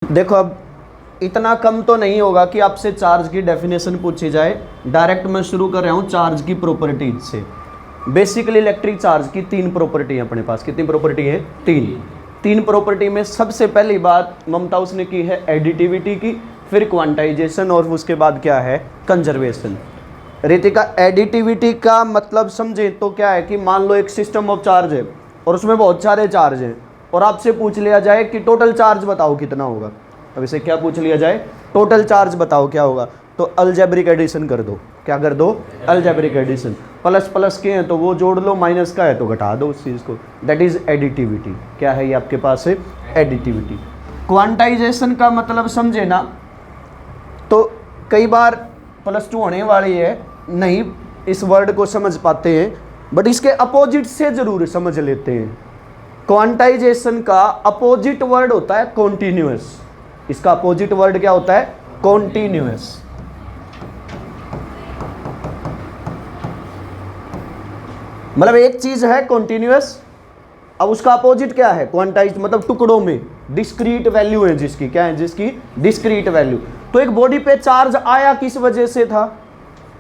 देखो अब इतना कम तो नहीं होगा कि आपसे चार्ज की डेफिनेशन पूछी जाए। डायरेक्ट मैं शुरू कर रहा हूँ चार्ज की प्रॉपर्टीज से। बेसिकली इलेक्ट्रिक चार्ज की तीन प्रॉपर्टी है अपने पास। कितनी प्रॉपर्टी है? तीन प्रॉपर्टी में सबसे पहली बात ममता उसने की है एडिटिविटी की, फिर क्वांटाइजेशन और उसके बाद क्या है? कंजर्वेशन। रितिका, एडिटिविटी का मतलब समझे तो क्या है कि मान लो एक सिस्टम ऑफ चार्ज है और उसमें बहुत सारे चार्ज हैं और आपसे पूछ लिया जाए कि टोटल चार्ज बताओ कितना होगा। अब इसे क्या पूछ लिया जाए? टोटल चार्ज बताओ क्या होगा। तो अलजेब्रिक एडिशन कर दो। क्या कर दो? Algebraic addition. प्लस प्लस के हैं तो वो जोड़ लो, माइनस का है तो घटा दो उस चीज़ को। That is additivity. क्या है ये आपके पास है? एडिटिविटी। क्वांटाइजेशन का मतलब समझे ना, तो कई बार +2 होने वाली है नहीं इस वर्ड को समझ पाते हैं, बट इसके अपोजिट से जरूर समझ लेते हैं। क्वांटाइजेशन का अपोजिट वर्ड होता है कॉन्टिन्यूअस। इसका अपोजिट वर्ड क्या होता है? कॉन्टिन्यूअस। मतलब एक चीज है कॉन्टिन्यूअस, अब उसका अपोजिट क्या है? क्वांटाइज। मतलब टुकड़ों में डिस्क्रीट वैल्यू है जिसकी। क्या है? जिसकी डिस्क्रीट वैल्यू। तो एक बॉडी पे चार्ज आया किस वजह से था?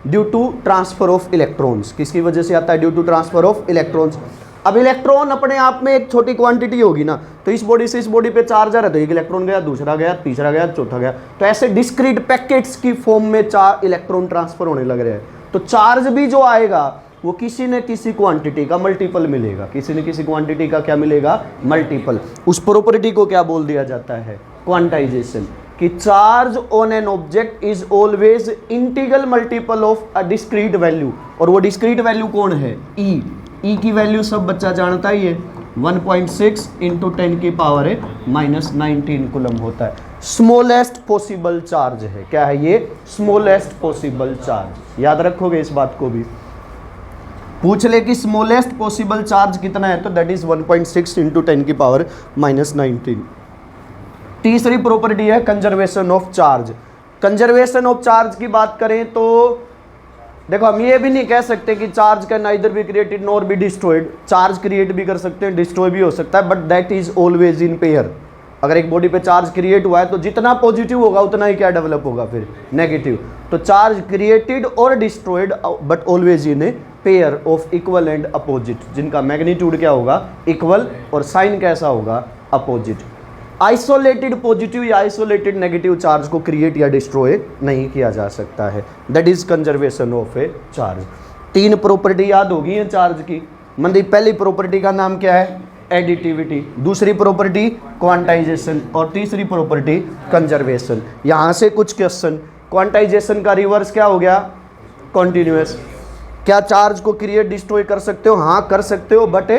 Due to transfer of electrons. किसकी वजह से आता है? Due to transfer of electrons. अब इलेक्ट्रॉन अपने आप में एक छोटी क्वांटिटी होगी ना, तो इस बॉडी से इस बॉडी पे चार्ज आ रहा है तो एक इलेक्ट्रॉन गया, दूसरा गया, तीसरा गया, चौथा गया। तो ऐसे डिस्क्रीट पैकेट्स की फॉर्म में 4 इलेक्ट्रॉन ट्रांसफर होने लग रहे हैं। तो चार्ज भी जो आएगा वो किसी न किसी क्वांटिटी का मल्टीपल मिलेगा। किसी न किसी क्वांटिटी का क्या मिलेगा? मल्टीपल। उस प्रॉपर्टी को क्या बोल दिया जाता है? क्वांटाइजेशन। कि charge on an object is always integral multiple of a discrete value. और वो डिस्क्रीट वैल्यू कौन है? ई। ई की वैल्यू सब बच्चा जानता ही है, 1.6 × 10⁻⁻19 कूलम होता है। स्मॉलेस्ट पॉसिबल चार्ज है। क्या है ये? Smallest possible charge. याद रखोगे इस बात को भी। पूछ ले कि स्मॉलेस्ट पॉसिबल चार्ज कितना है तो दैट इज 1.6 × 10⁻⁻19। तीसरी प्रॉपर्टी है conservation of charge. Conservation of charge की बात करें तो देखो हम ये भी नहीं कह सकते कि charge can neither be created nor be destroyed. Charge create भी कर सकते हैं, डिस्ट्रॉय भी हो सकता है, but that is always in pair. अगर एक बॉडी पे चार्ज क्रिएट हुआ है तो जितना पॉजिटिव होगा उतना ही क्या डेवलप होगा? फिर नेगेटिव। तो चार्ज क्रिएटेड और destroyed but always in a pair of equal and opposite, जिनका मैग्नीट्यूड क्या होगा? इक्वल, और साइन कैसा होगा? अपोजिट। आइसोलेटेड पॉजिटिव या आइसोलेटेड नेगेटिव चार्ज को क्रिएट या डिस्ट्रॉय नहीं किया जा सकता है। That is conservation of A charge. 3 property याद होगी हैं चार्ज की। मतलब पहली प्रॉपर्टी का नाम क्या है? एडिटिविटी। दूसरी प्रॉपर्टी क्वांटाइजेशन और तीसरी प्रॉपर्टी कंजर्वेशन। यहां से कुछ क्वेश्चन। क्वांटाइजेशन का रिवर्स क्या हो गया? कॉन्टिन्यूअस। क्या चार्ज को क्रिएट डिस्ट्रॉय कर सकते हो? हाँ कर सकते हो, but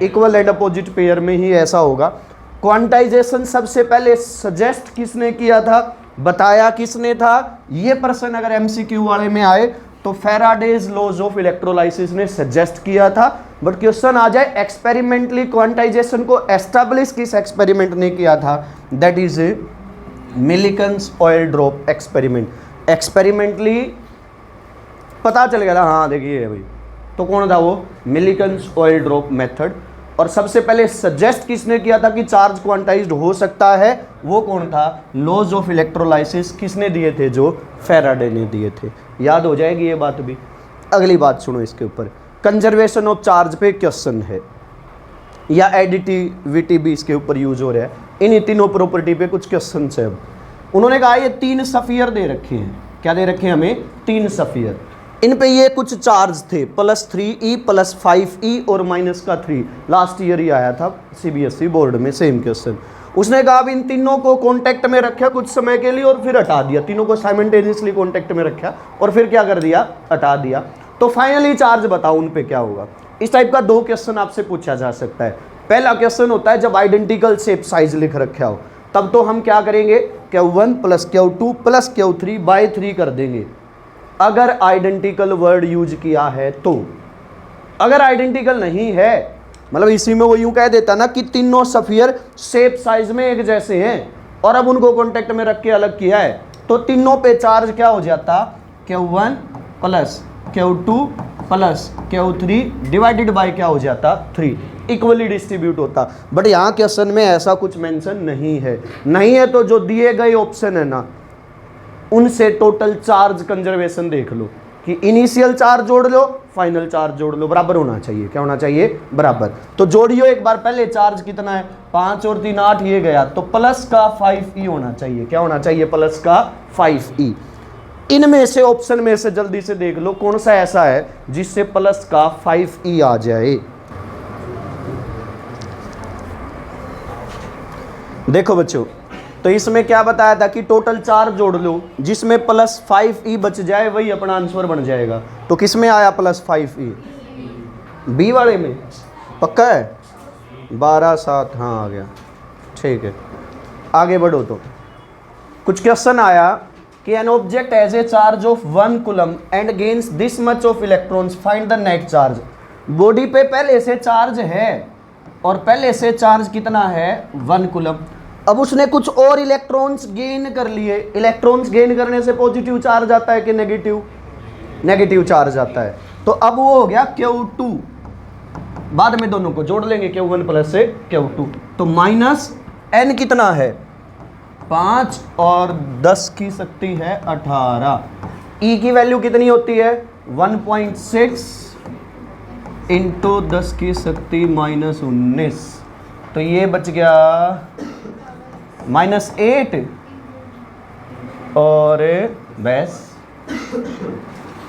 equal and opposite pair में ही ऐसा होगा। क्वांटाइजेशन सबसे पहले सजेस्ट किसने किया था? बताया किसने था? ये प्रश्न अगर एमसीक्यू वाले में आए तो फैराडेज लॉज ऑफ इलेक्ट्रोलाइसिस ने सजेस्ट किया था। बट क्वेश्चन आ जाए एक्सपेरिमेंटली क्वांटाइजेशन को एस्टैब्लिश किस एक्सपेरिमेंट ने किया था? That is Millikan's oil drop experiment. Experimentally पता चल गया था, हाँ देखिए भाई, तो कौन था वो? Millikan's oil drop method. और सबसे पहले सजेस्ट किसने किया था कि चार्ज क्वांटाइज्ड हो सकता है? वो कौन था? लॉज ऑफ इलेक्ट्रोलाइसिस किसने दिए थे? जो फैराडे ने दिए थे। याद हो जाएगी ये बात भी। अगली बात सुनो इसके ऊपर। कंजर्वेशन ऑफ चार्ज पे क्वेश्चन है या एडिटिविटी भी इसके ऊपर यूज हो रहा है। इन्हीं तीनों प्रॉपर्टी पे कुछ क्वेश्चन है। अब उन्होंने कहा ये 3 सफियर दे रखे हैं। क्या दे रखे हैं हमें? 3 सफियर। इन पे ये कुछ चार्ज थे, +3e +5e और -3। लास्ट ईयर ही आया था सीबीएसई बोर्ड में सेम क्वेश्चन। उसने कहा अब इन तीनों को कांटेक्ट में रखा कुछ समय के लिए और फिर हटा दिया। तीनों को साइमल्टेनियसली कांटेक्ट में रखा और फिर क्या कर दिया? हटा दिया। तो फाइनली चार्ज बताओ उन पे क्या होगा। इस टाइप का 2 क्वेश्चन आपसे पूछा जा सकता है। पहला क्वेश्चन होता है जब आइडेंटिकल शेप साइज लिख रखा हो, तब तो हम क्या करेंगे? Q1 + Q2 + Q3 / 3 कर देंगे अगर आइडेंटिकल वर्ड यूज किया है तो। अगर आइडेंटिकल नहीं है, मतलब इसी में वो यूं कह देता ना कि तीनों सफियर शेप साइज में एक जैसे हैं और अब उनको कांटेक्ट में रख के अलग किया है, तो तीनों पे चार्ज क्या हो जाता? Q1 + Q2 + Q3 divided by क्या हो जाता? 3। इक्वली डिस्ट्रीब्यूट होता। बट यहाँ क्वेश्चन में ऐसा कुछ मेंशन नहीं है तो जो दिए गए ऑप्शन है ना उनसे टोटल चार्ज कंजर्वेशन देख लो कि इनिशियल चार्ज जोड़ लो, फाइनल चार्ज जोड़ लो, बराबर होना चाहिए। क्या होना चाहिए? बराबर। तो जोड़ियो एक बार, पहले चार्ज कितना है 5 और 3 8, ये गया तो प्लस का 5e होना चाहिए। क्या होना चाहिए? प्लस का 5e। इनमें से ऑप्शन में से जल्दी से देख लो कौन सा ऐसा है जिससे प्लस का 5e आ जाए। देखो बच्चों, तो इसमें क्या बताया था कि टोटल चार्ज जोड़ लो जिसमें प्लस 5e बच जाए वही अपना आंसर बन जाएगा। तो किस में आया प्लस 5e? बी वाले में पक्का है? 12 7 हाँ आ गया, ठीक है। आगे बढ़ो। तो कुछ क्वेश्चन आया कि an object has a charge of 1 coulomb and gains this much of electrons, find the net charge. Body पे पहले से चार्ज है और पहले से चार्ज कितना है 1 कूलम। अब उसने कुछ और इलेक्ट्रॉन्स गेन कर लिए। इलेक्ट्रॉन्स गेन करने से पॉजिटिव चार्ज आता है कि नेगेटिव? नेगेटिव चार्ज आता है। तो अब वो हो गया Q2, बाद में दोनों को जोड़ लेंगे Q1 प्लस से Q2। तो माइनस n कितना है 5 और 10 की शक्ति है 18। E की वैल्यू कितनी होती है 1.6 इंटू 10 की शक्ति -19। तो ये बच गया -8 और बस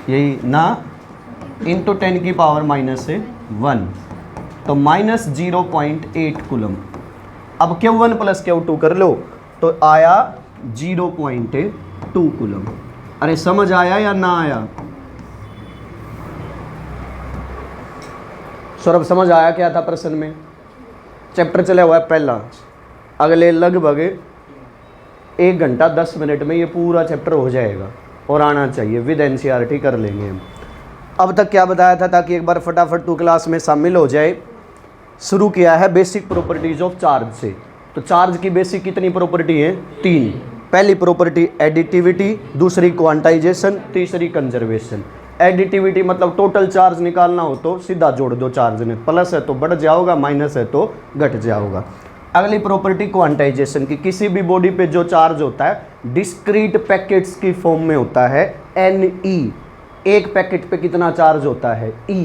यही ना इंटू 10 की पावर -1, तो -0.8 कूलम। अब Q1 प्लस Q2 कर लो तो आया 0.2 कूलम। अरे समझ आया या ना आया? सौरभ समझ आया क्या था प्रश्न में? चैप्टर चला हुआ है पहला, अगले लगभग 1 घंटा 10 मिनट में ये पूरा चैप्टर हो जाएगा और आना चाहिए, विद NCERT कर लेंगे हम। अब तक क्या बताया था ताकि एक बार फटाफट तू क्लास में शामिल हो जाए। शुरू किया है बेसिक प्रॉपर्टीज ऑफ चार्ज से। तो चार्ज की बेसिक कितनी प्रॉपर्टी है? 3। पहली प्रॉपर्टी एडिटिविटी, दूसरी क्वांटाइजेशन, तीसरी कंजर्वेशन। एडिटिविटी मतलब टोटल चार्ज निकालना हो तो सीधा जोड़ दो चार्ज में, प्लस है तो बढ़ जाओगा, माइनस है तो घट जाओगा। अगली प्रॉपर्टी क्वांटाइजेशन की, किसी भी बॉडी पे जो चार्ज होता है डिस्क्रीट पैकेट्स की फॉर्म में होता है Ne। एक पैकेट पे कितना चार्ज होता है E,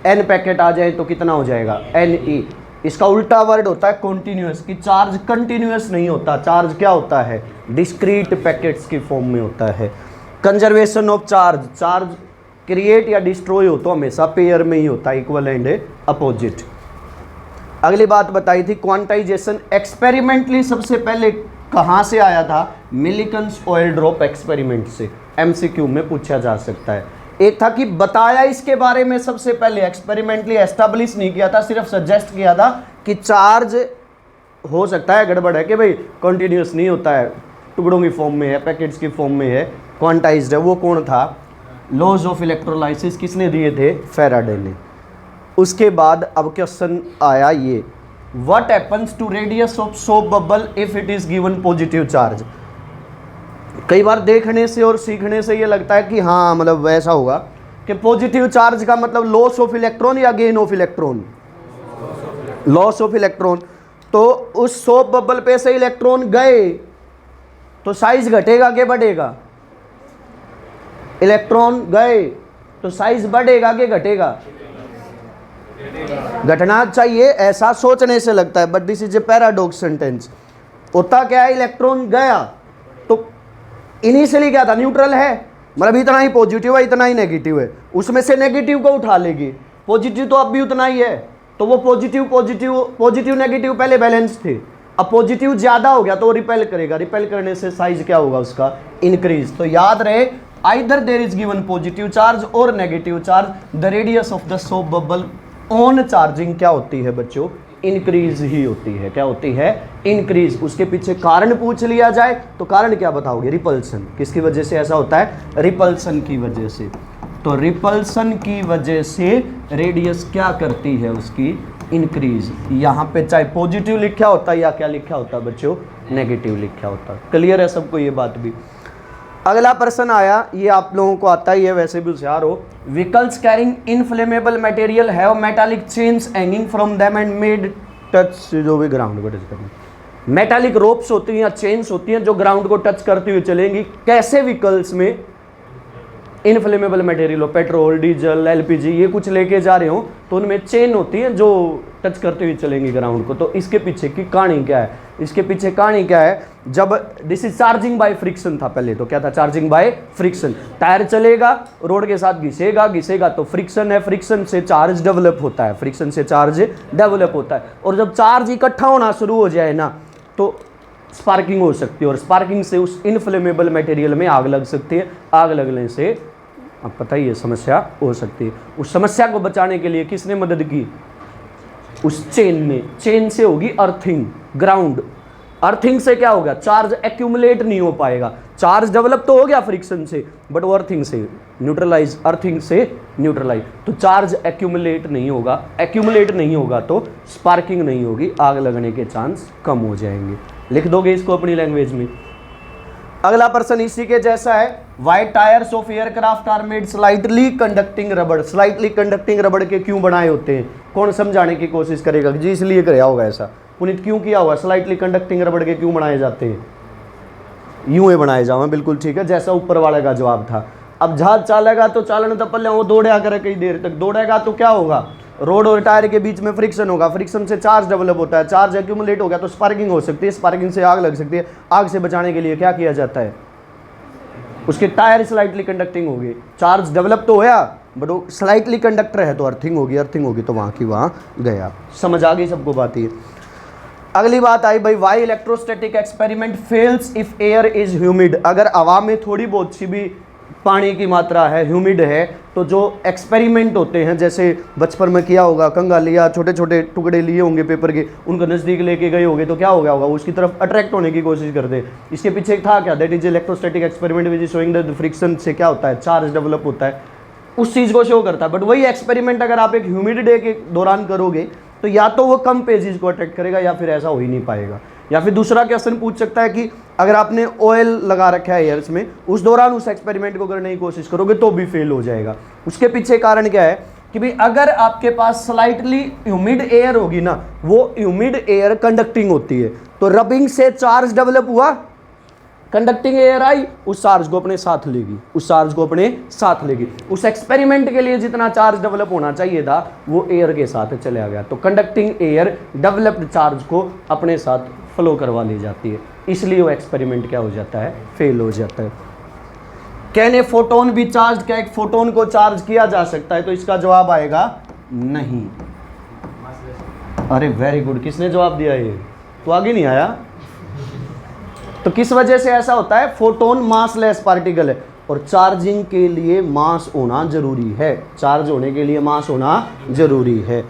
n पैकेट आ जाए तो कितना हो जाएगा Ne। इसका उल्टा वर्ड होता है कॉन्टिन्यूअस, कि चार्ज कंटिन्यूअस नहीं होता, चार्ज क्या होता है डिस्क्रीट पैकेट्स की फॉर्म में होता है। Conservation of charge, charge create या डिस्ट्रॉय हो तो हमेशा पेयर में ही होता है, इक्वल एंड अपोजिट। अगली बात बताई थी क्वांटाइजेशन, एक्सपेरिमेंटली सबसे पहले कहाँ से आया था? मिलिकन्स ऑयल ड्रॉप एक्सपेरिमेंट से। MCQ में पूछा जा सकता है। एक था कि बताया इसके बारे में सबसे पहले, एक्सपेरिमेंटली एस्टैब्लिश नहीं किया था, सिर्फ सजेस्ट किया था कि चार्ज हो सकता है गड़बड़ है कि भाई कंटिन्यूस नहीं होता है, टुकड़ों की फॉर्म में है, पैकेट्स की फॉर्म में है, क्वांटाइज्ड है। वो कौन था? लॉज ऑफ इलेक्ट्रोलाइसिस किसने दिए थे? फैराडे ने। उसके बाद अब क्वेश्चन आया ये, what happens to radius of soap bubble if it is given positive charge. कई बार देखने से और सीखने से ये लगता है कि हाँ मतलब वैसा होगा कि पॉजिटिव चार्ज का मतलब लॉस ऑफ इलेक्ट्रॉन या gain of electron? Loss of electron. तो उस सोप बबल पे से इलेक्ट्रॉन गए तो साइज घटेगा कि बढ़ेगा? इलेक्ट्रॉन गए तो साइज बढ़ेगा कि घटेगा? घटना चाहिए, ऐसा सोचने से लगता है, but this is a paradox sentence. होता क्या है, इलेक्ट्रॉन गया तो इनिशियली क्या था? न्यूट्रल है, मतलब इतना ही पॉजिटिव है इतना ही नेगेटिव है, उसमें से नेगेटिव को उठा लेगी, पॉजिटिव तो अब भी उतना ही है, तो वो पॉजिटिव नेगेटिव पहले बैलेंस थे, अब पॉजिटिव ज्यादा हो गया तो वो रिपेल करेगा, रिपेल करने से साइज क्या होगा उसका? इंक्रीज। तो याद रहे, either there is given positive charge और negative charge, the radius of the soap bubble on charging क्या होती है बच्चों? इंक्रीज ही होती है। क्या होती है? इंक्रीज। उसके पीछे कारण पूछ लिया जाए तो कारण क्या बताओगे? रिपल्सन। किसकी वजह से ऐसा होता है? रिपल्सन की वजह से। तो रिपल्सन की वजह से रेडियस क्या करती है उसकी? इंक्रीज। यहाँ पे चाहे पॉजिटिव लिखा होता है या क्या लिखा होता है बच्चों? नेगेटिव लिखा होता है। क्लियर है सबको ये बात भी? अगला प्रश्न आया, ये आप लोगों को आता ही है, वैसे भी होशियार हो। Vehicles carrying inflammable material have metallic chains hanging from them and made touch, जो भी ग्राउंड को टच करेंगे। मेटालिक रोप्स होती हैं या चेन्स होती हैं जो ग्राउंड को टच करते हुए चलेंगी। कैसे व्हीकल्स में इनफ्लेमेबल मटेरियल हो, पेट्रोल, डीजल, एलपीजी, ये कुछ लेके जा रहे हो तो उनमें चेन होती है जो टच करते हुए चलेंगी ग्राउंड को। तो इसके पीछे की कहानी क्या है? इसके पीछे कहानी क्या है? जब this is charging by friction था पहले, तो क्या था? Charging by friction. टायर चलेगा, रोड के साथ घिसेगा तो फ्रिक्शन है, फ्रिक्शन से चार्ज डेवलप होता है, फ्रिक्शन से चार्ज डेवलप होता है। और जब चार्ज इकट्ठा होना शुरू हो जाए ना तो स्पार्किंग हो सकती है, और स्पार्किंग से उस इनफ्लेमेबल मटेरियल में आग लग सकती है। आग लगने से अब पता ही है समस्या हो सकती है। उस समस्या को बचाने के लिए किसने मदद की? उस चेन ने। चेन से होगी अर्थिंग, ग्राउंड। अर्थिंग से क्या होगा? चार्ज एक्यूमुलेट नहीं हो पाएगा। चार्ज डेवलप तो हो गया फ्रिक्शन से, बट वो अर्थिंग से न्यूट्रलाइज, अर्थिंग से न्यूट्रलाइज, तो चार्ज एक्यूमुलेट नहीं होगा। एक्यूमुलेट नहीं होगा तो स्पार्किंग नहीं होगी, आग लगने के चांस कम हो जाएंगे। लिख दोगे इसको अपनी लैंग्वेज में। अगला प्रश्न इसी के जैसा है। Why tyres of aircraft are made slightly conducting rubber. Slightly conducting rubber के क्यों बनाए होते हैं? कौन समझाने की कोशिश करेगा जी? इसलिए कराया होगा ऐसा। पुनीत क्यों किया होगा? स्लाइटली कंडक्टिंग रबड़ के क्यों बनाए जाते हैं? यूं ही बनाए जाओ, बिल्कुल ठीक है, जैसा ऊपर वाले का जवाब था। अब जहाज चलेगा तो चालन तो पल्ले वो दौड़ा करे, कई देर तक दौड़ेगा तो क्या होगा? रोड और टायर के बीच में फ्रिक्शन होगा, फ्रिक्शन से चार्ज डेवलप होता है, चार्ज एक्यूमुलेट हो गया तो स्पार्किंग हो सकती है, स्पार्किंग से आग लग सकती है। आग से बचाने के लिए क्या किया जाता है? उसके टायर स्लाइटली कंडक्टिंग होगी। चार्ज डेवलप तो होया बट वो स्लाइटली कंडक्टर है तो अर्थिंग होगी, अर्थिंग होगी तो वहाँ की वहाँ गया। समझ आ गई सबको बात? ये अगली बात आई भाई, why electrostatic experiment fails if air is humid. अगर हवा में थोड़ी बहुत सी भी पानी की मात्रा है, ह्यूमिड है, तो जो एक्सपेरिमेंट होते हैं, जैसे बचपन में किया होगा, कंगा लिया, छोटे छोटे टुकड़े लिए होंगे पेपर के, उनको नज़दीक लेके गए होंगे तो क्या हो गया होगा? उसकी तरफ अट्रैक्ट होने की कोशिश करते। इसके पीछे था क्या? That is electrostatic experiment which is showing that friction से क्या होता है? चार्ज डेवलप होता है, उस चीज़ को शो करता है। बट वही एक्सपेरिमेंट अगर आप एक ह्यूमिड डे के दौरान करोगे तो या तो वो कम पेजेस को अट्रैक्ट करेगा या फिर ऐसा हो ही नहीं पाएगा। या फिर दूसरा क्वेश्चन पूछ सकता है कि अगर आपने ऑयल लगा रखा है एयर्स में, उस दौरान उस एक्सपेरिमेंट को करने की कोशिश करोगे तो भी फेल हो जाएगा। उसके पीछे कारण क्या है कि भाई अगर आपके पास स्लाइटली ह्यूमिड एयर होगी ना, वो ह्यूमिड एयर कंडक्टिंग होती है, तो रबिंग से चार्ज डेवलप हुआ, कंडक्टिंग एयर आई, उस चार्ज को अपने साथ लेगी, उस चार्ज को अपने साथ लेगी। उस एक्सपेरिमेंट के लिए जितना चार्ज डेवलप होना चाहिए था वो एयर के साथ चला गया, तो कंडक्टिंग एयर डेवलप्ड चार्ज को अपने साथ फ्लो करवा ली जाती है, इसलिए वो एक्सपेरिमेंट क्या हो जाता है? फेल हो जाता है। कैन ए फोटोन भी चार्ज? क्या एक फोटोन को चार्ज किया जा सकता है? तो इसका जवाब आएगा नहीं। अरे वेरी गुड, किसने जवाब दिया? ये तो आगे नहीं आया। तो किस वजह से ऐसा होता है? फोटोन मासलेस पार्टिकल है और चार्जिंग के लिए मास होना जरूरी है, चार्ज होने के लिए मास होना जरूरी है।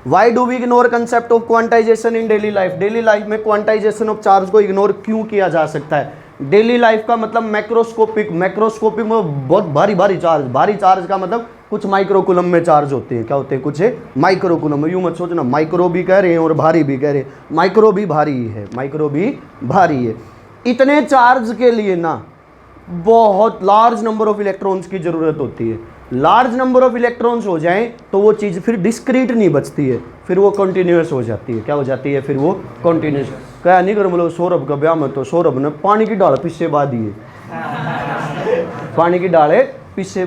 Why do we ignore concept of quantization in daily life? Daily life में क्वांटाइजेशन ऑफ चार्ज को इग्नोर क्यों किया जा सकता है? डेली लाइफ का मतलब मैक्रोस्कोपिक, मैक्रोस्कोपिक में बहुत भारी भारी चार्ज, भारी चार्ज का मतलब कुछ माइक्रोकुलम में चार्ज होते हैं। क्या होते हैं? कुछ माइक्रोकुलम में। यूं मत सोचना माइक्रो भी कह रहे हैं और भारी भी कह रहे हैं, माइक्रो भी भारी है, माइक्रो भी भारी है। इतने चार्ज के लिए ना बहुत लार्ज नंबर ऑफ इलेक्ट्रॉन्स की ज़रूरत होती है। लार्ज नंबर ऑफ इलेक्ट्रॉन्स हो जाएं तो वो चीज़ फिर डिस्क्रीट नहीं बचती है, फिर वो कंटिन्यूस हो जाती है। क्या हो जाती है? फिर वो कंटिन्यूस। क्या नहीं कर मतलब सौरभ का ब्याह में तो सौरभ ने पानी की डाल पीछे बहा दिए, पानी की डाले पीछे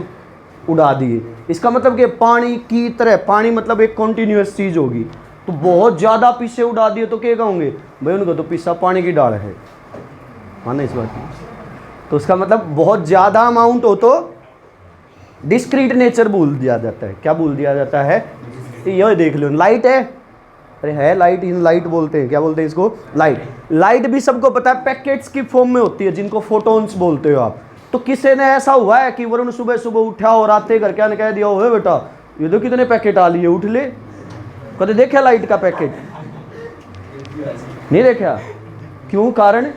उड़ा दिए। इसका मतलब कि पानी की तरह, पानी मतलब एक कंटिन्यूस चीज़ होगी, तो बहुत ज़्यादा पीछे उड़ा दिए तो क्या कहोगे? भाई उनका तो पीछा पानी की डाल है, माना इस बात की। तो उसका मतलब बहुत ज़्यादा अमाउंट हो तो डिस्क्रीट नेचर भूल दिया जाता है। क्या भूल दिया जाता है? ये देख लो, लाइट है, अरे है लाइट, इन लाइट बोलते हैं, क्या बोलते हैं इसको? लाइट। लाइट भी सबको पता है पैकेट्स की फॉर्म में होती है जिनको फोटोन्स बोलते हो आप। तो किसी ने ऐसा हुआ है कि वरुण सुबह सुबह उठा और आते घर क्या ने कह दिया, ओए बेटा ये तो कितने पैकेट आ लिए, उठ ले। कभी देखा लाइट का पैकेट? नहीं देखा। क्यों? कारण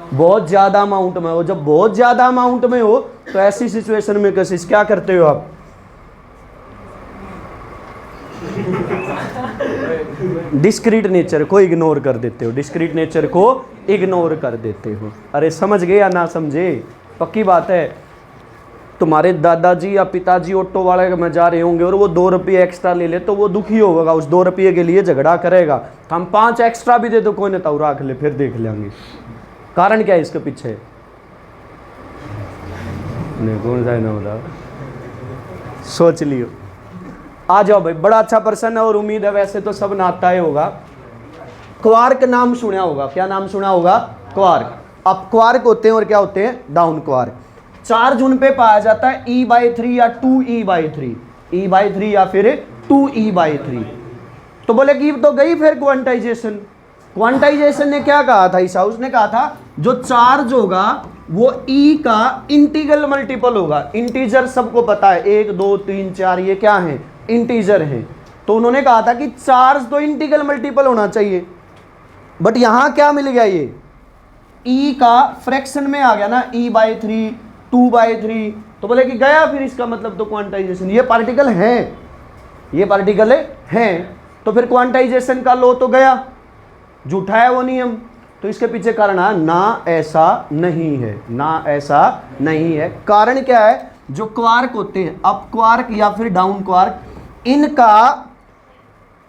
बहुत ज़्यादा अमाउंट में हो। जब बहुत ज़्यादा अमाउंट में हो तो ऐसी सिचुएशन में कशिश क्या करते हो आप? डिस्क्रीट नेचर को इग्नोर कर देते हो, डिस्क्रीट नेचर को इग्नोर कर देते हो। अरे समझ गए या ना समझे? पक्की बात है। तुम्हारे दादाजी या पिताजी ऑटो वाले में जा रहे होंगे और वो 2 रुपये एक्स्ट्रा ले ले तो वो दुखी होगा, उस 2 रुपये के लिए झगड़ा करेगा। हम 5 एक्स्ट्रा भी दे दो कोई नेता रख ले, फिर देख लेंगे। कारण क्या है इसके पीछे? नहीं कौन सा ना होता, सोच लियो। आ जाओ भाई, बड़ा अच्छा प्रश्न है और उम्मीद है वैसे तो सब नाता ही होगा। क्वार्क नाम सुना होगा, क्या नाम सुना होगा? क्वार्क। अब क्वार्क होते हैं और क्या होते हैं? Down quark. चार्ज उन पे पाया जाता है E/3 या 2E/3, E/3 या फिर 2E/3। तो बोले कि तो गई फिर क्वांटाइजेशन। क्वांटाइजेशन ने क्या कहा था ईसा? उसने कहा था जो चार्ज होगा वो E का इंटीग्रल मल्टीपल होगा। इंटीजर सबको पता है, 1 2 3 4 ये क्या है? इंटीजर है। तो उन्होंने कहा था कि चार्ज तो इंटीग्रल मल्टीपल होना चाहिए, बट यहां क्या मिल गया? ये E का फ्रैक्शन में आ गया ना, E/3 2/3। तो बोले कि गया फिर इसका मतलब तो क्वांटाइजेशन। ये पार्टिकल है, ये पार्टिकल है, तो फिर क्वांटाइजेशन का लॉ तो गया, झूठा है वो नियम। तो इसके पीछे कारण है ना, ऐसा नहीं है, ना ऐसा नहीं है। कारण क्या है? जो क्वार्क होते हैं, अप क्वार्क या फिर डाउन क्वार्क, इनका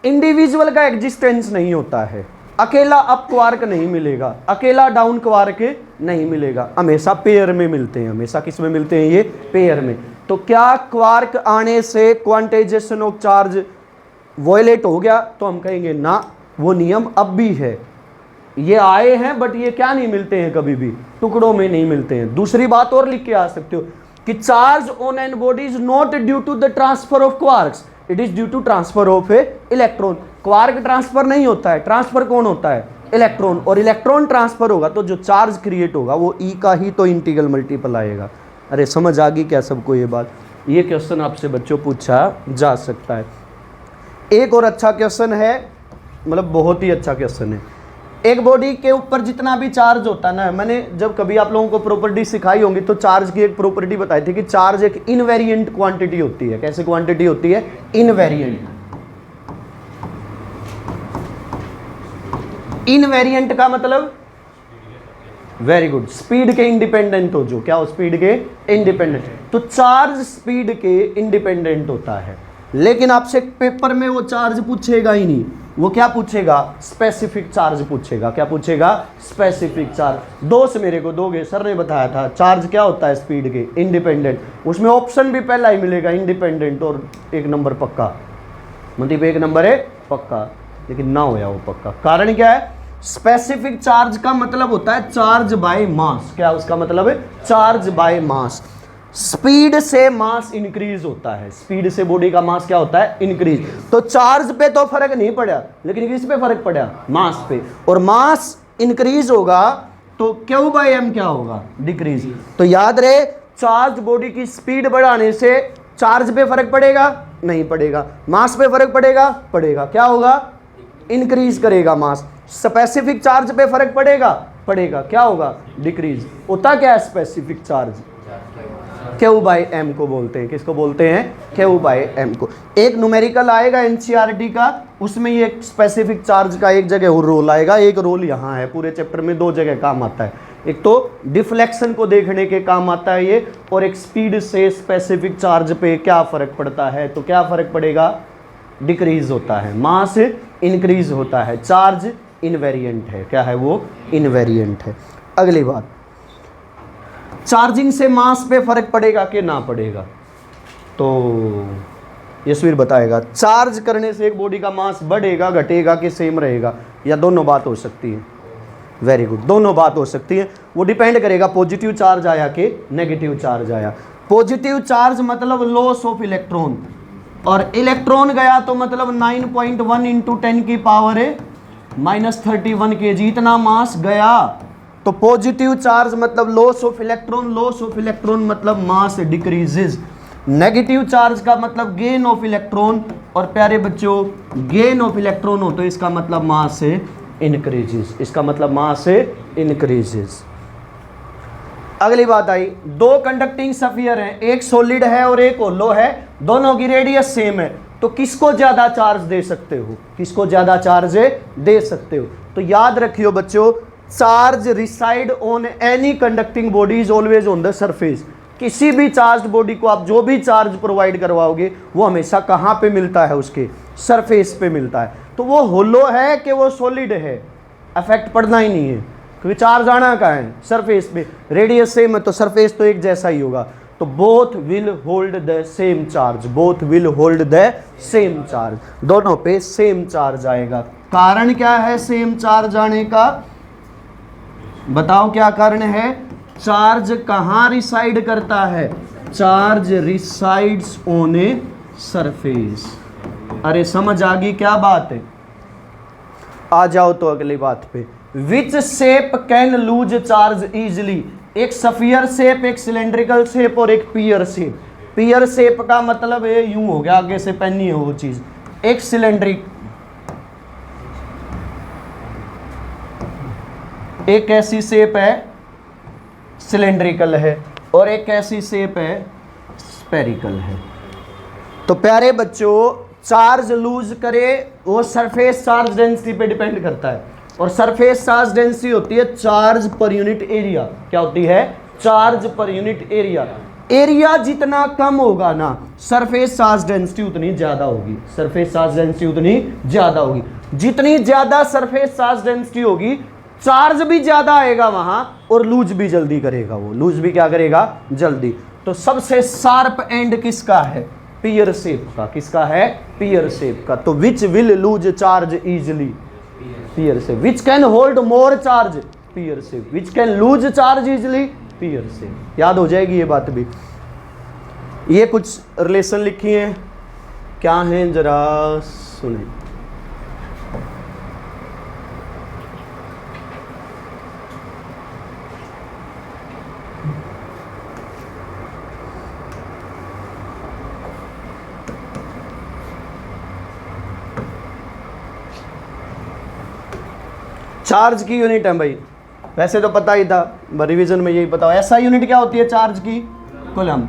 इंडिविजुअल का एग्जिस्टेंस नहीं होता है। अकेला अप क्वार्क नहीं मिलेगा, अकेला डाउन क्वार्क नहीं मिलेगा, हमेशा पेयर में मिलते हैं। हमेशा किस में मिलते हैं? ये पेयर में। तो क्या क्वार्क आने से क्वांटाइजेशन ऑफ चार्ज वॉयलेट हो गया? तो हम कहेंगे ना, वो नियम अब भी है। ये आए हैं बट ये क्या नहीं मिलते हैं, कभी भी टुकड़ों में नहीं मिलते हैं। दूसरी बात और लिख के आ सकते हो कि charge on an body is not due to the transfer of quarks, it is due to transfer of a electron. Quark transfer नहीं होता है, ट्रांसफर कौन होता है? इलेक्ट्रॉन। और इलेक्ट्रॉन ट्रांसफर होगा तो जो चार्ज क्रिएट होगा वो E का ही तो इंटीग्रल मल्टीपल आएगा। अरे समझ आ गई क्या सबको ये बात? ये क्वेश्चन आपसे बच्चों पूछा जा सकता है। एक और अच्छा क्वेश्चन है, मतलब बहुत ही अच्छा क्वेश्चन है। एक बॉडी के ऊपर जितना भी चार्ज होता है ना, मैंने जब कभी आप लोगों को प्रॉपर्टी सिखाई होंगी तो चार्ज की एक प्रॉपर्टी बताई थी कि चार्ज एक इनवेरिएंट क्वांटिटी होती है। कैसे क्वांटिटी होती है? इनवेरिएंट। इनवेरिएंट का मतलब वेरी गुड, स्पीड के इंडिपेंडेंट हो। जो क्या हो? स्पीड के इंडिपेंडेंट। तो चार्ज स्पीड के इंडिपेंडेंट होता है, लेकिन आपसे पेपर में वो चार्ज पूछेगा ही नहीं। वो क्या पूछेगा? स्पेसिफिक चार्ज पूछेगा। क्या पूछेगा? Specific charge. दोस्त मेरे को दोगे, सर ने बताया था चार्ज क्या होता है स्पीड के इंडिपेंडेंट। उसमें ऑप्शन भी पहला ही मिलेगा, इंडिपेंडेंट और 1 नंबर पक्का, मतलब 1 नंबर है पक्का, लेकिन ना होया वो पक्का। कारण क्या है? स्पेसिफिक चार्ज का मतलब होता है चार्ज बाय मास। क्या उसका मतलब है? Charge by mass. स्पीड से मास इंक्रीज होता है, स्पीड से बॉडी का मास क्या होता है? इंक्रीज। तो चार्ज पे तो फर्क नहीं पड़ा, लेकिन किस पे फर्क पड़ा? मास पे। और मास इंक्रीज होगा तो Q/m क्या होगा? डिक्रीज। तो याद रहे, चार्ज बॉडी की स्पीड बढ़ाने से चार्ज पे फर्क पड़ेगा? नहीं पड़ेगा। मास पे फर्क पड़ेगा? पड़ेगा। क्या होगा? इंक्रीज करेगा मास। स्पेसिफिक चार्ज पे फर्क पड़ेगा? पड़ेगा। क्या होगा? डिक्रीज। होता क्या है स्पेसिफिक चार्ज? Q/m को बोलते हैं। किसको बोलते हैं? Q/m को। एक न्यूमेरिकल आएगा NCERT का, उसमें ये स्पेसिफिक चार्ज का एक जगह और रोल आएगा, एक रोल यहाँ है। पूरे चैप्टर में 2 जगह काम आता है, एक तो डिफ्लेक्शन को देखने के काम आता है ये, और एक स्पीड से स्पेसिफिक चार्ज पे क्या फर्क पड़ता है। तो क्या फर्क पड़ेगा? डिक्रीज होता है, मास इंक्रीज होता है, चार्ज इनवेरिएंट है। क्या है वो? इनवेरिएंट है। अगली बात, चार्जिंग से मास पे फर्क पड़ेगा कि ना पड़ेगा? तो यशवीर बताएगा। चार्ज करने से एक बॉडी का मास बढ़ेगा, घटेगा कि सेम रहेगा, या दोनों बात हो सकती है? वेरी गुड, दोनों बात हो सकती है। वो डिपेंड करेगा पॉजिटिव चार्ज आया कि नेगेटिव चार्ज आया। पॉजिटिव चार्ज मतलब लॉस ऑफ इलेक्ट्रॉन, और इलेक्ट्रॉन गया तो मतलब 9.1 इंटू 10 की पावर -31 kg इतना मास गया। तो पॉजिटिव चार्ज मतलब loss of electron, loss of electron मतलब मास डिक्रीजेज। नेगेटिव चार्ज का मतलब गेन ऑफ इलेक्ट्रॉन, और प्यारे बच्चों गेन ऑफ इलेक्ट्रॉन हो तो इसका मतलब मास इंक्रीजेज, इसका मतलब मास इंक्रीजेज। अगली बात आई, 2 कंडक्टिंग स्फीयर हैं, एक सॉलिड है और एक होलो है, दोनों की रेडियस सेम है। तो किसको ज्यादा चार्ज दे सकते हो, किसको ज्यादा चार्ज दे सकते हो। तो याद रखियो बच्चों, charge reside on any conducting body is always on the surface. किसी भी चार्ज बॉडी को आप जो भी चार्ज प्रोवाइड करवाओगे वो हमेशा कहाँ पे मिलता है, उसके सरफेस पे मिलता है। तो वो होलो है कि वो सॉलिड है, इफेक्ट पड़ना ही नहीं है, क्योंकि चार्ज आना कहाँ है, सरफेस पे। रेडियस सेम है तो सरफेस तो एक जैसा ही होगा। तो both will hold the same charge, both will hold the same charge, दोनों पे सेम चार्ज आएगा। कारण क्या है सेम चार्ज आने का, बताओ क्या कारण है। चार्ज कहाँ रिसाइड करता है, charge resides on a surface. अरे समझ आ गई क्या बात है। आ जाओ तो अगली बात पे। Which shape can lose charge easily. एक सफियर शेप, एक सिलेंड्रिकल शेप और एक पियर शेप। पियर शेप का मतलब है यूं हो गया, आगे से पहनी है वो चीज। एक सिलेंड्रिक, एक ऐसी शेप है सिलेंड्रिकल है और एक ऐसी शेप है स्फेरिकल है। तो प्यारे बच्चों, चार्ज लूज करे वो सरफेस चार्ज डेंसिटी पे डिपेंड करता है, और सरफेस चार्ज डेंसिटी होती है चार्ज पर यूनिट एरिया। क्या होती है, charge per unit area. Area जितना कम होगा ना, सरफेस चार्ज डेंसिटी उतनी ज्यादा होगी, सरफेस चार्ज डेंसिटी उतनी ज्यादा होगी। जितनी ज्यादा सरफेस चार्ज डेंसिटी होगी, चार्ज भी ज्यादा आएगा वहां और लूज भी जल्दी करेगा, वो लूज भी क्या करेगा, जल्दी। तो सबसे शार्प एंड किसका है, पियर शेप का। किसका है, पियर शेप का। तो which will lose charge easily, peer shape. Which can hold more charge, peer shape. Which can lose charge easily, peer shape. याद हो जाएगी ये बात भी। ये कुछ रिलेशन लिखी है, क्या है जरा सुने। चार्ज की यूनिट है भाई, वैसे तो पता ही था, रिवीजन में यही पता। ऐसा यूनिट क्या होती है चार्ज की, कूलम।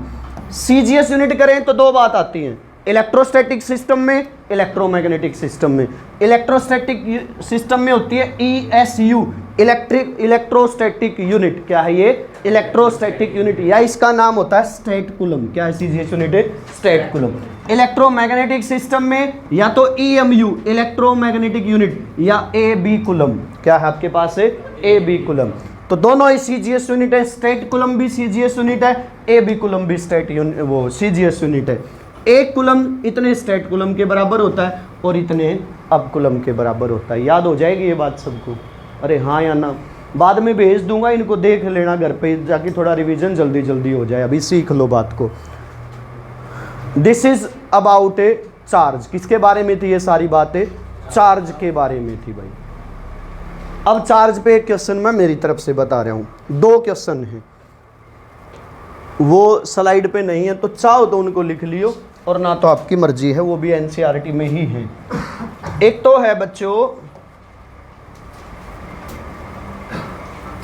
सीजीएस यूनिट करें तो दो बात आती है, इलेक्ट्रोस्टैटिक सिस्टम में, इलेक्ट्रोमैग्नेटिक सिस्टम में। इलेक्ट्रोस्टैटिक सिस्टम में होती है ईएसयू, इलेक्ट्रोस्टैटिक यूनिट। क्या है ये, इलेक्ट्रोस्टैटिक यूनिट, या इसका नाम होता है स्टेट कूलम। क्या है CGS unit, state coulomb. Electromagnetic system में या तो ईएमयू, इलेक्ट्रोमैग्नेटिक यूनिट, या एबी कूलम। क्या है आपके पास है, एबी कूलम। तो दोनों ही सीजीएस यूनिट है, स्टेट कूलम भी सीजीएस यूनिट है, एबी कूलम भी स्टेट यूनिट, वो सीजीएस यूनिट है। एक कूलम इतने स्टेट कूलम के बराबर होता है और इतने अब कूलम के बराबर होता है। याद हो जाएगी ये बात सबको। अरे हाँ या ना, बाद में भेज दूंगा, इनको देख लेना घर पे जाके, थोड़ा रिवीजन जल्दी जल्दी हो जाए, अभी सीख लो बात को। This is about A charge. किसके बारे में थी ये सारी बातें, चार्ज के बारे में थी भाई। अब चार्ज पे एक क्वेश्चन मैं मेरी तरफ से बता रहा हूँ, दो क्वेश्चन हैं, वो स्लाइड पे नहीं है, तो चाहो तो उनको लिख लियो और ना तो आपकी मर्जी है, वो भी एनसीईआरटी में ही है। एक तो है बच्चों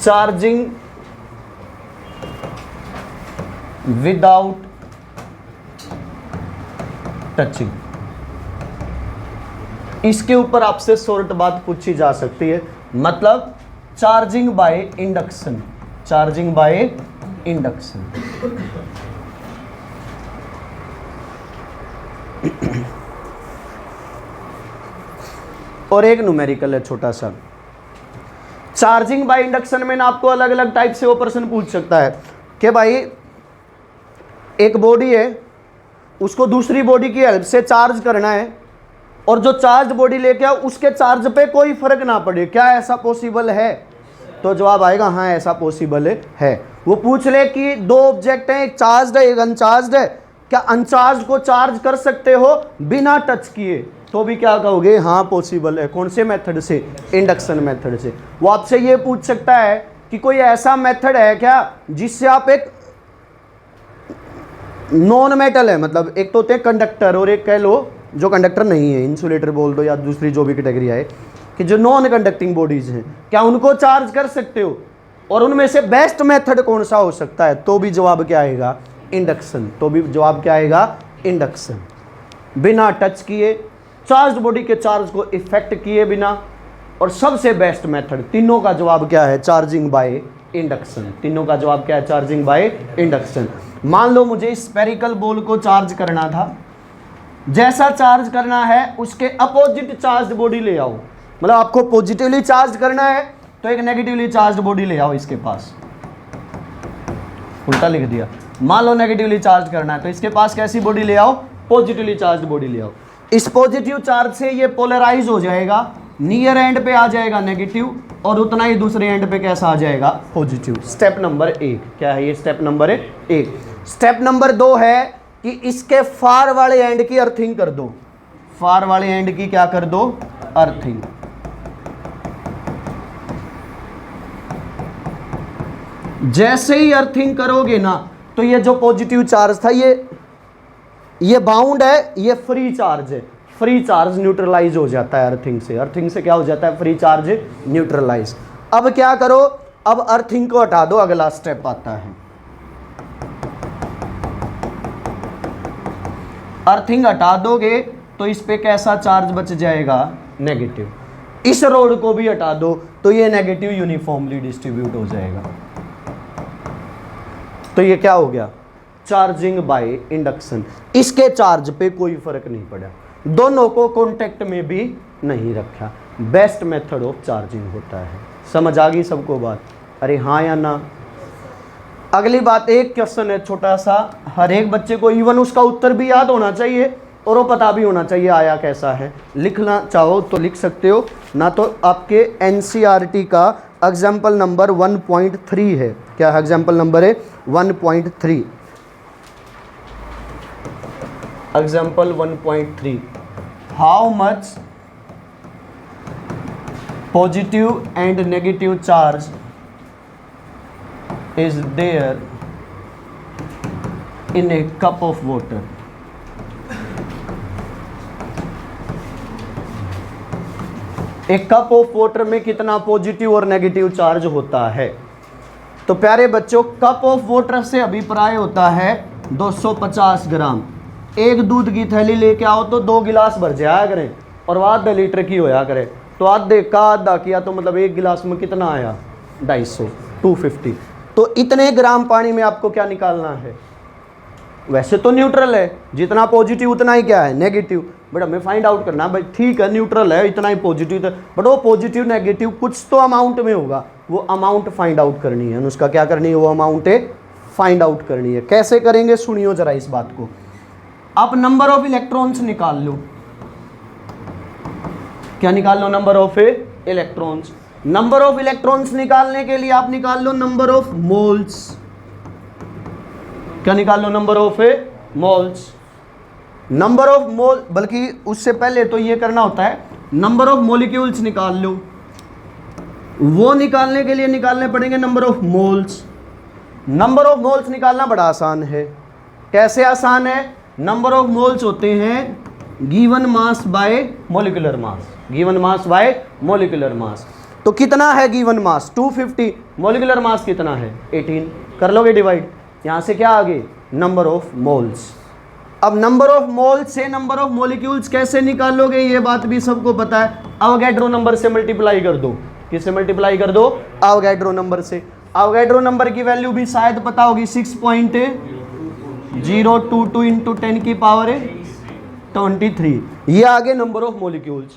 चार्जिंग विदाउट टचिंग। इसके ऊपर आपसे शॉर्ट बात पूछी जा सकती है, मतलब charging by induction, charging by induction. और एक न्यूमेरिकल है छोटा सा। चार्जिंग बाय इंडक्शन में ना आपको अलग अलग टाइप से वो प्रश्न पूछ सकता है कि भाई एक बॉडी है, उसको दूसरी बॉडी की हेल्प से चार्ज करना है, और जो चार्ज बॉडी लेके आओ उसके चार्ज पे कोई फर्क ना पड़े, क्या ऐसा पॉसिबल है? तो जवाब आएगा हाँ ऐसा पॉसिबल है। वो पूछ ले कि दो ऑब्जेक्ट हैं, एक चार्ज है एक अनचार्ज है, क्या अनचार्ज को चार्ज कर सकते हो बिना टच किए? तो भी क्या कहोगे, हाँ पॉसिबल है। कौन से मेथड से? इंडक्शन मेथड से। वो आपसे ये पूछ सकता है कि कोई ऐसा मेथड है क्या जिससे आप एक नॉन मेटल है, मतलब एक तो होते हैं कंडक्टर और एक कह लो जो कंडक्टर नहीं है, इंसुलेटर बोल दो या दूसरी जो भी कैटेगरी है, कि जो नॉन कंडक्टिंग बॉडीज हैं, क्या उनको चार्ज कर सकते हो? और उनमें से बेस्ट मेथड कौन सा हो सकता है? तो भी जवाब क्या आएगा? इंडक्शन। तो भी जवाब क्या आएगा? इंडक्शन। बिना टच किए, चार्ज बॉडी के चार्ज को इफेक्ट किए बिना, और सबसे बेस्ट मेथड, तीनों का जवाब क्या है? Charging by induction. तीनों का जवाब क्या है? Charging by induction. मान लो मुझे स्फेरिकल बॉल को चार्ज करना था, जैसा चार्ज करना है उसके अपोजिट चार्ज बॉडी ले आओ। मतलब आपको पॉजिटिवली चार्ज करना है तो एक नेगेटिवली चार्ज बॉडी ले आओ इसके पास, उल्टा लिख दिया। मान लो नेगेटिवली चार्ज करना है तो इसके पास कैसी बॉडी ले आओ? पॉजिटिवली चार्ज बॉडी ले आओ। इस पॉजिटिव चार्ज से ये पोलराइज हो जाएगा, नियर एंड पे आ जाएगा नेगेटिव, और उतना ही दूसरे एंड पे कैसा आ जाएगा? पॉजिटिव। स्टेप नंबर 1 क्या है? ये स्टेप नंबर 1। स्टेप नंबर 2 है कि इसके फार वाले एंड की अर्थिंग कर दो। फार वाले एंड की क्या कर दो? अर्थिंग। जैसे ही अर्थिंग करोगे ना तो ये जो पॉजिटिव चार्ज था ये बाउंड है, ये फ्री चार्ज है। फ्री चार्ज न्यूट्रलाइज हो जाता है अर्थिंग से। अर्थिंग से क्या हो जाता है? Free charge neutralize. अब क्या करो? अब अर्थिंग को हटा दो, अगला स्टेप आता है। अर्थिंग हटा दोगे तो इस पे कैसा चार्ज बच जाएगा? नेगेटिव। इस रोड को भी हटा दो तो ये नेगेटिव यूनिफॉर्मली डिस्ट्रीब्यूट हो जाएगा। तो ये क्या हो गया? Charging by induction. इसके चार्ज पे कोई फर्क नहीं पड़ा, दोनों को कांटेक्ट में भी नहीं रखा। बेस्ट मेथड ऑफ चार्जिंग होता है। समझ आ गई सबको बात? अरे हाँ या ना? अगली बात, एक क्वेश्चन है छोटा सा, हर एक बच्चे को इवन उसका उत्तर भी याद होना चाहिए और वो पता भी होना चाहिए आया कैसा है। लिखना चाहो तो लिख सकते हो, ना तो आपके एनसीईआरटी का एग्जाम्पल नंबर 1.3 है। क्या एग्जाम्पल नंबर है? 1.3। Example 1.3, how much positive and negative charge is there in a cup of water. एक कप ऑफ वाटर में कितना पॉजिटिव और नेगेटिव चार्ज होता है? तो प्यारे बच्चों, कप ऑफ वाटर से अभिप्राय होता है 250 ग्राम। एक दूध की थैली लेके आओ तो 2 गिलास भर जाया करें और वह आधा लीटर की होया करे, तो आधे का आधा किया तो मतलब एक गिलास में कितना आया? 250, 250। तो इतने ग्राम पानी में आपको क्या निकालना है? वैसे तो न्यूट्रल है, जितना पॉजिटिव उतना ही क्या है? नेगेटिव। बट हमें फाइंड आउट करना भाई, ठीक है न्यूट्रल है इतना ही पॉजिटिव, बट वो पॉजिटिव नेगेटिव कुछ तो अमाउंट में होगा, वो अमाउंट फाइंड आउट करनी है। उसका क्या करनी है? वो अमाउंट फाइंड आउट करनी है। कैसे करेंगे सुनियो जरा इस बात को। आप नंबर ऑफ इलेक्ट्रॉन्स निकाल लो। क्या निकाल लो? Number of electrons. Number of electrons निकालने के लिए आप निकाल लो नंबर ऑफ मोल्स। क्या निकाल लो? Number of moles. Number of mole, बल्कि उससे पहले तो ये करना होता है, नंबर ऑफ मॉलिक्यूल्स निकाल लो। वो निकालने के लिए निकालने पड़ेंगे number of moles. Number of moles निकालना बड़ा आसान है। कैसे आसान है? नंबर ऑफ मोल्स होते हैं given mass by molecular mass. Given mass by molecular mass. तो कितना है गिवन मास? 250। मॉलिक्यूलर मास कितना है? 18। कर लोगे डिवाइड, यहां से क्या आ गए? Number of moles. अब नंबर ऑफ मोल्स से नंबर ऑफ मॉलिक्यूल्स कैसे निकालोगे? ये बात भी सबको पता है। अवोगैड्रो नंबर से मल्टीप्लाई कर दो। किससे मल्टीप्लाई कर दो? अवोगैड्रो नंबर से। अवोगैड्रो नंबर की वैल्यू भी शायद पता होगी, 6.022 इंटू 10 की पावर 23। ये आगे नंबर ऑफ मॉलिक्यूल्स।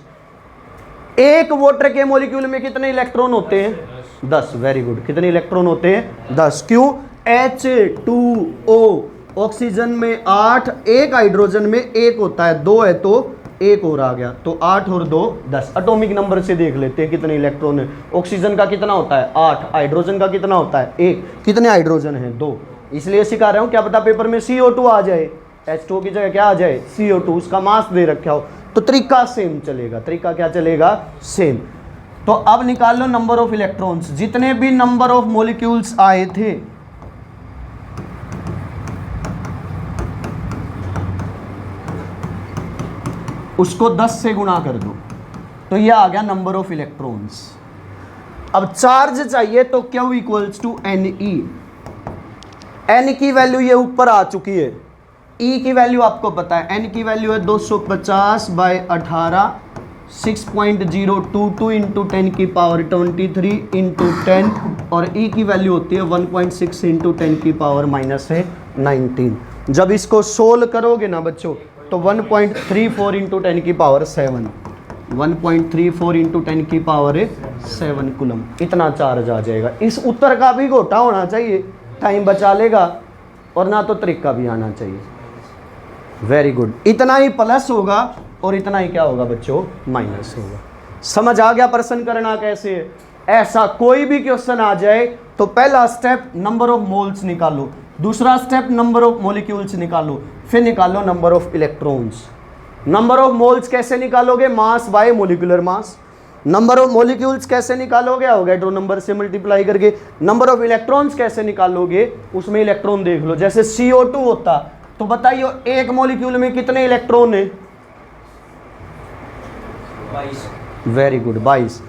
एक वाटर के मॉलिक्यूल में कितने इलेक्ट्रॉन होते हैं? 10। Very good. कितने इलेक्ट्रॉन होते हैं? 10। क्यों? H2O। ऑक्सीजन में 8, एक हाइड्रोजन में 1 होता है, 2 है तो 1 और आ गया, तो 8 और 2 10। एटॉमिक नंबर से देख लेते हैं कितने इलेक्ट्रॉन है। ऑक्सीजन का कितना होता है? 8। हाइड्रोजन का कितना होता है? 1। कितने हाइड्रोजन है? 2। इसलिए सिखा रहा हूं, क्या पता पेपर में CO2 आ जाए, H2O की जगह क्या आ जाए? CO2। उसका मास दे रखा हो तो तरीका सेम चलेगा। तरीका क्या चलेगा? सेम। तो अब निकाल लो नंबर ऑफ इलेक्ट्रॉन्स। जितने भी नंबर ऑफ मॉलिक्यूल्स आए थे उसको 10 से गुणा कर दो, तो ये आ गया नंबर ऑफ इलेक्ट्रॉन्स। अब चार्ज चाहिए तो Q equals to NE। N की वैल्यू ये ऊपर आ चुकी है, ई की वैल्यू आपको पता है, एन की वैल्यू है 250/18, 6.022 इंटू 10 की पावर 23 इंटू 10, और ई की वैल्यू होती है 1.6 इंटू 10 की पावर -19। जब इसको सोल्व करोगे ना बच्चों तो 1.34 इंटू 10 की पावर 7, 1.34 इंटू 10 की पावर 7 कूलम, इतना चार्ज आ जाएगा। इस उत्तर का भी घोटा होना चाहिए, टाइम बचा लेगा, और ना तो तरीका भी आना चाहिए। वेरी गुड, इतना ही प्लस होगा और इतना ही क्या होगा बच्चों, माइनस होगा। समझ आ गया प्रश्न करना कैसे है? ऐसा कोई भी क्वेश्चन आ जाए तो पहला स्टेप नंबर ऑफ मोल्स निकालो, दूसरा स्टेप नंबर ऑफ मॉलिक्यूल्स निकालो, फिर निकालो number of electrons. Number of moles कैसे निकालोगे, mass by molecular mass. Number of molecules कैसे निकालोगे, अवोगाड्रो नंबर से मल्टीप्लाई करके। नंबर ऑफ इलेक्ट्रॉन्स कैसे निकालोगे, उसमें इलेक्ट्रॉन देख लो, जैसे CO2 होता तो बताइए एक मॉलिक्यूल में कितने इलेक्ट्रॉन है, 22। Very good 22।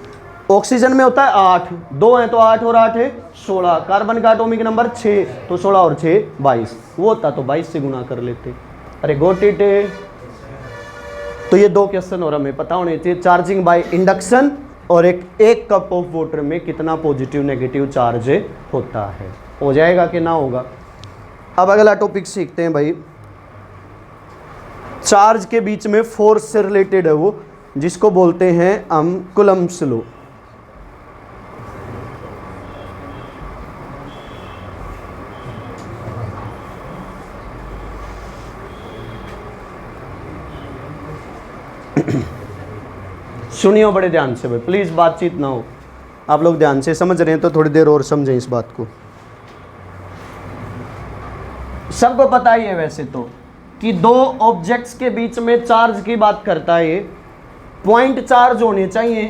ऑक्सीजन में होता है 8, 2 हैं तो 8 और 8 है 16। कार्बन का एटॉमिक नंबर 6, तो 16 और 6 22। वो होता तो 22 से गुना कर लेते। अरे गोट इट। तो ये 2 क्वेश्चन और हमें पता होने चाहिए, चार्जिंग बाय इंडक्शन और एक कप ऑफ वाटर में कितना पॉजिटिव नेगेटिव चार्ज होता है। हो जाएगा कि ना होगा? अब अगला टॉपिक सीखते हैं भाई। चार्ज के बीच में फोर्स से रिलेटेड है वो, जिसको बोलते हैं हम कूलम्ब्स लॉ। सुनियो बड़े ध्यान से भाई, प्लीज बातचीत ना हो, आप लोग ध्यान से समझ रहे हैं तो थोड़ी देर और समझें इस बात को। सबको पता ही है वैसे तो कि 2 ऑब्जेक्ट्स के बीच में चार्ज की बात करता है ये। पॉइंट चार्ज होने चाहिए,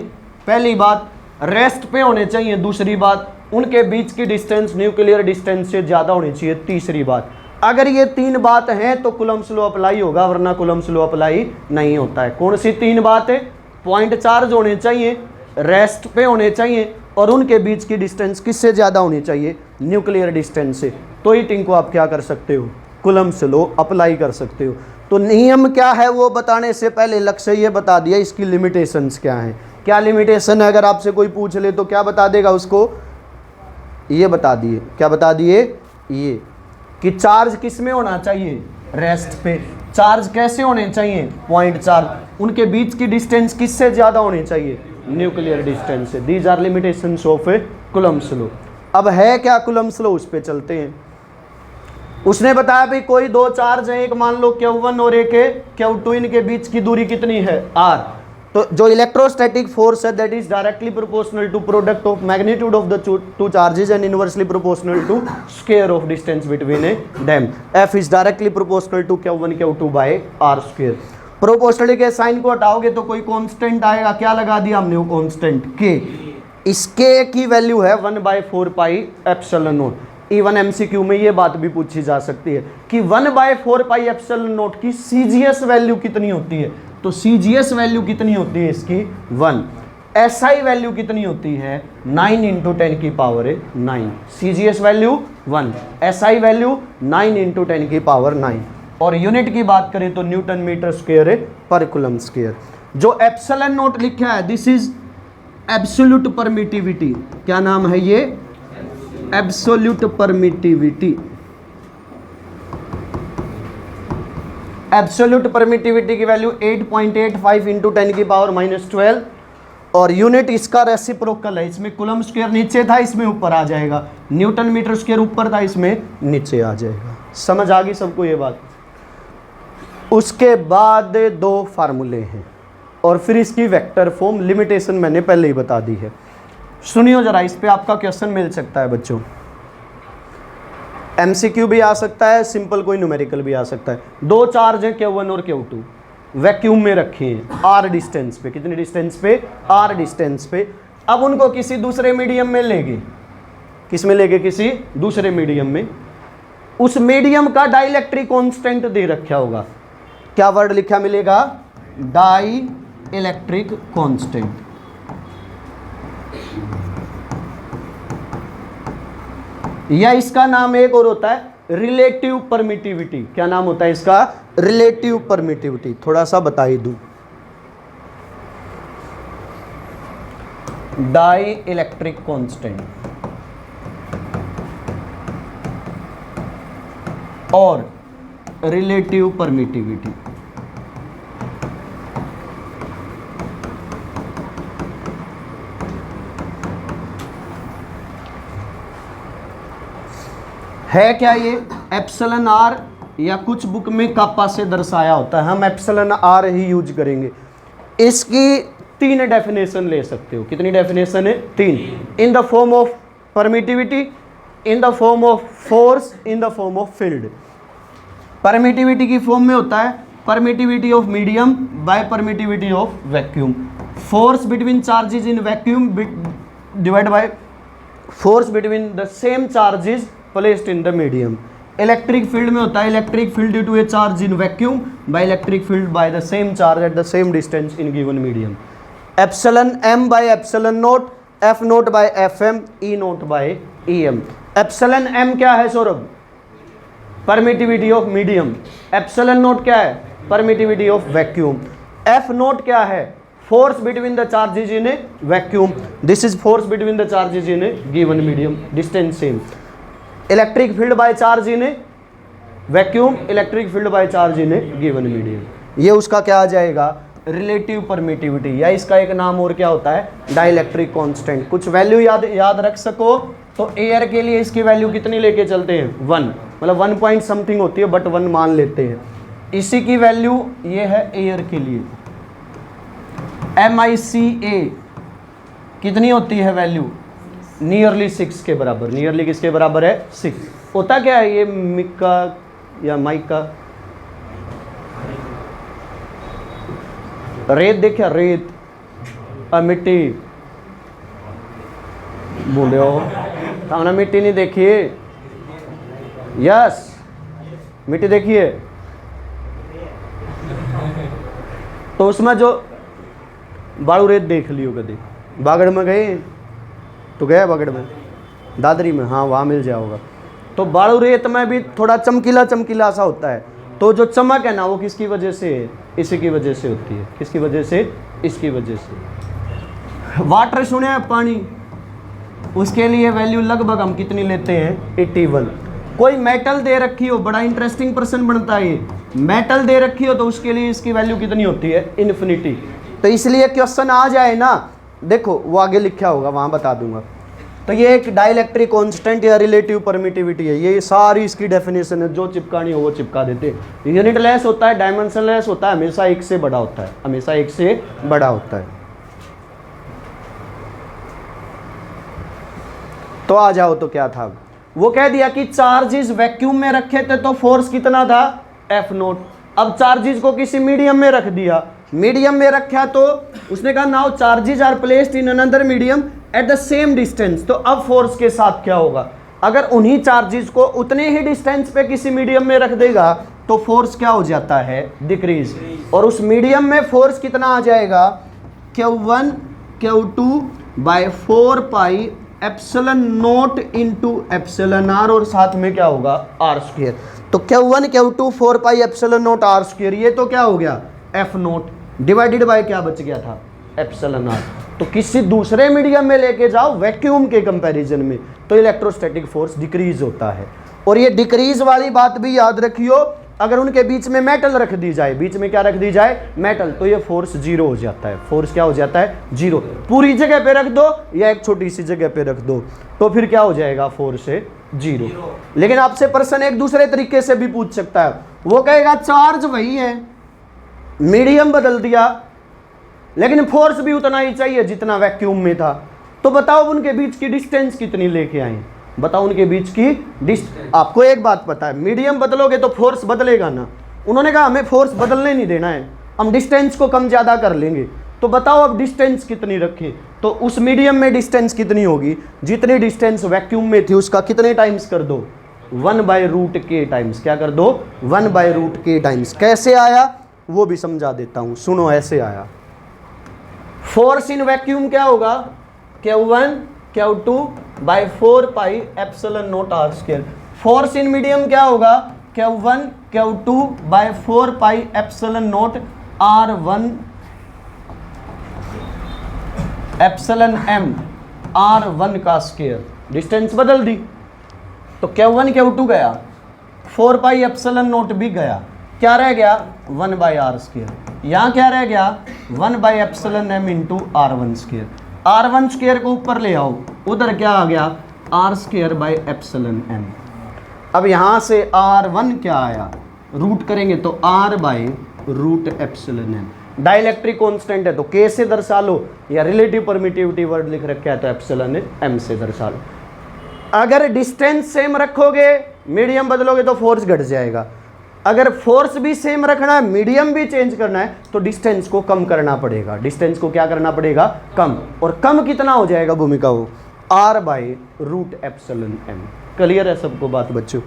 पहली बात, रेस्ट पे होने चाहिए, दूसरी बात उनके बीच की डिस्टेंस न्यूक्लियर डिस्टेंस से ज़्यादा होनी चाहिए, तीसरी बात। अगर ये 3 बात हैं तो कूलम्ब्स लॉ अप्लाई होगा, वरना कूलम्ब्स लॉ अप्लाई नहीं होता है। कौन सी 3 बात है? पॉइंट चार्ज होने चाहिए, रेस्ट पे होने चाहिए, और उनके बीच की डिस्टेंस किससे ज़्यादा होनी चाहिए, न्यूक्लियर डिस्टेंस से। तो ही टिंग को आप क्या कर सकते हो, कूलम्ब्स लॉ अप्लाई कर सकते हो। तो नियम क्या है वो बताने से पहले लक्ष्य ये बता दिया इसकी लिमिटेशंस क्या हैं। क्या लिमिटेशन है, अगर आपसे कोई पूछ ले तो क्या बता देगा उसको, ये बता दिए। क्या बता दिए? ये कि चार्ज किस में होना चाहिए, रेस्ट पे। चार्ज कैसे होने चाहिए, पॉइंट चार्ज। उनके बीच की डिस्टेंस किससे ज़्यादा होनी चाहिए, न्यूक्लियर डिस्टेंस से। These are limitations of Coulomb's law. अब है क्या कूलम्ब्स लॉ, उस पर चलते हैं। उसने बताया भाई कोई 2 चार्ज हैं, एक मान लो Q1 और एक है Q2, इनके बीच की दूरी कितनी है, R। तो जो इलेक्ट्रोस्टैटिक फोर्स है that is directly proportional to product of magnitude of the 2 charges and inversely proportional to square of distance between them. F is directly proportional to Q1 Q2 by R square. Proportionality के sign को हटाओगे तो कोई constant आएगा, क्या लगा दिया हमने वो कांस्टेंट K। इसके की वैल्यू है 1/4 पाई एप्सिलॉन नॉट। इवन MCQ में ये बात भी पूछी जा सकती है कि 1/4 पाई एप्सिलॉन नॉट की CGS वैल्यू कितनी होती है। तो CGS वैल्यू कितनी होती है इसकी 1। SI वैल्यू कितनी होती है 9 इंटू 10 की power 9। CGS value 1, SI value 9 into 10 की पावर 9। और यूनिट की बात करें तो न्यूटन मीटर स्क्वायर पर कूलम स्क्वायर। जो एप्सिलॉन नॉट लिखा है दिस इज एब्सोल्यूट परमिटिविटी। क्या नाम है ये, एब्सोल्यूट परमिटिविटी। एब्सोल्यूट परमिटिविटी की वैल्यू 8.85 इंटू 10 की पावर -12, और यूनिट इसका रेसिप्रोकल है। इसमें कूलम स्क्वायर नीचे था, इसमें ऊपर आ जाएगा। न्यूटन मीटर स्क्वायर ऊपर था, इसमें नीचे आ जाएगा। समझ आ गई सबको ये बात? उसके बाद 2 फार्मूले हैं और फिर इसकी वेक्टर फॉर्म। लिमिटेशन मैंने पहले ही बता दी है। सुनियो जरा, इस पे आपका क्वेश्चन मिल सकता है बच्चों। MCQ भी आ सकता है, सिंपल कोई न्यूमेरिकल भी आ सकता है। 2 चार्ज हैं Q1 और Q2, वैक्यूम में रखे हैं R डिस्टेंस पे। कितनी डिस्टेंस पे, R डिस्टेंस पे। अब उनको किसी दूसरे मीडियम में लेंगे। किस में लेंगे, किसी दूसरे मीडियम में। उस मीडियम का डाइलेक्ट्रिक कांस्टेंट दे रखा होगा। क्या वर्ड लिखा मिलेगा, डाई इलेक्ट्रिक कांस्टेंट। या इसका नाम एक और होता है रिलेटिव परमिटिविटी। क्या नाम होता है इसका? Relative permittivity. थोड़ा सा बता ही दूं, डाई इलेक्ट्रिक कांस्टेंट और रिलेटिव परमिटिविटी। है क्या ये? एप्सिलॉन आर, या कुछ बुक में कापा से दर्शाया होता है, हम एप्सिलॉन आर ही यूज करेंगे। इसकी 3 डेफिनेशन ले सकते हो। कितनी डेफिनेशन है? 3। In the form of permittivity, in the form of force, in the form of field. Permittivity की फॉर्म में होता है permittivity of medium by permittivity of vacuum. Force between charges in vacuum divide by force between the same charges placed in the medium. Electric field में होता है electric field due to a charge in vacuum by electric field by the same charge at the same distance in given medium. Epsilon M by epsilon naught, F naught by F M, E naught by E M. Epsilon M क्या है Saurabh? Permittivity of medium. Epsilon naught क्या है? Permittivity of vacuum. F naught क्या है? Force between the charges in a vacuum. This is force between the charges in a given medium, distance same. Electric field by charge in a vacuum, electric field by charge in a given medium. ये उसका क्या आ जाएगा? Relative permittivity, या इसका एक नाम और क्या होता है? Dielectric constant. कुछ वैल्यू याद रख सको तो एयर के लिए इसकी वैल्यू कितनी लेके चलते हैं? 1, मतलब 1 पॉइंट समथिंग होती है बट 1 मान लेते हैं। इसी की वैल्यू ये है एयर के लिए, MiCa कितनी होती है वैल्यू? नियरली 6 के बराबर। नियरली किसके बराबर है? 6। होता क्या है ये मिका या माइका? रेत देखा? रेत मिट्टी बोले हो हमने मिट्टी नहीं देखी? यस, मिट्टी देखिए तो उसमें जो बालू रेत देख लियो कभी? बागड़ में गए तो गया? बागड़ में, दादरी में, हाँ वहाँ मिल जाओगा। तो बालू रेत में भी थोड़ा चमकीला चमकीला सा होता है, तो जो चमक है ना वो किसकी वजह से है? इसी की वजह से होती है। किसकी वजह से? इसकी वजह से। वाटर सुने हैं, पानी, उसके लिए वैल्यू लगभग हम कितनी लेते हैं? 81। कोई मेटल दे रखी हो, बड़ा इंटरेस्टिंग पर्सन बनता है ये। मेटल दे रखी हो तो उसके लिए इसकी वैल्यू कितनी होती है? इन्फिनिटी। तो इसलिए क्वेश्चन आ जाए ना, देखो वो आगे लिखा होगा, वहाँ बता दूंगा। तो ये एक डाइलेक्ट्रिक कांस्टेंट या रिलेटिव परमिटिविटी है। ये सारी इसकी डेफिनेशन है, जो चिपकानी हो वो चिपका देते। यूनिट लेस होता है, डायमेंशन लेस होता है, हमेशा 1 से बड़ा होता है, हमेशा 1 से बड़ा होता है। तो आ जाओ, तो क्या था? वो कह दिया कि चार्जेस वैक्यूम में रखे थे तो फोर्स कितना था? F note. अब चार्जेस को किसी मीडियम में रख दिया, मीडियम में रखा तो उसने कहा now charges are placed in another medium at the same distance. तो अब फोर्स के साथ क्या होगा? अगर उन्हीं चार्जेस को उतने ही डिस्टेंस पे किसी मीडियम में रख देगा तो फोर्स क्या हो जाता है? डिक्रीज। और उस मीडियम में फोर्स कितना आ जाएगा? Q1 Q2 by 4 pi epsilon naught into epsilon R, और साथ में क्या होगा? R square. तो Q1 Q2 4 pi epsilon naught R square, ये तो क्या हो गया? F नोट डिवाइडेड बाय क्या बच गया था? Epsilon R. तो किसी दूसरे मीडियम में लेके जाओ वैक्यूम के कंपैरिजन में तो इलेक्ट्रोस्टैटिक फोर्स डिक्रीज होता है। और ये डिक्रीज वाली बात भी याद रखियो, अगर उनके बीच में मेटल रख दी जाए, बीच में क्या रख दी जाए? मेटल, तो ये फोर्स 0 हो जाता है। फोर्स क्या हो जाता है? 0। पूरी जगह पे रख दो या एक छोटी सी जगह पे रख दो तो फिर क्या हो जाएगा? फोर्स 0। लेकिन आपसे पर्सन एक दूसरे तरीके से भी पूछ सकता है, वो कहेगा चार्ज वही है, मीडियम बदल दिया लेकिन फोर्स भी उतना ही चाहिए जितना वैक्यूम में था, तो बताओ उनके बीच की डिस्टेंस कितनी लेके आए? बताओ उनके बीच की डिस्टेंस। आपको एक बात पता है, मीडियम बदलोगे तो फोर्स बदलेगा ना। उन्होंने कहा हमें फोर्स बदलने नहीं देना है, हम डिस्टेंस को कम ज़्यादा कर लेंगे। तो बताओ अब डिस्टेंस कितनी रखें? तो उस मीडियम में डिस्टेंस कितनी होगी? जितनी डिस्टेंस वैक्यूम में थी उसका कितने टाइम्स कर दो? 1/√k times. क्या कर दो? 1/√k times. कैसे आया वो भी समझा देता हूँ, सुनो। ऐसे आया, फोर्स इन वैक्यूम क्या होगा? Q1 Q2 by 4 pi epsilon naught R square. Force in medium क्या होगा, Q1 Q2 by 4 pi epsilon naught R1 epsilon M R1 का स्क्वायर। डिस्टेंस बदल दी तो Q1 Q2 गया, 4 पाई एप्सिलॉन नॉट भी गया, क्या रह गया 1 बाई आर स्क्वायर। यहाँ क्या रह गया 1 by epsilon M into R1 square. R1 square को ऊपर ले आओ, उधर क्या आ गया R square by epsilon M। अब यहाँ से R1 क्या आया, रूट करेंगे तो R by root epsilon M। Dielectric constant है तो K से दर्शा लो, या रिलेटिव परमिटिविटी वर्ड लिख रखा है तो एप्सिलॉन M से दर्शा लो। अगर डिस्टेंस सेम रखोगे, मीडियम बदलोगे तो फोर्स घट जाएगा। अगर फोर्स भी सेम रखना है, मीडियम भी चेंज करना है, तो डिस्टेंस को कम करना पड़ेगा। डिस्टेंस को क्या करना पड़ेगा, कम। और कम कितना हो जाएगा भूमिका, वो R by root epsilon M। Clear है सबको बात बच्चों।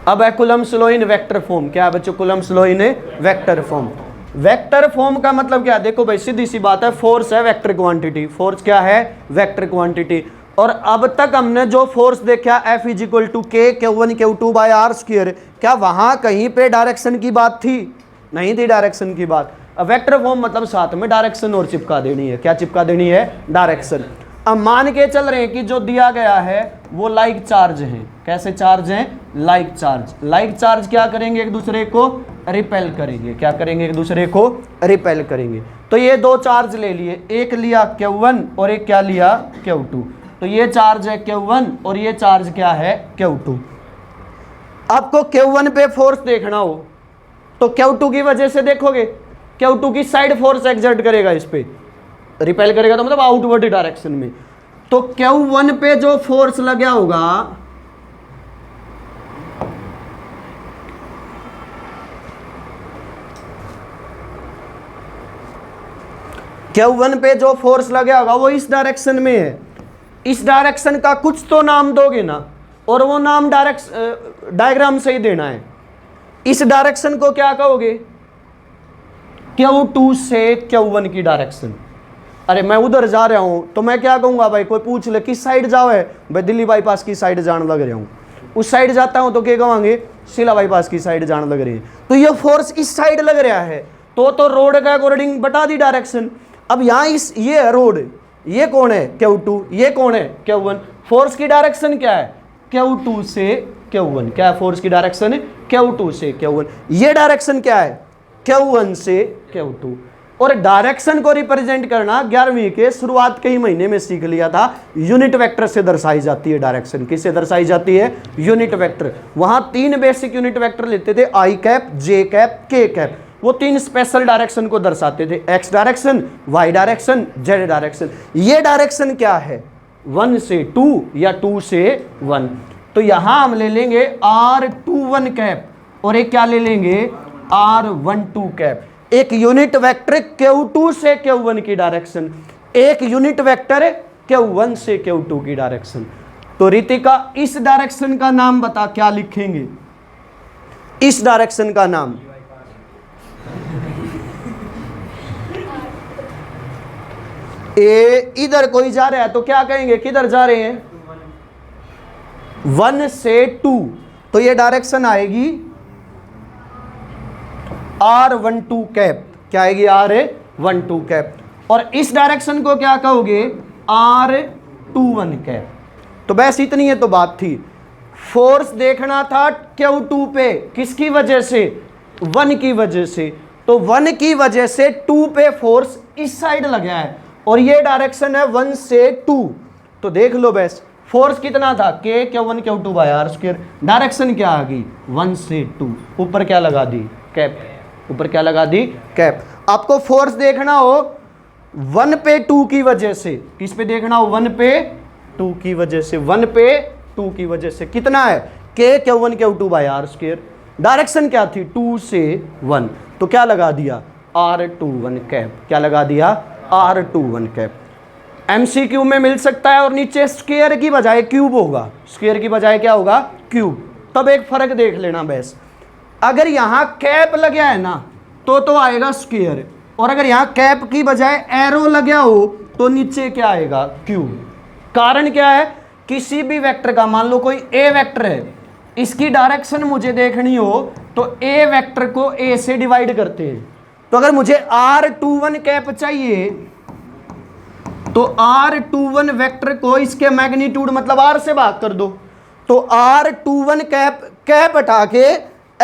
अब है Coulomb's law in vector form. क्या है बच्चों, Coulomb's law in vector form. Vector form का मतलब क्या है, देखो भाई सीधी सी बात है, फोर्स है वेक्टर क्वांटिटी। फोर्स क्या है, वेक्टर क्वांटिटी। और अब तक हमने जो फोर्स देखा F is equal to K Q1 Q2 by R square, क्या वहां कहीं पे डायरेक्शन की बात थी, नहीं थी डायरेक्शन की बात। अब वेक्टर फॉर्म मतलब साथ में डायरेक्शन और चिपका देनी है। क्या चिपका देनी है, डायरेक्शन। अब मान के चल रहे हैं कि जो दिया गया है वो लाइक चार्ज है। कैसे चार्ज है, लाइक चार्ज। लाइक चार्ज क्या करेंगे, एक दूसरे को रिपेल करेंगे। क्या करेंगे, एक दूसरे को रिपेल करेंगे। तो ये दो चार्ज ले लिए, एक लिया Q1 और एक क्या लिया Q2। तो ये चार्ज है Q1 और ये चार्ज क्या है Q2। आपको Q1 पे फोर्स देखना हो तो Q2 की वजह से देखोगे, Q2 की साइड फोर्स एक्सर्ट करेगा, इस पे रिपेल करेगा, तो मतलब आउटवर्ड डायरेक्शन में। तो Q1 पे जो फोर्स लगा होगा Q1 पे जो फोर्स लगा होगा वो इस डायरेक्शन में है। इस डायरेक्शन का कुछ तो नाम दोगे ना, और वो नाम डायग्राम से ही देना है। इस डायरेक्शन को क्या कहोगे, Q2 से Q1 की डायरेक्शन। अरे मैं उधर जा रहा हूं तो मैं क्या कहूंगा भाई, कोई पूछ ले किस साइड जाओ है, भाई दिल्ली बाईपास की साइड जान लग रहा हूं। उस साइड जाता हूं तो क्या कहेंगे, शिला बाईपास की साइड जान लग रही है। तो ये फोर्स इस साइड लग रहा है तो रोड का अकॉर्डिंग बता दी डायरेक्शन। अब यहाँ ये है रोड, ये कौन है Q2, ये कौन है Q1। फोर्स की डायरेक्शन क्या है, Q2 से Q1। क्या है फोर्स की डायरेक्शन, Q2 से Q1। ये डायरेक्शन क्या है, Q1 से Q2। और डायरेक्शन को रिप्रेजेंट करना 11वीं के शुरुआत के ही महीने में सीख लिया था। यूनिट वेक्टर से दर्शाई जाती है डायरेक्शन। किससे दर्शाई जाती है, यूनिट वेक्टर। वहां 3 बेसिक यूनिट वेक्टर लेते थे, I cap, J cap, K cap. वो 3 स्पेशल डायरेक्शन को दर्शाते थे, X direction, Y direction, Z direction. ये डायरेक्शन क्या है, 1 से 2 या 2 से 1। तो यहां हम ले लेंगे R21 कैप और एक क्या ले लेंगे R12 कैप। एक यूनिट वेक्टर Q2 से Q1 की डायरेक्शन, एक यूनिट वेक्टर Q1 से Q2 की डायरेक्शन। तो रितिका इस डायरेक्शन का नाम बता, क्या लिखेंगे इस डायरेक्शन का नाम। इधर कोई जा रहा है तो क्या कहेंगे, किधर जा रहे हैं, 1 से 2। तो ये डायरेक्शन आएगी R12 कैप। क्या आएगी, R12 कैप। और इस डायरेक्शन को क्या कहोगे, R21 कैप। तो बस इतनी है तो बात थी। फोर्स देखना था Q2 पे, किसकी वजह से, 1 की वजह से। तो 1 की वजह से 2 पे फोर्स इस साइड लगा है और ये डायरेक्शन है 1 से 2। तो देख लो बस फोर्स कितना था, K Q1 Q2 by R square. Direction क्या आ गई, 1 से 2। ऊपर क्या लगा दी, कैप। ऊपर क्या लगा दी, कैप। आपको फोर्स देखना हो 1 पे 2 की वजह से, किस पे देखना हो, 1 पे 2 की वजह से। 1 पे 2 की वजह से कितना है, K Q1 Q2 by R square. Direction क्या थी, 2 से 1। तो क्या लगा दिया, R21 कैप। क्या लगा दिया, R21 कैप। MCQ में मिल सकता है और नीचे स्क्वायर की बजाय क्यूब होगा। स्क्वायर की बजाय क्या होगा, क्यूब। तब एक फर्क देख लेना बस, अगर यहां कैप लगा है ना तो आएगा स्क्वायर, और अगर यहां कैप की बजाय एरो लगा हो तो नीचे क्या आएगा, क्यूब। कारण क्या है किसी भी वेक्टर का, मान लो कोई ए वेक्टर है, इसकी डायरेक्शन मुझे देखनी हो तो ए वेक्टर को ए से डिवाइड करते हैं। तो अगर मुझे R21 कैप चाहिए तो R21 वेक्टर को इसके मैग्नीट्यूड मतलब R से भाग कर दो। तो R21 कैप हटा के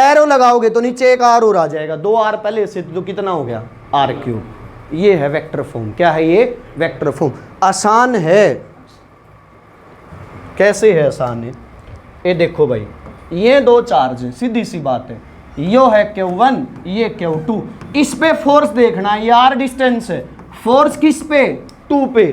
एरो लगाओगे तो नीचे एक R और आ जाएगा, 2R पहले से, तो कितना हो गया R3। ये है वेक्टर फॉर्म। क्या है ये? Vector form. आसान है। कैसे है आसान है? ये देखो भाई, ये दो चार्ज है, सीधी सी बात है, यो है Q1, ये Q2। इस पे फोर्स देखना है, ये R डिस्टेंस है, फोर्स किस पे? 2 पे।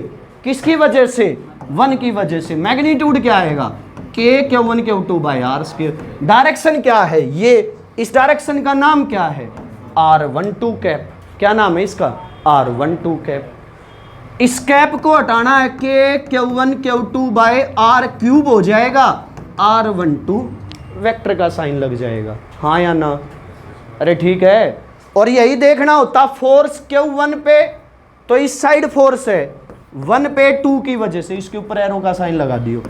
किसकी वजह से? 1 की वजह से। मैग्नीट्यूड क्या आएगा? K Q1 Q2 by R²। Direction क्या है? ये, इस डायरेक्शन का नाम क्या है? R12 cap. क्या नाम है इसका? R12 cap. इस कैप को हटाना है, K Q1 Q2 bye R³ हो जाएगा, R12 वेक्टर का साइन लग जाएगा। हाँ या ना? अरे ठीक है। और यही देखना होता फोर्स Q1 पे, तो इस साइड फोर्स है 1 पे 2 की वजह से, इसके ऊपर एरो का साइन लगा दियो।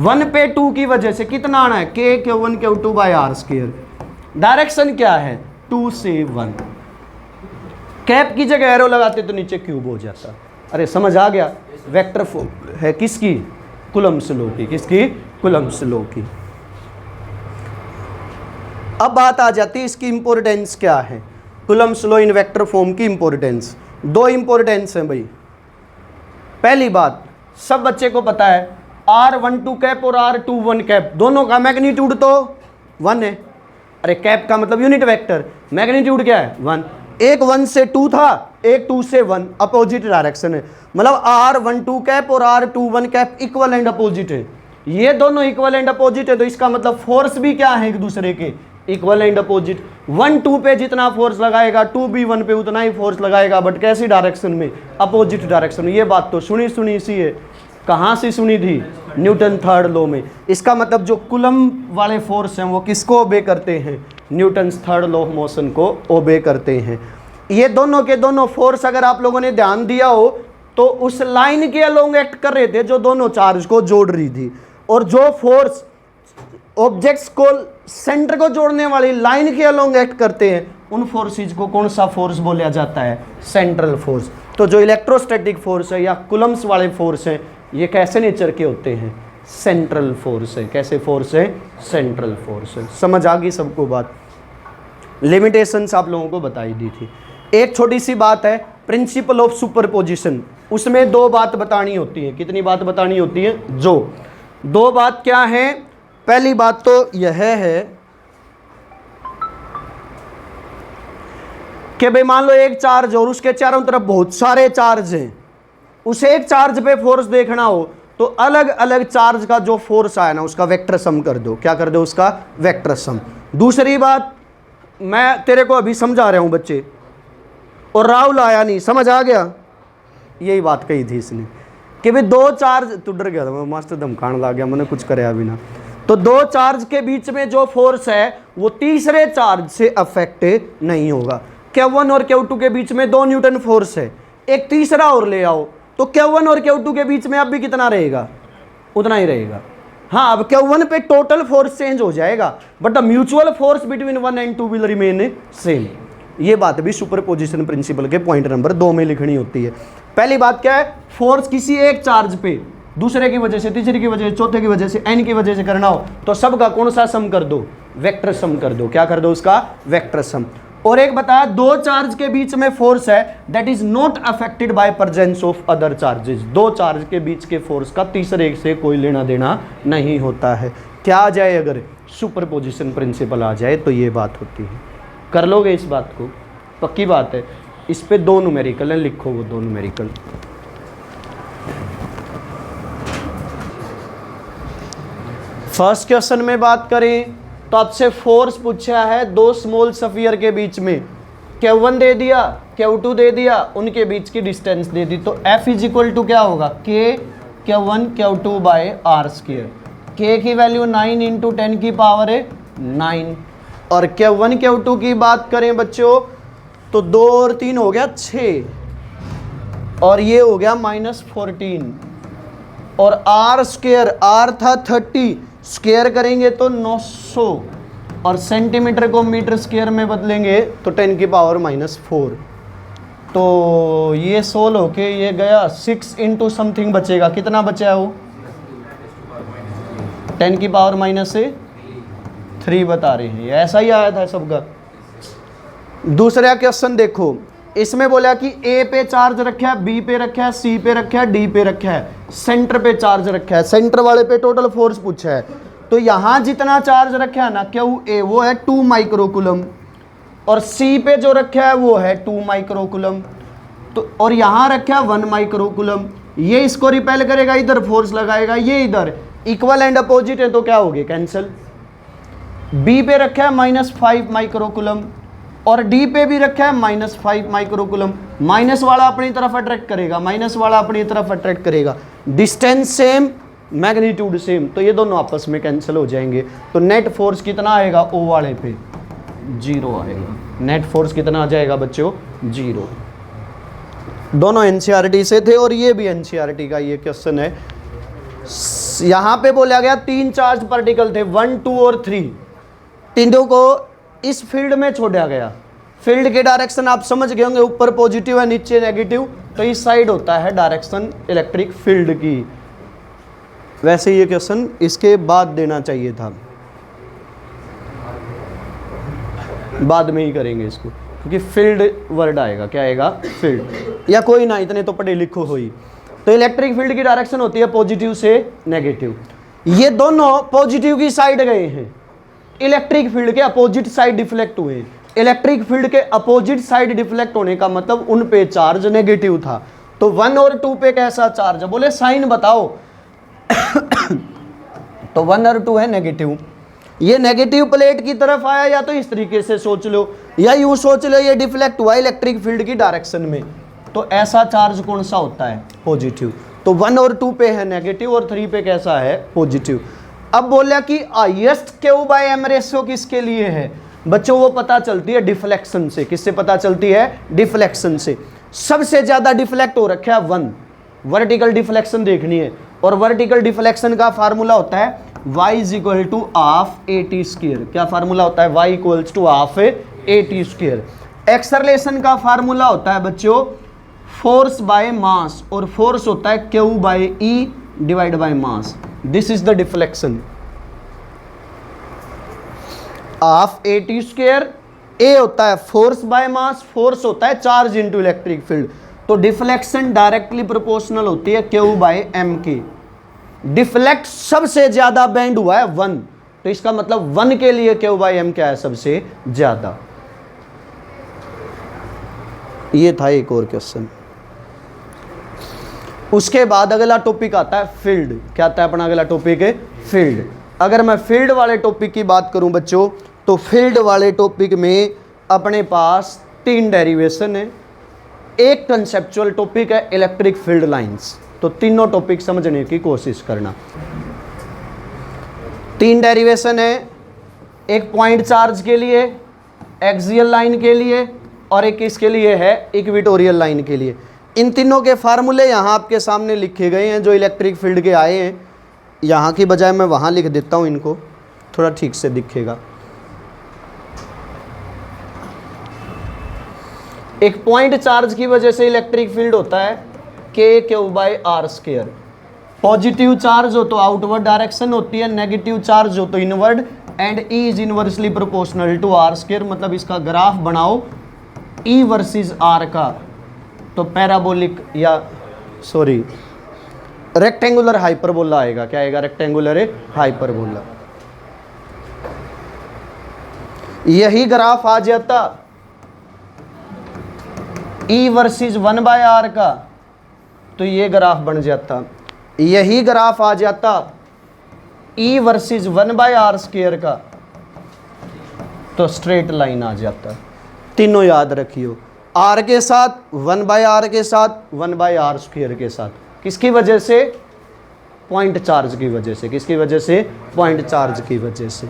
1 पे 2 की वजह से कितना आना है? K Q1 Q2 by R²। Direction क्या है? 2 से 1। कैप की जगह एरो लगाते तो नीचे क्यूब हो जाता। अरे समझ आ गया? वेक्टर है किसकी? कुलम्ब्स लॉ की। किसकी? कुलम्ब्स लॉ की। अब बात आ जाती है इसकी इंपॉर्टेंस क्या है। कुलम्ब्स लॉ इन वेक्टर फॉर्म की इंपॉर्टेंस, 2 इंपॉर्टेंस है भाई। पहली बात, सब बच्चे को पता है R12 कैप और R21 कैप दोनों का मैग्नीट्यूड तो 1 है। अरे कैप का मतलब यूनिट वेक्टर, मैग्नीट्यूड क्या है? 1। एक 1 से 2 था, एक 2 से 1, अपोजिट डायरेक्शन है। मतलब R12 कैप और R21 cap equal and opposite है। ये दोनों इक्वल एंड अपोजिट है, तो इसका मतलब फोर्स भी क्या है? एक दूसरे के इक्वल एंड अपोजिट। 1 2 पे जितना फोर्स लगाएगा 2 भी 1 पे उतना ही फोर्स लगाएगा, बट कैसी डायरेक्शन में? अपोजिट डायरेक्शन में। ये बात तो सुनी सी है। कहाँ से सुनी थी? न्यूटन थर्ड लॉ में। इसका मतलब जो कुलम्ब वाले फोर्स हैं वो किसको ओबे करते हैं? Newton third law of motion को ओबे करते हैं। ये दोनों के दोनों फोर्स अगर आप लोगों ने ध्यान दिया हो तो उस लाइन के अलोंग एक्ट कर रहे थे जो दोनों चार्ज को जोड़ रही थी। और जो फोर्स ऑब्जेक्ट्स को सेंटर को जोड़ने वाली लाइन के अलोंग एक्ट करते हैं उन फोर्सेज को कौन सा फोर्स बोला जाता है? Central force. तो जो इलेक्ट्रोस्टैटिक फोर्स है या कुलम्ब्स वाले फोर्स हैं ये कैसे नेचर के होते हैं? सेंट्रल फोर्स है। कैसे फोर्स है? सेंट्रल फोर्स है। समझ आ गई सबको बात? लिमिटेशंस आप लोगों को बताई दी थी। एक छोटी सी बात है, प्रिंसिपल ऑफ सुपरपोजिशन, उसमें 2 बात बतानी होती है। कितनी बात बतानी होती है? जो 2 बात क्या है? पहली बात तो यह है कि भाई मान लो एक चार्ज और उसके चारों तरफ बहुत सारे चार्ज हैं, उस एक चार्ज पे फोर्स देखना हो तो अलग अलग चार्ज का जो फोर्स आया ना उसका वेक्टर सम कर दो। क्या कर दो? उसका वेक्टर सम। दूसरी बात, मैं तेरे को अभी समझा रहा हूं बच्चे, और राहुल आया नहीं, समझ आ गया? यही बात कही थी इसने कि भाई 2 चार्ज, तू डर गया था, मैं मस्त धमकाने लग गया, मैंने कुछ कराया भी ना। तो 2 चार्ज के बीच में जो फोर्स है वो तीसरे चार्ज से अफेक्ट नहीं होगा। Q1 और Q2 के बीच में 2 न्यूटन फोर्स है, एक तीसरा और ले आओ तो Q1 और Q2 के बीच में अब भी कितना रहेगा? उतना ही रहेगा। हाँ, अब Q1 पे टोटल फोर्स चेंज हो जाएगा but the mutual force between 1 and 2 will remain same. ये बात भी सुपरपोजिशन प्रिंसिपल के पॉइंट नंबर 2 में लिखनी होती है। पहली बात क्या है? फोर्स किसी एक चार्ज पे दूसरे की वजह से, तीसरे की वजह से, चौथे की वजह से, n की वजह से करना हो तो सबका कौन सा सम कर दो? वेक्टर सम कर दो। क्या कर दो? उसका वेक्टर सम। और एक बताया 2 चार्ज के बीच में फोर्स है that is not affected by presence of other charges. 2 charge के बीच के फोर्स का तीसरे से कोई लेना देना नहीं होता है। क्या आ जाए? अगर सुपरपोजिशन प्रिंसिपल आ जाए तो ये बात होती है। कर लोगे इस बात को? पक्की बात है। इस पे 2 न्यूमेरिकल है, लिखो वो 2 न्यूमेरिकल। फर्स्ट क्वेश्चन में बात करें तो आपसे फोर्स पूछा है 2 स्मॉल स्फीयर के बीच में, Q1 दे दिया, Q2 दे दिया, उनके बीच की डिस्टेंस दे दी। तो F इज इक्वल टू क्या होगा? K Q1 Q2 by R²। K की वैल्यू 9 इंटू 10 की पावर है 9। और Q1 Q2 की बात करें बच्चों तो 2 और 3 हो गया 6, और ये हो गया -14। और आर स्क्वायर, आर था 30, स्क्वायर करेंगे तो 900, और सेंटीमीटर को मीटर स्क्वायर में बदलेंगे तो 10⁻⁴। तो ये सोल्व होके ये गया 6 इंटू समथिंग बचेगा, कितना बचा है वो 10⁻³ बता रहे हैं। ये ऐसा ही आया था सबका। दूसरा क्वेश्चन देखो, इसमें बोला कि ए पे चार्ज रखा है, बी पे रखा है, सी पे रखा है, डी पे रखा है, सेंटर पे चार्ज रखा है, सेंटर वाले पे टोटल फोर्स पूछा है। तो यहां जितना चार्ज रखा है ना क्यू ए वो है 2 माइक्रोकूलम, और सी पे जो रखा है वो है 2 माइक्रोकूलम, तो और यहां रखा है 1 माइक्रोकूलम। ये इसको रिपेल करेगा, इधर फोर्स लगाएगा, ये इधर इक्वल एंड अपोजिट है तो क्या हो गया कैंसिल। बी पे रखा है -5 माइक्रोकूलम, और डी पे भी रखा है -5 माइक्रोकूलम। माइनस वाला अपनी तरफ अट्रैक्ट करेगा, माइनस वाला अपनी तरफ अट्रैक्ट करेगा, डिस्टेंस सेम, मैग्नीट्यूड सेम, तो ये दोनों आपस में कैंसिल हो जाएंगे। तो नेट फोर्स कितना आएगा ओ वाले पे 0 आएगा। नेट फोर्स कितना आ जाएगा बच्चों 0। दोनों एनसीईआरटी से थे और ये भी एनसीईआरटी का ये क्वेश्चन है। यहां पे बोला गया 3 चार्ज पार्टिकल थे 1, 2 और 3, तीनों को इस फील्ड में छोड़ा गया। फील्ड के डायरेक्शन आप समझ गए होंगे, ऊपर पॉजिटिव है नीचे नेगेटिव, तो इस साइड होता है डायरेक्शन इलेक्ट्रिक फील्ड की। वैसे ये क्वेश्चन इसके बाद देना चाहिए था, बाद में ही करेंगे इसको, क्योंकि फील्ड वर्ड आएगा, क्या आएगा फील्ड, या कोई ना इतने तो पढ़े लिखो हो ही। तो इलेक्ट्रिक फील्ड की डायरेक्शन होती है पॉजिटिव से नेगेटिव। ये दोनों पॉजिटिव की साइड गए हैं, इलेक्ट्रिक फील्ड के अपोजिट साइड डिफ्लेक्ट हुए। इलेक्ट्रिक फील्ड के अपोजिट साइड डिफ्लेक्ट होने का मतलब उन पे चार्ज नेगेटिव था। तो 1 और 2 पे कैसा चार्ज है, बोले साइन बताओ तो 1 और 2 है नेगेटिव। ये नेगेटिव प्लेट की तरफ आया, या तो इस तरीके से सोच लो, या यूं सोच लो ये डिफ्लेक्ट हुआ इलेक्ट्रिक फील्ड की डायरेक्शन में, तो ऐसा चार्ज कौन सा होता है पॉजिटिव। तो 1 और 2 पे है नेगेटिव और 3 पे कैसा है पॉजिटिव। अब बोला कि हाईएस्ट Q/m रेशियो किसके लिए है बच्चों, वो पता चलती है डिफ्लेक्शन से। किससे पता चलती है डिफ्लेक्शन से। सबसे ज्यादा डिफ्लेक्ट हो रखा है 1, वर्टिकल डिफ्लेक्शन देखनी है, और वर्टिकल डिफ्लेक्शन का फार्मूला होता है y = ½ क्या फार्मूला होता है, y = ½ एक्सेलरेशन का फार्मूला होता है बच्चों फोर्स बाय मास, और फोर्स होता है Q/E divide by mass. This is the deflection. ½ ए होता है फोर्स बाय मास, फोर्स होता है चार्ज इनटू इलेक्ट्रिक फील्ड। तो डिफ्लेक्शन डायरेक्टली प्रोपोर्शनल होती है Q/m के। डिफ्लेक्ट सबसे ज्यादा बेंड हुआ है 1, तो इसका मतलब 1 के लिए Q/m क्या है सबसे ज्यादा। ये था एक और क्वेश्चन। उसके बाद अगला टॉपिक आता है फील्ड। क्या आता है अपना अगला टॉपिक है फील्ड। अगर मैं फील्ड वाले टॉपिक की बात करूं बच्चों, तो फील्ड वाले टॉपिक में अपने पास 3 डेरिवेशन है। एक कंसेप्चुअल टॉपिक है इलेक्ट्रिक फील्ड लाइंस। तो तीनों टॉपिक समझने की कोशिश करना। 3 डेरिवेशन है, एक पॉइंट चार्ज के लिए, एक्सियल लाइन के लिए, और एक किसके लिए है इक्वेटोरियल लाइन के लिए। इन तीनों के फार्मूले यहाँ आपके सामने लिखे गए हैं जो इलेक्ट्रिक फील्ड के आए हैं। यहाँ की बजाय मैं वहाँ लिख देता हूँ, इनको थोड़ा ठीक से दिखेगा। एक पॉइंट चार्ज की वजह से इलेक्ट्रिक फील्ड होता है K/r²। पॉजिटिव चार्ज हो तो आउटवर्ड डायरेक्शन होती है, नेगेटिव चार्ज हो तो inward, and E is inversely proportional to r²। मतलब इसका ग्राफ बनाओ E वर्सेस R का, तो पैराबोलिक या सॉरी रेक्टेंगुलर हाइपरबोला आएगा। क्या आएगा रेक्टेंगुलर हाइपरबोला। यही ग्राफ आ जाता E वर्सेस 1/r का, तो ये ग्राफ बन जाता। यही ग्राफ आ जाता E वर्सेस 1/r² का, तो स्ट्रेट लाइन आ जाता। तीनों याद रखियो, r के साथ 1/r के साथ 1/r² के साथ। किसकी वजह से पॉइंट चार्ज की वजह से। किसकी वजह से पॉइंट चार्ज की वजह से।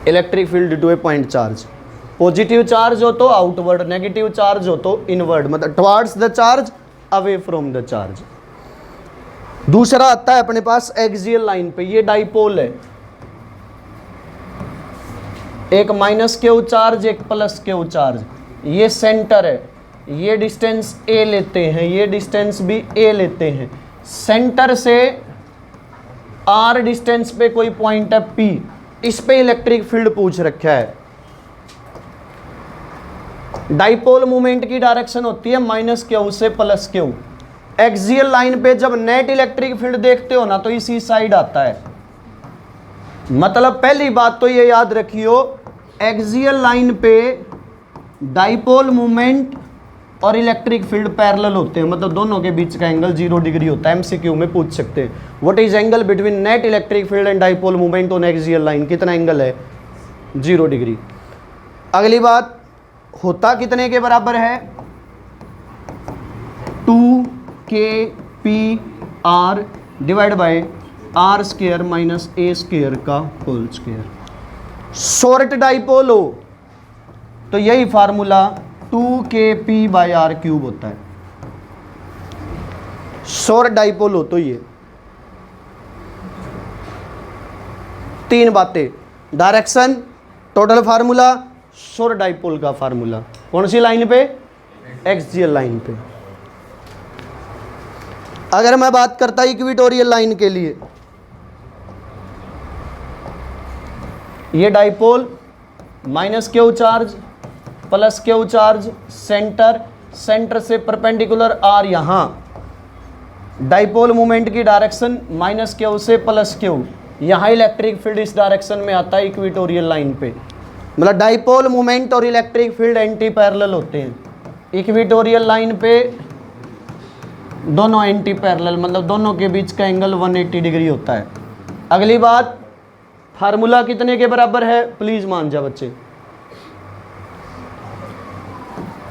Electric field due to a point charge. Positive charge हो तो आउटवर्ड, नेगेटिव चार्ज हो तो इनवर्ड, मतलब towards the charge, away from the charge. दूसरा आता है अपने पास एक्सियल लाइन पे, ये डाइपोल है, एक माइनस क्यू चार्ज एक प्लस क्यू चार्ज, ये सेंटर है, ये डिस्टेंस ए लेते हैं, ये डिस्टेंस भी ए लेते हैं, सेंटर से आर डिस्टेंस पे कोई पॉइंट है पी, इस पे इलेक्ट्रिक फील्ड पूछ रखा है। डाइपोल मूवमेंट की डायरेक्शन होती है माइनस क्यू से प्लस क्यू। एक्सियल लाइन पे जब नेट इलेक्ट्रिक फील्ड देखते हो ना तो इसी साइड आता है। मतलब पहली बात तो ये याद रखियो, एक्सियल लाइन पे डाइपोल मूवमेंट और इलेक्ट्रिक फील्ड पैरेलल होते हैं, मतलब दोनों के बीच का एंगल 0 डिग्री होता है। एमसीक्यू में पूछ सकते हैं, what is angle between net electric field and dipole movement on axial line, कितना एंगल है, 0 डिग्री। अगली बात, होता कितने के बराबर है, 2kpr divide by R square minus A square का होल स्क्वायर। शॉर्ट डाइपोल हो तो यही formula 2kp bye R cube होता है। शॉर्ट डाइपोल हो तो ये तीन बातें, direction, total formula, short dipole का फार्मूला। कौन सी लाइन पे, एक्सियल लाइन पे। अगर मैं बात करता इक्वेटोरियल लाइन के लिए, ये dipole minus Q charge plus Q charge, centre, centre से परपेंडिकुलर आर, यहां डाइपोल मूवमेंट की डायरेक्शन माइनस क्यू से प्लस क्यू, यहां इलेक्ट्रिक फील्ड इस डायरेक्शन में आता है इक्वेटोरियल लाइन पे। मतलब डाइपोल मूवमेंट और इलेक्ट्रिक फील्ड एंटी पैरेलल होते हैं। इक्वेटोरियल लाइन पे दोनों एंटी पैरेलल, मतलब दोनों के बीच का एंगल 180 डिग्री होता है। अगली बात, फार्मूला कितने के बराबर है, प्लीज मान जा बच्चे।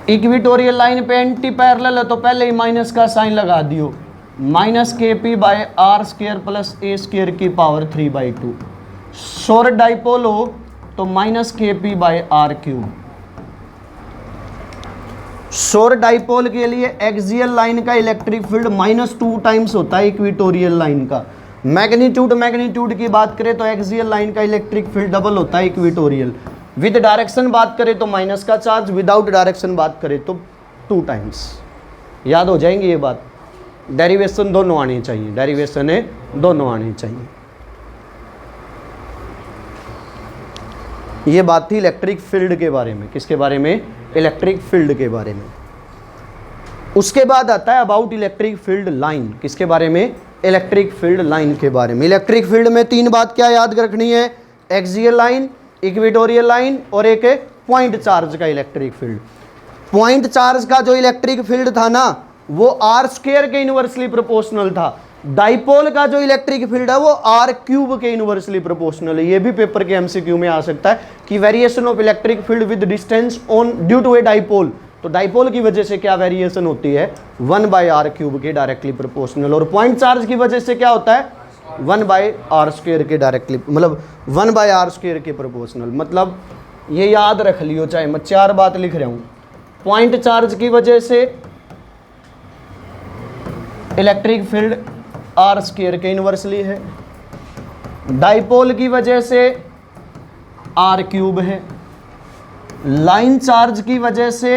इक्वेटोरियल लाइन पे एंटी पैरेलल है तो पहले ही माइनस का साइन लगा दियो, minus kp by R square plus A square की पावर 3/2। शॉर्ट डाइपोल हो तो minus kp by R cube. Short dipole के लिए एक्सियल लाइन का इलेक्ट्रिक फील्ड -2 टाइम्स होता है इक्वेटोरियल लाइन का। मैग्नीट्यूड की बात करें तो एक्सियल लाइन का इलेक्ट्रिक फील्ड डबल होता है इक्वेटोरियल। विद डायरेक्शन बात करें तो माइनस का चार्ज, विदाउट डायरेक्शन बात करें तो 2 टाइम्स। याद हो जाएंगे ये बात। डेरिवेशन दोनों आनी चाहिए, डेरिवेशन है दोनों आनी चाहिए। ये बात थी इलेक्ट्रिक फील्ड के बारे में। किसके बारे में, इलेक्ट्रिक फील्ड के बारे में। उसके बाद आता है अबाउट इलेक्ट्रिक फील्ड लाइन। किसके बारे में, इलेक्ट्रिक फील्ड लाइन के बारे में। इलेक्ट्रिक फील्ड में 3 बात क्या याद रखनी है, एक्सियल लाइन, इक्वेटोरियल लाइन और एक पॉइंट चार्ज का इलेक्ट्रिक फील्ड। पॉइंट चार्ज का जो इलेक्ट्रिक फील्ड था ना वो आर स्क्वायर के इनवर्सली प्रोपोर्शनल था। डाइपोल का जो इलेक्ट्रिक फील्ड है वो आर क्यूब के इनवर्सली प्रोपोर्शनल है। ये भी पेपर के एमसीक्यू में आ सकता है कि variation of electric field with distance on due to a dipole, तो डाइपोल की वजह से क्या वेरिएशन होती है, 1/r क्यूब के डायरेक्टली प्रोपोर्शनल। और पॉइंट चार्ज की वजह से क्या होता है, 1/r स्क्वायर के डायरेक्टली, मतलब 1/r स्क्वायर के प्रोपोर्शनल। मतलब ये याद रख लियो, चाहे मैं 4 बात लिख रहा हूँ। पॉइंट चार्ज की वजह से इलेक्ट्रिक फील्ड आर स्क्वायर के इनवर्सली है, डाइपोल की वजह से आर क्यूब है, लाइन चार्ज की वजह से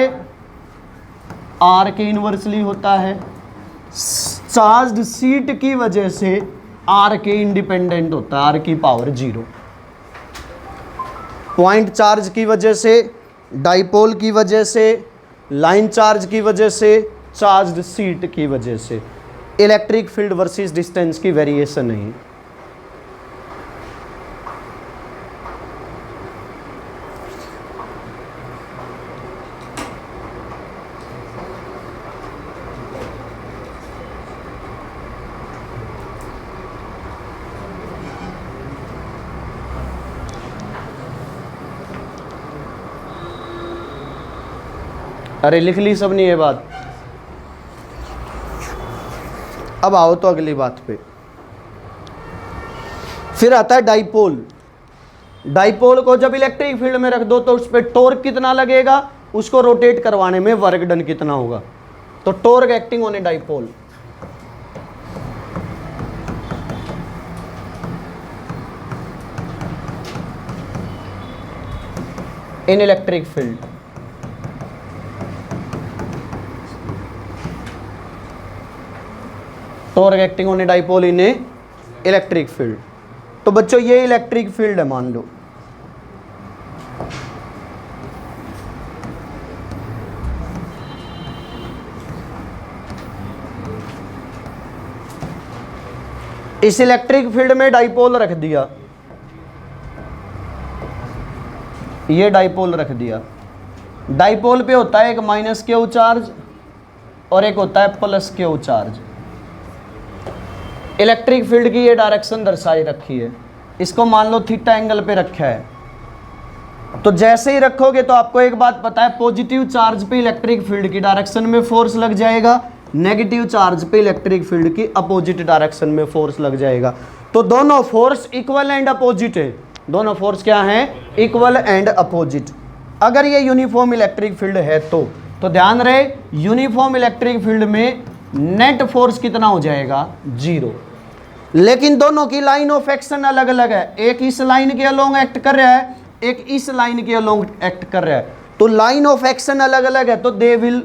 आर के इनवर्सली होता है, चार्ज सीट की वजह से आर के इंडिपेंडेंट होता है, आर की पावर 0। पॉइंट चार्ज की वजह से, डाइपोल की वजह से, लाइन चार्ज की वजह से, चार्ज सीट की वजह से इलेक्ट्रिक फील्ड वर्सेस डिस्टेंस की वेरिएशन नहीं। अरे लिख ली सबने ये बात। अब आओ तो अगली बात पे। फिर आता है डाइपोल। डाइपोल को जब इलेक्ट्रिक फील्ड में रख दो तो उस पर टॉर्क कितना लगेगा, उसको रोटेट करवाने में वर्क डन कितना होगा। तो torque acting on a dipole, in electric field, torque acting on a dipole in A electric field. तो बच्चों ये इलेक्ट्रिक फील्ड है मान लो, इस इलेक्ट्रिक फील्ड में डाइपोल रख दिया, ये डाइपोल रख दिया। डाइपोल पे होता है एक माइनस क्यू चार्ज और एक होता है plus Q charge. Electric field की ये डायरेक्शन दर्शाई रखी है, इसको मान लो थीटा एंगल पे रखा है। तो जैसे ही रखोगे तो आपको एक बात पता है, पॉजिटिव चार्ज पे इलेक्ट्रिक फील्ड की डायरेक्शन में फोर्स लग जाएगा, नेगेटिव चार्ज पे इलेक्ट्रिक फील्ड की अपोजिट डायरेक्शन में फोर्स लग जाएगा। तो दोनों फोर्स इक्वल एंड अपोजिट है, दोनों फोर्स क्या है, इक्वल एंड अपोजिट। अगर ये यूनिफॉर्म इलेक्ट्रिक फील्ड है तो ध्यान रहे यूनिफॉर्म इलेक्ट्रिक फील्ड में नेट फोर्स कितना हो जाएगा, 0। लेकिन दोनों की लाइन ऑफ एक्शन अलग अलग है, एक इस लाइन के अलोंग एक्ट कर रहा है, एक इस लाइन के अलोंग एक्ट कर रहा है। तो लाइन ऑफ एक्शन अलग अलग है, तो दे विल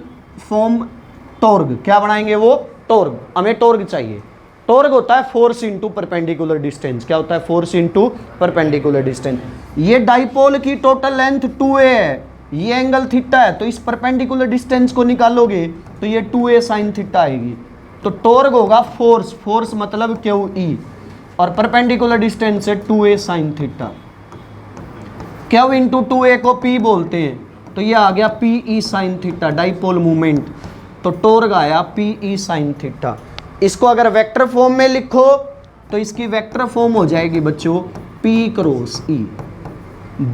फॉर्म टॉर्क। क्या बनाएंगे वो, टॉर्क। हमें टॉर्क चाहिए। टॉर्क होता है फोर्स इनटू परपेंडिकुलर डिस्टेंस। क्या होता है, फोर्स इनटू परपेंडिकुलर डिस्टेंस। ये डाइपोल की टोटल लेंथ 2a है, ये एंगल थीटा है, तो इस परपेंडिकुलर डिस्टेंस को निकालोगे तो ये 2a साइन थीटा आएगी। तो टॉर्क होगा फोर्स, फोर्स मतलब क्यू ई, और परपेंडिकुलर डिस्टेंस से 2a sine theta. Q into 2a को p बोलते हैं, तो ये आ गया p e sine theta, dipole movement. तो टॉर्क आया p e साइन थीटा। इसको अगर वेक्टर फॉर्म में लिखो तो इसकी वेक्टर फॉर्म हो जाएगी बच्चों p cross e।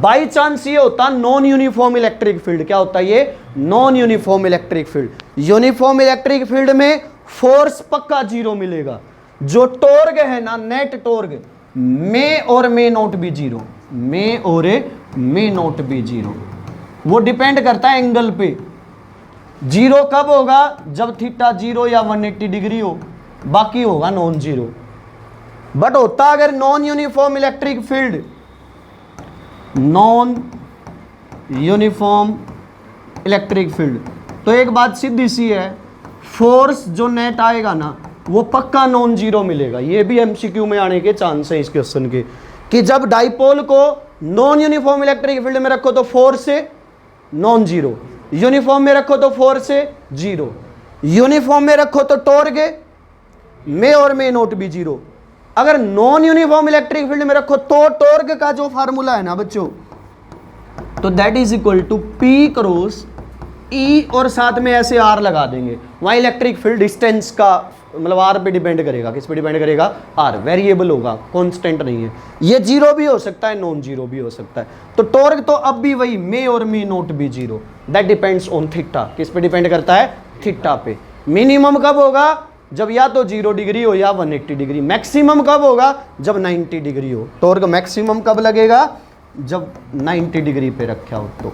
By chance ये होता नॉन यूनिफॉर्म इलेक्ट्रिक फील्ड, क्या होता है ये, non uniform electric field. Uniform electric field में फोर्स पक्का 0 मिलेगा। जो टॉर्क है ना, नेट टॉर्क में और मे नॉट बी 0, में और मे नॉट बी 0। वो डिपेंड करता है एंगल पे। 0 कब होगा, जब थीटा 0 या 180 डिग्री हो, बाकी होगा नॉन 0। बट होता अगर non uniform electric field, non uniform electric field, तो एक बात सीधी सी है, फोर्स जो नेट आएगा ना वो पक्का नॉन 0 मिलेगा। ये भी एमसीक्यू में आने के चांस है इस क्वेश्चन के, कि जब डाइपोल को नॉन यूनिफॉर्म इलेक्ट्रिक फील्ड में रखो तो फोर्स से नॉन 0, यूनिफॉर्म में रखो तो फोर्स से 0, यूनिफॉर्म में रखो तो टॉर्क में और मे नॉट बी 0। अगर नॉन यूनिफॉर्म इलेक्ट्रिक फील्ड में रखो तो टॉर्क का जो फार्मूला है ना बच्चों, तो that is equal to P cross E, और साथ में ऐसे आर लगा देंगे। वहां इलेक्ट्रिक फील्ड डिस्टेंस का मतलब आर पे डिपेंड करेगा। किस पे डिपेंड करेगा, आर वेरिएबल होगा, कांस्टेंट नहीं है। ये 0 भी हो सकता है, नॉन 0 भी हो सकता है। तो टॉर्क तो अब भी वही मे और may not be 0, that depends on theta. किस पे डिपेंड करता है, थीटा पे। मिनिमम कब होगा, जब या तो 0 डिग्री हो या 180 डिग्री। मैक्सिमम कब होगा, जब 90 डिग्री हो। टॉर्क मैक्सिमम कब लगेगा, जब 90 डिग्री पे रखा हो। तो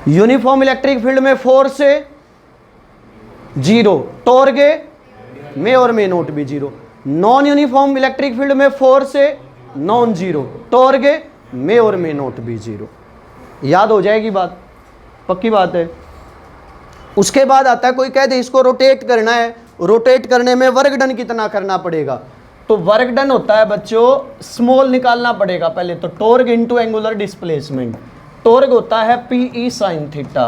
यूनिफॉर्म इलेक्ट्रिक फील्ड में फोर्स से 0, टॉर्क में और may not be 0। Non uniform electric field में फोर्स से नॉन 0, टॉर्क में और मे नॉट बी 0। याद हो जाएगी बात, पक्की बात है। उसके बाद आता है कोई कह दे इसको रोटेट करना है, रोटेट करने में वर्क डन कितना करना पड़ेगा। तो वर्क डन होता है बच्चों, स्मॉल निकालना पड़ेगा पहले तो, torque into angular displacement. Torque होता है पी ई साइन थीटा।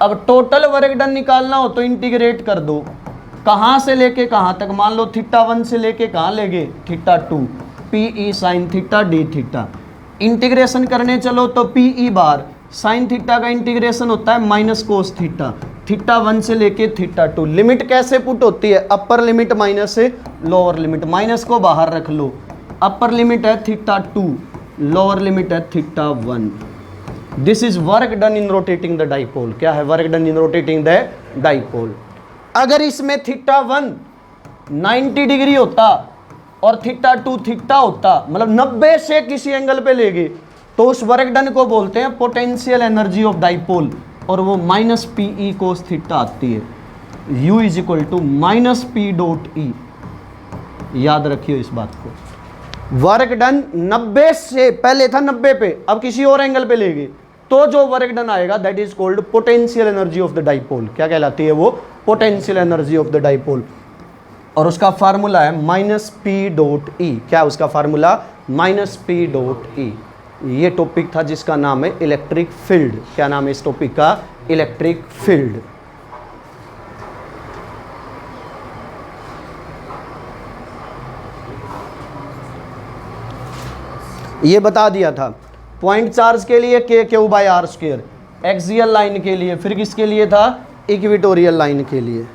अब टोटल वर्क डन निकालना हो तो इंटीग्रेट कर दो, कहां से लेके कहां तक, मान लो थीटा 1 से लेके कहां ले गए, theta 2, P E sine theta D theta. Integration करने चलो तो पी ई बार साइन थीटा का इंटीग्रेशन होता है माइनस कोस थीटा, थीटा 1 से लेके थीटा 2। लिमिट कैसे पुट होती है, अपर लिमिट माइनस से लोअर लिमिट, माइनस को बाहर रख लो। अपर लिमिट है थीटा 2, लोअर लिमिट है theta 1। This is work done in rotating the dipole. क्या है, work done in rotating the dipole. अगर इसमें थीटा 1 90 डिग्री होता और थीटा टू थीटा होता, मतलब 90 से किसी एंगल पे ले गए, तो उस वर्क डन को बोलते हैं पोटेंशियल एनर्जी ऑफ डाइपोल, और वो minus P E cos theta आती है। U is equal to minus P dot E. याद रखिए इस बात को। वर्क डन 90 से पहले था 90 पे, अब किसी और एंगल पे ले गए, तो जो वर्क डन आएगा that is called potential energy of the dipole. क्या कहलाती है वो? Potential energy of the dipole. और उसका फार्मूला है माइनस पी डॉट ई। क्या उसका फार्मूला? माइनस पी डॉट ई। ये टॉपिक था जिसका नाम है इलेक्ट्रिक फील्ड। क्या नाम है इस टॉपिक का? Electric field. ये बता दिया था पॉइंट चार्ज के लिए के Q by R square, axial line के लिए, फिर किसके लिए था? इक्वेटोरियल लाइन के लिए।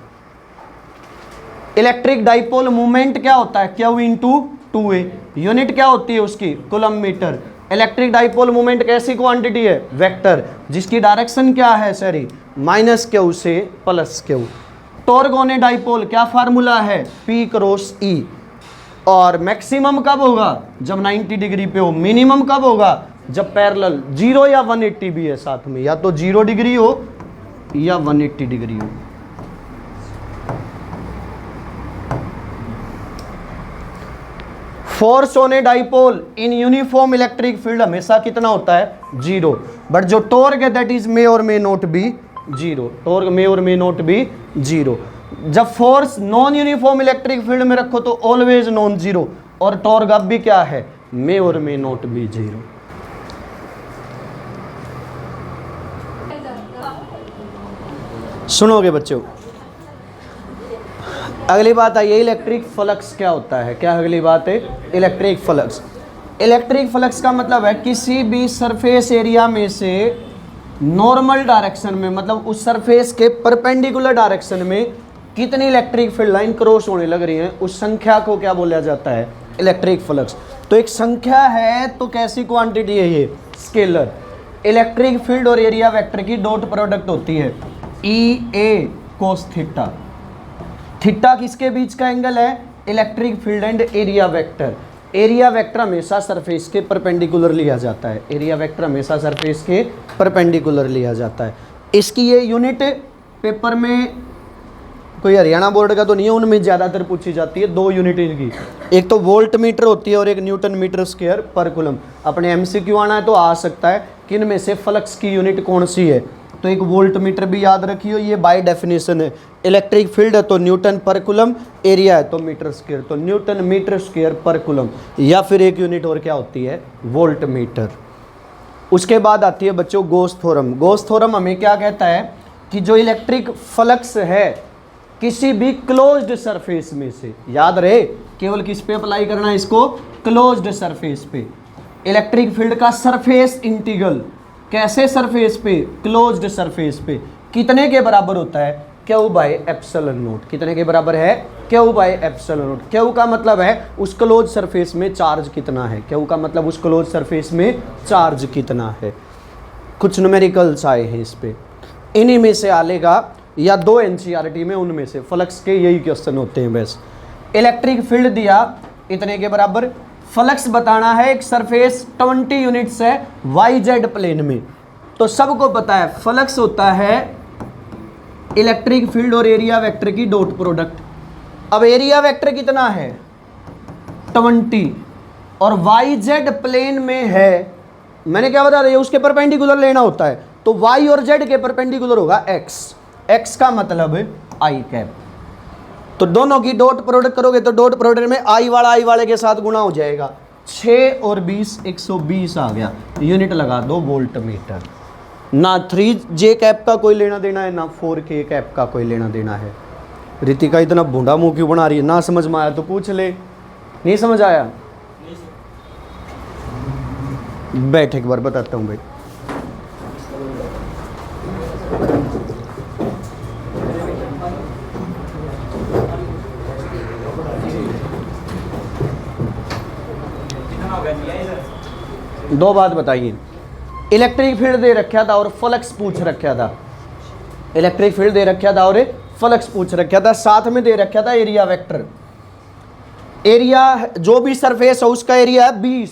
इलेक्ट्रिक डाइपोल मूवमेंट क्या होता है? Q into 2a। यूनिट क्या होती है उसकी? Coulomb metre. Electric dipole movement कैसी क्वांटिटी है? वेक्टर, जिसकी डायरेक्शन क्या है सरी? माइनस क्यू से plus Q. Torque on a dipole क्या फार्मूला है? P cross E। और मैक्सिमम कब होगा? जब 90 डिग्री पे हो। मिनिमम कब होगा? जब पैरेलल 0 या 180 भी है साथ में, या तो 0 डिग्री हो या 180 डिग्री हो। Force on a dipole in uniform electric field हमेशा कितना होता है? 0। बट जो टॉर्क है दैट इज मे और मे नॉट बी 0। टॉर्क मे और मे नॉट बी 0। जब force non uniform electric field में रखो तो ऑलवेज नॉन जीरो, और टॉर्क अब भी क्या है? मे और मे नॉट बी 0। सुनोगे बच्चों? अगली बात आई है इलेक्ट्रिक फ्लक्स क्या होता है। क्या अगली बात है? Electric flux. इलेक्ट्रिक फ्लक्स का मतलब है किसी भी सरफेस एरिया में से नॉर्मल डायरेक्शन में, मतलब उस सरफेस के परपेंडिकुलर डायरेक्शन में कितनी इलेक्ट्रिक फील्ड लाइन क्रॉस होने लग रही है, उस संख्या को क्या बोला जाता है? Electric flux. तो एक संख्या है तो कैसी क्वांटिटी है ये? स्केलर। इलेक्ट्रिक फील्ड और एरिया वेक्टर की डॉट प्रोडक्ट होती है ई ए कोस थीटा। थीटा किसके बीच का एंगल है? Electric field and area vector. Area vector हमेशा सरफेस के परपेंडिकुलर लिया जाता है। एरिया वेक्टर हमेशा सरफेस के परपेंडिकुलर लिया जाता है। इसकी ये यूनिट पेपर में कोई हरियाणा बोर्ड का तो नहीं है, उनमें ज़्यादातर पूछी जाती है। 2 यूनिट इनकी, एक तो वोल्ट मीटर होती है और एक न्यूटन मीटर स्क्वायर पर कूलम। अपने एमसीक्यू आना है तो आ सकता है कि इनमें से फ्लक्स की यूनिट कौन सी है। तो एक वोल्ट मीटर भी याद रखियो, ये बाय डेफिनेशन है। इलेक्ट्रिक फील्ड है तो न्यूटन पर कूलम, एरिया है तो मीटर स्क्वायर, तो न्यूटन मीटर स्क्वायर पर कूलम। या फिर एक यूनिट और क्या होती है? Volt meter. उसके बाद आती है बच्चों गॉस थ्योरम। गॉस थ्योरम हमें क्या कहता है कि जो इलेक्ट्रिक फ्लक्स है किसी भी क्लोज्ड सरफेस में से, याद रहे केवल किस पे अप्लाई करना है इसको? क्लोज्ड सरफेस पे। इलेक्ट्रिक फील्ड का सरफेस इंटीग्रल कैसे सरफेस पे? क्लोज्ड सरफेस पे। कितने के बराबर होता है? Q by epsilon not. कितने के बराबर है? Q by epsilon not. Q का मतलब है उस क्लोज सरफेस में चार्ज कितना है। क्यू का मतलब उस क्लोज सरफेस में चार्ज कितना है। कुछ न्यूमेरिकल्स आए हैं इस पे, इन्हीं में से आलेगा या 2 एनसीईआरटी में, उनमें से फ्लक्स के यही क्वेश्चन होते हैं बस। इलेक्ट्रिक फील्ड दिया इतने के बराबर, फ्लक्स बताना है एक सरफेस 20 यूनिट्स है YZ प्लेन में। तो सबको पता है फ्लक्स होता है इलेक्ट्रिक फील्ड और एरिया वेक्टर की डॉट प्रोडक्ट। अब एरिया वेक्टर कितना है? 20, और YZ प्लेन में है, मैंने क्या बता दिया? उसके परपेंडिकुलर लेना होता है, तो Y और Z के परपेंडिकुलर होगा X। X का मतलब I कैप। तो दोनों की डॉट प्रोडक्ट करोगे तो डॉट प्रोडक्ट में I वाले के साथ गुणा हो जाएगा। 6 और 20 120 आ गया। यूनिट लगा दो वोल्ट मीटर। ना 3J कैप का कोई लेना देना है, ना 4K कैप का कोई लेना देना है। रितिका इतना भूडा मुंह क्यों बना रही है? ना समझ में आया तो पूछ ले। नहीं समझ आया? बैठ एक बार बताता हूँ भाई। दो बात बताइए। इलेक्ट्रिक फील्ड दे रखा था और फ्लक्स पूछ रखा था। इलेक्ट्रिक फील्ड दे रखा था और फ्लक्स पूछ रखा था, साथ में दे रखा था एरिया वेक्टर। एरिया जो भी सरफेस है उसका एरिया है 20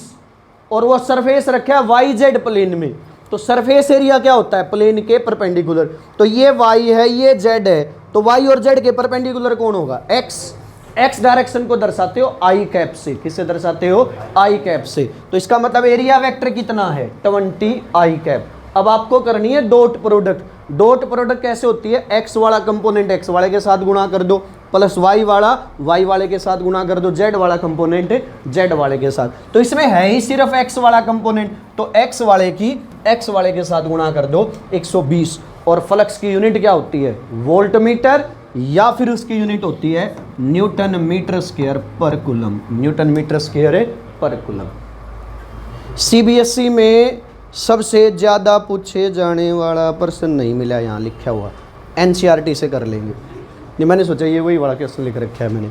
और वो सरफेस रखा है वाई जेड प्लेन में। तो सरफेस एरिया क्या होता है? प्लेन के परपेंडिकुलर। तो ये वाई है, ये जेड है, तो वाई और जेड के परपेंडिकुलर कौन होगा? एक्स। एक्स डायरेक्शन को दर्शाते हो आई कैप से। किससे दर्शाते हो? आई कैप से। तो इसका मतलब एरिया वेक्टर कितना है? 20 आई कैप। अब आपको करनी है डॉट प्रोडक्ट। डॉट प्रोडक्ट कैसे होती है? एक्स वाला कंपोनेंट एक्स वाले के साथ गुणा कर दो, प्लस वाई वाला वाई वाले के साथ गुणा कर दो, जेड वाला कंपोनेंट जेड वाले के साथ। तो इसमें है ही सिर्फ एक्स वाला कंपोनेंट, तो एक्स वाले के साथ गुणा कर दो 120। और फ्लक्स की यूनिट क्या होती है? वोल्ट मीटर, या फिर उसकी यूनिट होती है न्यूटन मीटर स्क्वायर पर कूलम। न्यूटन मीटर स्क्वायर पर कूलम। सीबीएसई में सबसे ज़्यादा पूछे जाने वाला प्रश्न नहीं मिला यहाँ लिखा हुआ, एनसीईआरटी से कर लेंगे। नहीं, मैंने सोचा ये वही वाला क्वेश्चन लिख रखा है मैंने।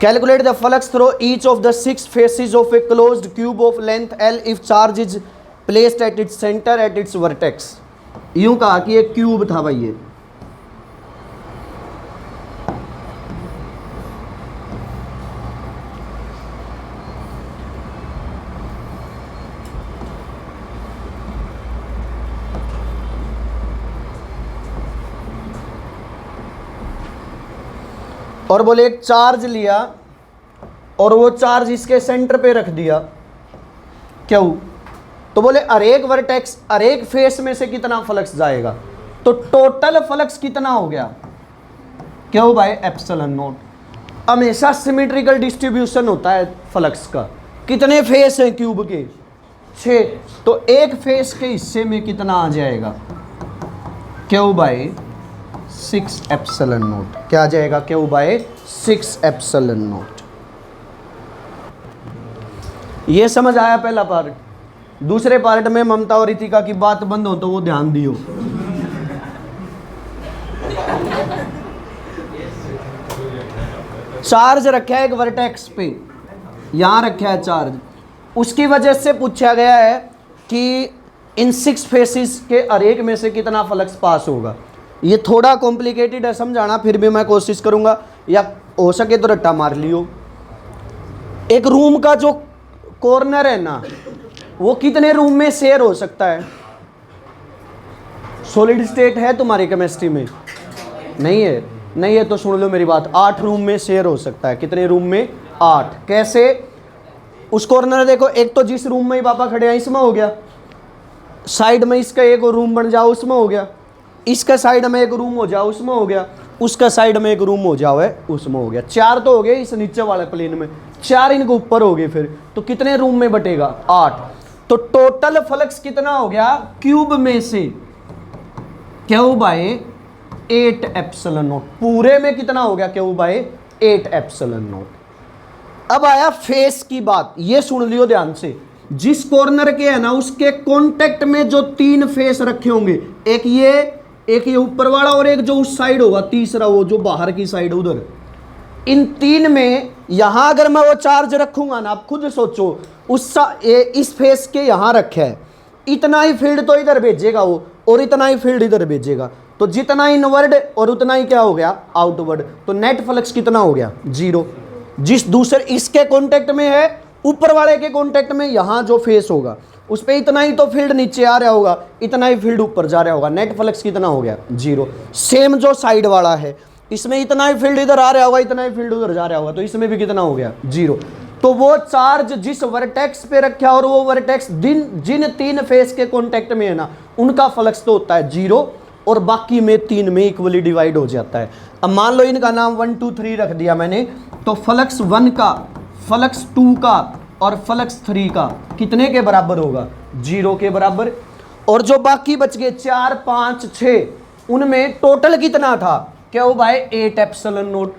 Calculate the flux through each of the 6 faces of a closed cube of length L if charge is placed at its centre at its vertex. यूं कहा कि एक क्यूब था भाई ये, और बोले एक चार्ज लिया और वो चार्ज इसके सेंटर पे रख दिया, क्यों? तो बोले हर एक वर्टेक्स, हर एक फेस में से कितना फ्लक्स जाएगा? तो टोटल फ्लक्स कितना हो गया? क्यों भाई? Epsilon not. हमेशा सिमेट्रिकल डिस्ट्रीब्यूशन होता है फ्लक्स का। कितने फेस हैं क्यूब के? 6। तो एक फेस के हिस्से में कितना आ जाएगा? क्यों भाई? 6 एप्सिलॉन नॉट। क्या आ जाएगा? क्यों भाई? 6 एप्सिलॉन नॉट। ये समझ आया पहला पार्ट। दूसरे पार्ट में ममता और रितिका की बात बंद हो तो वो ध्यान दियो। चार्ज रखा है एक वर्टेक्स पे, यहां रखा है चार्ज। उसकी वजह से पूछा गया है कि इन 6 फेसेस के हर एक में से कितना फ्लक्स पास होगा। ये थोड़ा कॉम्प्लिकेटेड है समझाना, फिर भी मैं कोशिश करूंगा, या हो सके तो रट्टा मार लियो। एक रूम का जो कॉर्नर है ना, वो कितने रूम में शेयर हो सकता है? सॉलिड स्टेट है तुम्हारी केमिस्ट्री में? नहीं है? नहीं है तो सुन लो मेरी बात, 8 रूम में शेयर हो सकता है। कितने रूम में? 8। कैसे? उस कॉर्नर देखो, एक तो जिस रूम में ही पापा खड़े हैं इसमें हो गया, साइड में इसका एक रूम बन जाओ उसमें हो गया, इसका साइड में एक रूम हो जाओ उसमें हो गया, उसका साइड में एक रूम हो जाओ है उसमें हो गया। 4 तो हो गए इस नीचे वाले प्लेन में, 4 इनके ऊपर हो गए। फिर तो कितने रूम में बटेगा? 8। तो टोटल फ्लक्स कितना हो गया क्यूब में से? Q by 8 epsilon naught. पूरे में कितना हो गया? Q by 8 epsilon naught. अब आया फेस की बात, ये सुन लियो ध्यान से। जिस कॉर्नर के है ना उसके कांटेक्ट में जो 3 फेस रखे होंगे, एक ये ऊपर वाला और एक जो उस साइड होगा, तीसरा वो जो बाहर की साइड उधर, इन 3 में यहां अगर मैं वो चार्ज रखूंगा ना, आप खुद सोचो, इस फेस के यहां रखा है, इतना ही फील्ड तो इधर भेजेगा वो और इतना ही फील्ड इधर भेजेगा। तो जितना इनवर्ड और उतना ही क्या हो गया? आउटवर्ड। तो नेट फ्लक्स कितना हो गया? 0। जिस दूसरे इसके कांटेक्ट में है, ऊपर वाले के कांटेक्ट में यहां जो फेस होगा उस पर इतना ही तो फील्ड नीचे आ रहा होगा, इतना ही फील्ड ऊपर जा रहा होगा। नेट फ्लक्स कितना हो गया? 0। सेम जो साइड वाला है, इसमें इतना ही फील्ड इधर आ रहा होगा, इतना ही फील्ड उधर जा रहा होगा, तो इसमें भी कितना हो गया? 0। तो वो चार्ज जिस वर्टेक्स पे रखा और वो वर्टेक्स जिन 3 फेस के कांटेक्ट में है ना, उनका फ्लक्स तो होता है 0 और बाकी में 3 में इक्वली डिवाइड हो जाता है। अब मान लो इनका नाम 1 2 3 रख दिया मैंने, तो फ्लक्स 1 का, फ्लक्स 2 का और फ्लक्स 3 का कितने के बराबर होगा? 0 के बराबर। और जो बाकी बच गए 4 5 6, उनमें टोटल कितना था? क्या हो भाई? 8 एप्सिलॉन नॉट।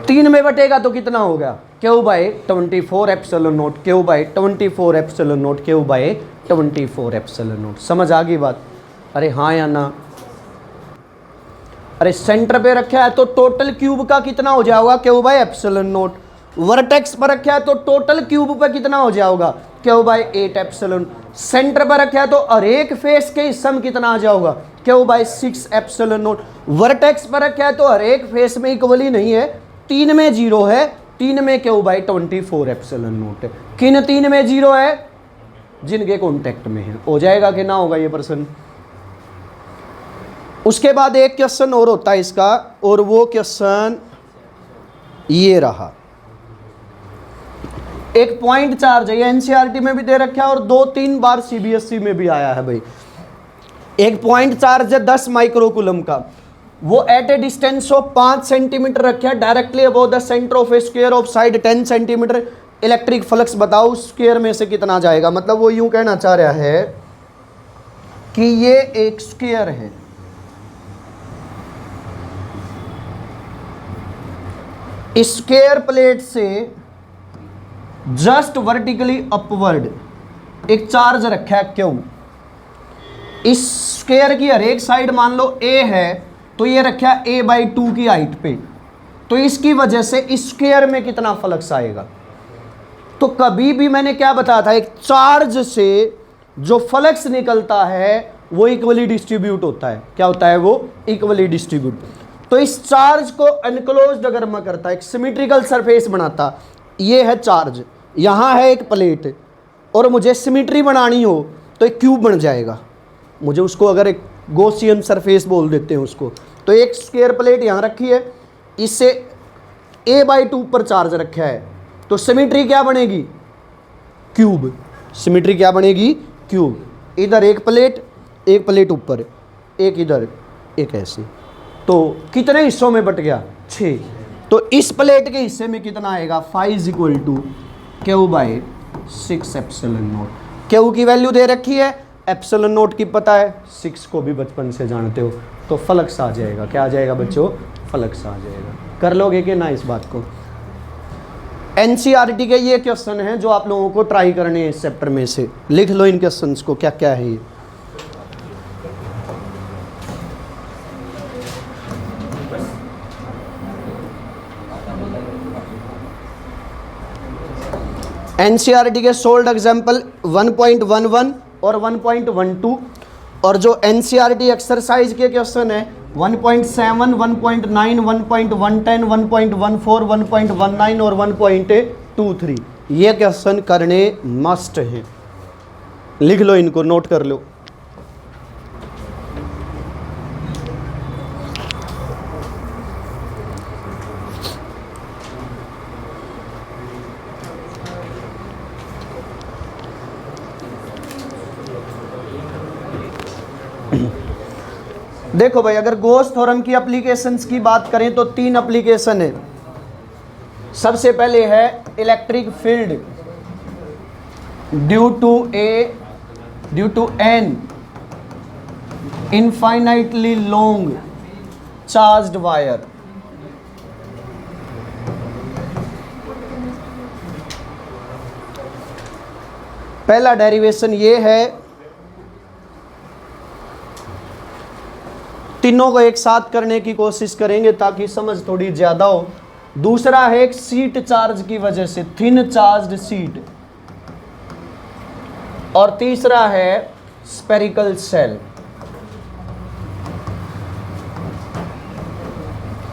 3 में बटेगा तो कितना हो गया? क्यों भाई? 24 एप्सिलॉन नॉट। क्यों भाई? 24 एप्सिलॉन नॉट। क्यों भाई? 24 एप्सिलॉन नॉट। समझ आ गई बात? अरे हाँ या ना? अरे सेंटर पे रखा है तो टोटल क्यूब का कितना हो जाएगा? क्यों भाई? Epsilon not. वर्टेक्स पर रखा है तो टोटल क्यूब पे कितना हो जाएगा? क्यों भाई? 8 एप्सिलॉन। सेंटर पर रखा है तो हर एक फेस के हिस्से में कितना आ जाएगा? क्यों भाई? 6 एप्सिलॉन नॉट। वर्टेक्स पर रखा है तो हर एक फेस में इक्वली नहीं है, 3 में 0 है, 3 में क्यू बाई 24 एप्सिलॉन नॉट है। किन 3 में 0 है? जिनके कॉन्टेक्ट में है। हो जाएगा कि ना होगा ये प्रश्न? उसके बाद एक क्वेश्चन और होता है इसका, और वो क्वेश्चन ये रहा। एक पॉइंट चार्ज है, ये एनसीईआरटी में भी दे रखा है और 2-3 बार सीबीएसई में भी आया है भाई। एक पॉइंट चार्ज है 10 माइक्रोकूलम का, वो at a distance of 5 centimetre रखा है directly above the centre of a square of side 10 centimetre. Electric flux बताओ स्क्वायर में से कितना जाएगा। मतलब वो यूं कहना चाह रहा है कि ये एक स्क्वायर है, स्क्वायर प्लेट से जस्ट वर्टिकली अपवर्ड एक चार्ज रखा है क्यू। इस स्क्वायर की हर एक साइड मान लो ए है, तो ये रखा है a/2 की हाइट पे, तो इसकी वजह से इस स्क्वायर में कितना फ्लक्स आएगा। तो कभी भी मैंने क्या बताया था, एक चार्ज से जो फ्लक्स निकलता है वो इक्वली डिस्ट्रीब्यूट होता है। क्या होता है? वो इक्वली डिस्ट्रीब्यूट। तो इस चार्ज को अनक्लोज्ड अगर मैं करता, एक सिमेट्रिकल सरफेस बनाता, ये है चार्ज, यहाँ है एक प्लेट, और मुझे सिमेट्री बनानी हो तो एक क्यूब बन जाएगा। मुझे उसको अगर एक गॉसियन सरफेस बोल देते हैं उसको, तो एक स्क्वायर प्लेट यहाँ रखी है, इससे a/2 पर चार्ज रखा है, तो सिमेट्री क्या बनेगी? क्यूब। सिमेट्री क्या बनेगी? क्यूब। इधर एक प्लेट ऊपर, एक इधर, एक ऐसे, तो कितने हिस्सों में बट गया? 6। तो इस प्लेट के हिस्से में कितना आएगा? 5 = Q/6 एप्सिलॉन नॉट। क्यू की वैल्यू दे रखी है, एप्सिलॉन नॉट की पता है, 6 को भी बचपन से जानते हो, तो फ्लक्स आ जाएगा। क्या आ जाएगा बच्चों? फ्लक्स आ जाएगा। कर लोगे कि ना इस बात को? एनसीईआरटी के ये क्वेश्चन हैं जो आप लोगों को ट्राई करने हैं इस चैप्टर में से। लिख लो इन क्वेश्चंस को, क्या क्या है ये। एनसीईआरटी के सोल्ड एग्जाम्पल 1.11 और 1.12, और जो एनसीईआरटी एक्सरसाइज के क्वेश्चन है 1.7, 1.9, 1.110, 1.14, 1.19 और 1.23, ये क्वेश्चन करने मस्ट हैं। लिख लो इनको, नोट कर लो। देखो भाई, अगर गॉस थ्योरम की एप्लीकेशंस की बात करें तो 3 एप्लीकेशन है। सबसे पहले है electric field due to an infinitely long charged wire. पहला डेरिवेशन ये है, तीनों को एक साथ करने की कोशिश करेंगे ताकि समझ थोड़ी ज्यादा हो। दूसरा है एक सीट चार्ज की वजह से, थिन चार्ज्ड सीट, और तीसरा है स्पेरिकल सेल।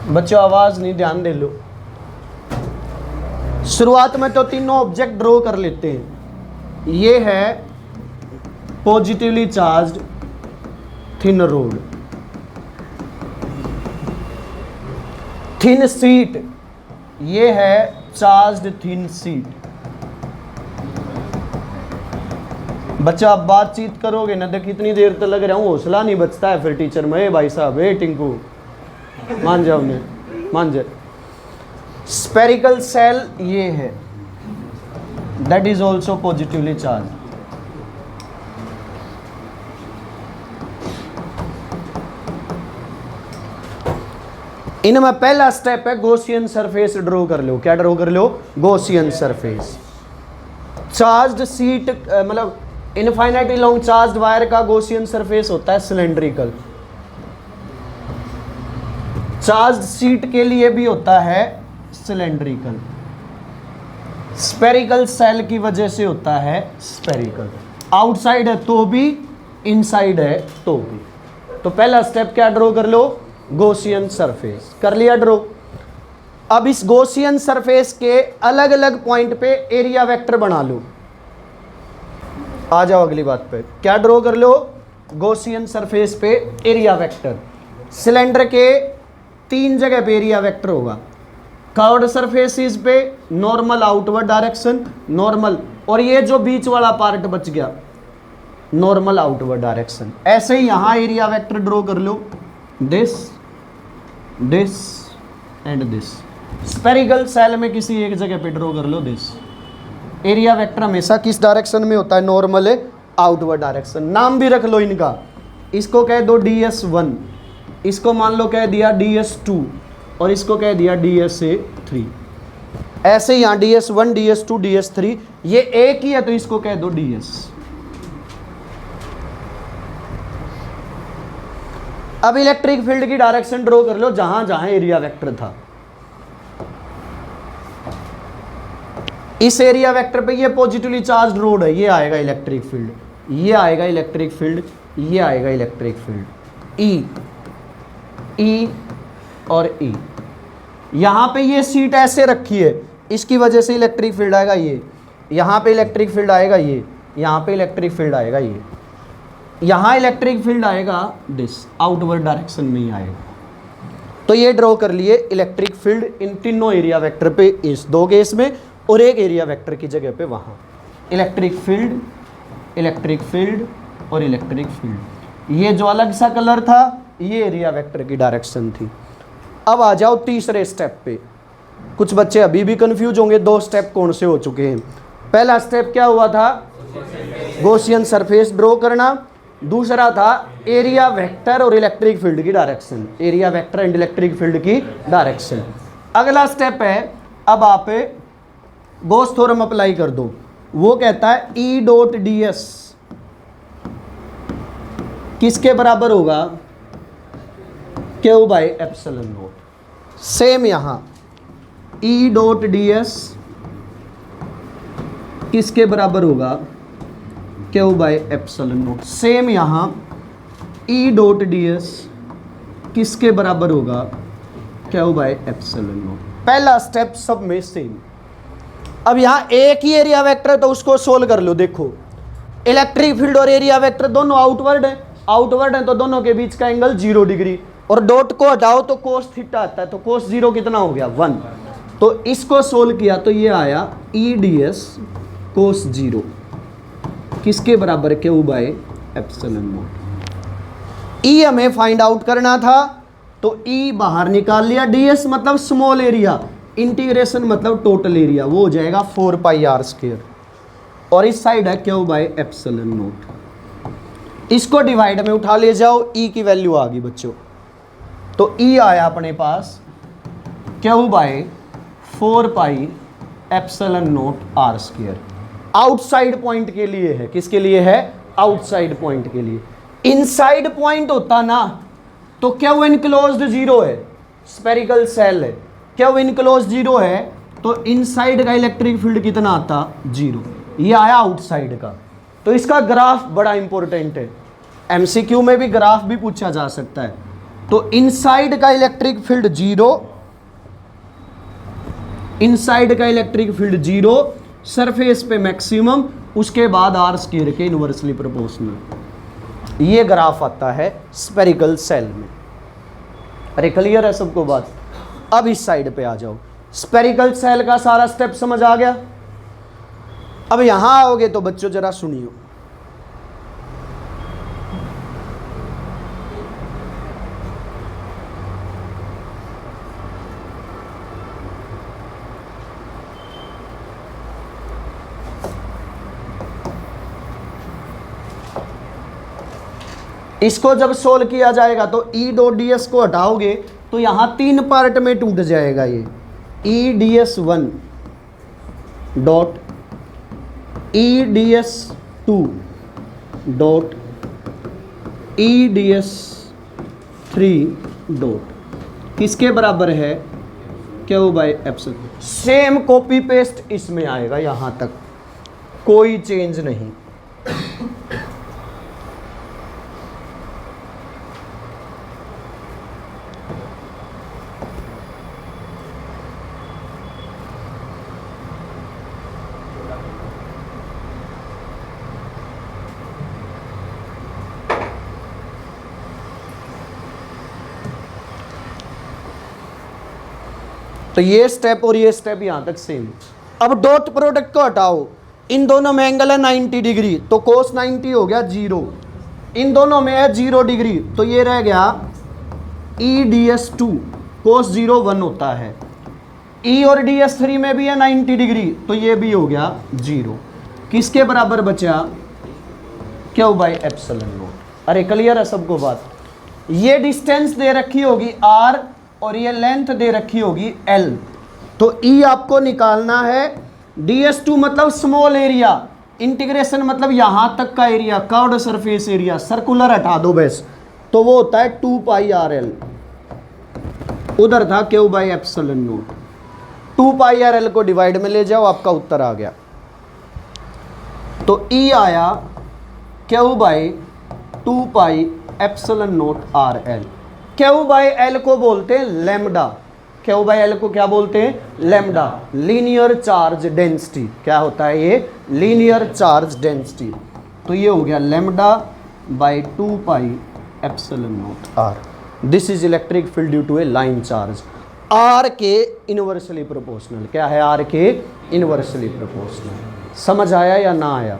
बच्चों आवाज नहीं, ध्यान दे लो। शुरुआत में तो तीनों ऑब्जेक्ट ड्रॉ कर लेते हैं। ये है positively charged thin road, thin sheet, ये है चार्ज्ड थिन सीट। बच्चा आप बातचीत करोगे ना, देख कितनी देर तक लग रहा हूँ, हौसला नहीं बचता है फिर टीचर में। भाई साहब, टिंकू मान जाओ, मान जाए। स्पेरिकल सेल ये है, that is also positively charge. इनमें पहला स्टेप है गॉसियन सरफेस ड्रॉ कर लो। क्या ड्रॉ कर लो? Gaussian surface. चार्ज्ड सीट मतलब इनफाइनाइटली लॉन्ग चार्ज्ड वायर का गॉसियन सरफेस होता है सिलेंड्रिकल। चार्ज्ड सीट के लिए भी होता है सिलेंड्रिकल। स्पेरिकल सेल की वजह से होता है स्पेरिकल। आउटसाइड है तो भी, इनसाइड है तो भी। तो पहला स्टेप क्या ड्रॉ कर लो? Gaussian surface. कर लिया ड्रॉ। अब इस गॉसियन सरफेस के अलग अलग पॉइंट पे एरिया वेक्टर बना लो। आ जाओ अगली बात पे, क्या ड्रॉ कर लो, गॉसियन सरफेस पे एरिया वेक्टर। सिलेंडर के 3 जगह पे एरिया वेक्टर होगा। कर्व्ड सरफेसिस पे नॉर्मल आउटवर्ड डायरेक्शन, नॉर्मल, और ये जो बीच वाला पार्ट बच गया नॉर्मल आउटवर्ड डायरेक्शन। ऐसे ही यहां एरिया वेक्टर ड्रॉ कर लो, this this and this. Spherical shell में किसी एक जगह पे ड्रॉ कर लो दिस। एरिया वेक्टर हमेशा किस डायरेक्शन में होता है, नॉर्मल आउटवर्ड डायरेक्शन। नाम भी रख लो इनका, इसको कह दो DS1, इसको मान लो कह दिया DS2, और इसको कह दिया DSA3। ऐसे यहाँ DS1 DS2 DS3 ये एक ही है तो इसको कह दो DS। अब इलेक्ट्रिक फील्ड की डायरेक्शन ड्रॉ कर लो जहां जहां एरिया वेक्टर था। इस एरिया वेक्टर पे ये पॉजिटिवली चार्ज रोड है, ये आएगा इलेक्ट्रिक फील्ड, ये आएगा इलेक्ट्रिक फील्ड, ये आएगा इलेक्ट्रिक फील्ड, ई और ई। यहां पे ये सीट ऐसे रखी है, इसकी वजह से इलेक्ट्रिक फील्ड आएगा ये, यहां पे इलेक्ट्रिक फील्ड आएगा ये, यहां पे इलेक्ट्रिक फील्ड आएगा ये, यहां इलेक्ट्रिक फील्ड आएगा दिस, आउटवर्ड डायरेक्शन में ही आएगा। तो ये ड्रॉ कर लिए इलेक्ट्रिक फील्ड इन तीनों एरिया वेक्टर पे, इस 2 केस में, और एक एरिया वेक्टर की जगह पे वहां। इलेक्ट्रिक फील्ड, इलेक्ट्रिक फील्ड और इलेक्ट्रिक फील्ड। ये जो अलग सा कलर था ये एरिया वेक्टर की डायरेक्शन थी। अब आ जाओ तीसरे स्टेप पे। कुछ बच्चे अभी भी कंफ्यूज होंगे, 2 स्टेप कौन से हो चुके हैं। पहला स्टेप क्या हुआ था, गॉसियन सरफेस ड्रॉ करना। दूसरा था एरिया वेक्टर और इलेक्ट्रिक फील्ड की direction, area vector and electric field की डायरेक्शन। अगला स्टेप है, अब आप गॉस थ्योरम अप्लाई कर दो। वो कहता है E.ds किसके बराबर होगा, Q/ε0। सेम यहां E.ds किसके बराबर होगा, Q/ε0। सेम यहां E.ds किसके बराबर होगा, Q/ε0। पहला स्टेप सब में सेम। अब यहां एक ही एरिया वेक्टर है तो उसको सोल्व कर लो। देखो इलेक्ट्रिक फील्ड और एरिया वेक्टर दोनों आउटवर्ड है, आउटवर्ड है तो दोनों के बीच का एंगल 0 डिग्री, और डॉट को हटाओ तो कोस थीटा आता है, तो कोस 0 कितना हो गया 1। तो इसको सोल्व किया तो ये आया EDS कोस 0 किसके बराबर, Q/ε0। ई हमें फाइंड आउट करना था तो ई बाहर निकाल लिया, DS मतलब स्मॉल एरिया, इंटीग्रेशन मतलब टोटल एरिया, वो हो जाएगा 4πr², और इस साइड है Q/ε0। इसको डिवाइड में उठा ले जाओ, ई की वैल्यू आ गई बच्चों। तो ई आया अपने पास Q/4πε0r²। आउटसाइड पॉइंट के लिए है, किसके लिए है, आउटसाइड पॉइंट के लिए। इनसाइड पॉइंट होता ना तो Q इनक्लोज्ड 0 है, स्फेरिकल सेल है, Q इनक्लोज्ड 0 है तो इनसाइड का इलेक्ट्रिक फील्ड कितना आता 0। ये आया आउटसाइड का। तो इसका ग्राफ बड़ा इंपॉर्टेंट है, MCQ में भी ग्राफ भी पूछा जा सकता है। तो इनसाइड का इलेक्ट्रिक फील्ड 0, इनसाइड का इलेक्ट्रिक फील्ड 0, सरफेस पे मैक्सिमम, उसके बाद R² के इनवर्सली प्रोपोर्शनल। ये ग्राफ आता है स्फेरिकल सेल में। अरे क्लियर है सबको बात। अब इस साइड पे आ जाओ, स्फेरिकल सेल का सारा स्टेप समझ आ गया। अब यहां आओगे तो बच्चों जरा सुनियो, इसको जब सोल्व किया जाएगा तो E.ds को हटाओगे तो यहां 3 पार्ट में टूट जाएगा ये। EDS1 dot EDS2 dot EDS3 dot किसके बराबर है, Q/ε। सेम कॉपी पेस्ट इसमें आएगा, यहां तक कोई चेंज नहीं। तो ये स्टेप और ये स्टेप यहां तक सेम। अब डॉट प्रोडक्ट को हटाओ, इन दोनों में एंगल है 90 डिग्री, तो cos 90 हो गया 0। इन दोनों में है 0 डिग्री, तो ये रह गया EDS2 cos 0 1 होता है। E और DS3 में भी है 90 डिग्री, तो ये भी हो गया 0। किसके बराबर बचा? Q by epsilon not. अरे क्लियर है सबको बात? ये डिस्टेंस दे रखी होगी R और ये लेंथ दे रखी होगी L। तो E आपको निकालना है, DS2 मतलब स्मॉल एरिया, इंटीग्रेशन मतलब यहां तक का area, curved surface area, circular हटा दो बस, तो वो होता है 2 पाई RL। उधर था Q by epsilon not. 2 pi RL को डिवाइड में ले जाओ, आपका उत्तर आ गया। तो E आया Q by 2 pi epsilon not RL। Q by L को बोलते हैं लैम्डा। Q बाई L को क्या बोलते हैं? Lambda, linear charge density. क्या होता है ये? Linear charge density. तो ये हो गया lambda by 2 pi epsilon naught R। This is electric field due to a line charge. R के इनवर्सली प्रोपोर्शनल। क्या है? R के इनवर्सली प्रोपोर्शनल। समझ आया या ना आया?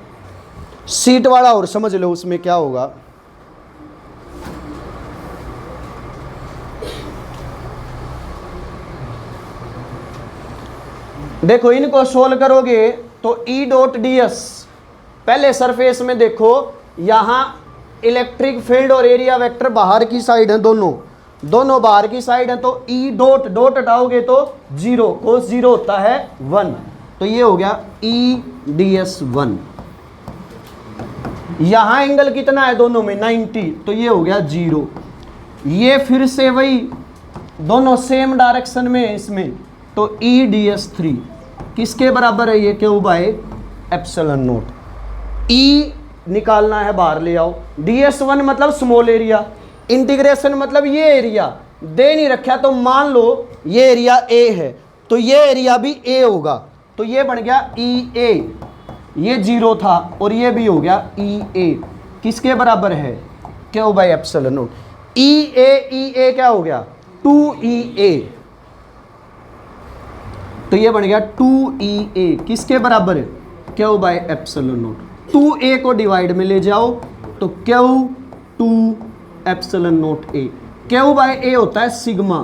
सीट वाला और समझ लो, उसमें क्या होगा। देखो इनको सोल्व करोगे तो E डॉट ds, पहले सरफेस में देखो यहां इलेक्ट्रिक फील्ड और एरिया वेक्टर बाहर की साइड है, दोनों बाहर की साइड है, तो E डॉट डॉट हटाओगे तो 0, cos 0 होता है 1, तो ये हो गया EDS1। यहां एंगल कितना है दोनों में? 90, तो ये हो गया 0। ये फिर से वही, दोनों सेम डायरेक्शन में है इसमें, तो EDS3 किसके बराबर है? ये Q by epsilon not. E निकालना है, बाहर ले आओ। DS1 मतलब स्मॉल एरिया, इंटीग्रेशन मतलब ये एरिया दे नहीं रखा, तो मान लो ये एरिया A है, तो ये एरिया भी A होगा, तो ये बन गया EA। ये 0 था और ये भी हो गया EA। किसके बराबर है? Q by epsilon not. EA क्या हो गया? 2EA। तो ये बन गया 2EA। किसके बराबर है? Q by epsilon not. 2A को डिवाइड में ले जाओ तो Q 2 epsilon not A। Q by A होता है सिग्मा,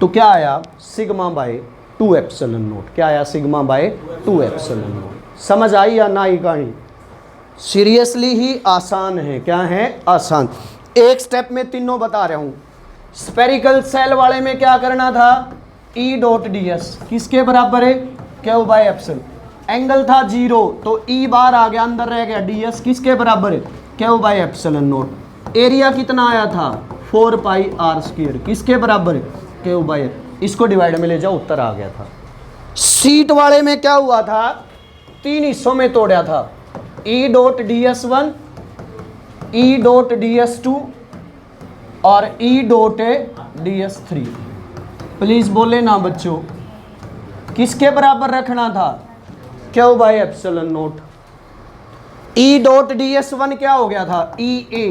तो क्या आया? Sigma by 2 epsilon not. क्या आया? Sigma by 2 epsilon not. समझ आई या ना आई कहानी? सीरियसली ही आसान है। क्या है? आसान। एक स्टेप में तीनों बता रहा हूं। स्फेरिकल सेल वाले में क्या करना था? E डॉट ds किसके बराबर है? Q by epsilon. एंगल था 0, तो E बार आ गया, अंदर रह गया, ds किसके बराबर है? Q by epsilon not. Area कितना आया था? 4 पाई R²। किसके बराबर है? Q by. इसको डिवाइड में ले जाओ, उत्तर आ गया था। सीट वाले में क्या हुआ था? 3 हिस्सों में तोड़ा था। E dot ds1, E dot ds2 और E डॉट ds3। प्लीज बोले ना बच्चों, किसके बराबर रखना था? Q by epsilon not. E dot ds1 क्या हो गया था? EA।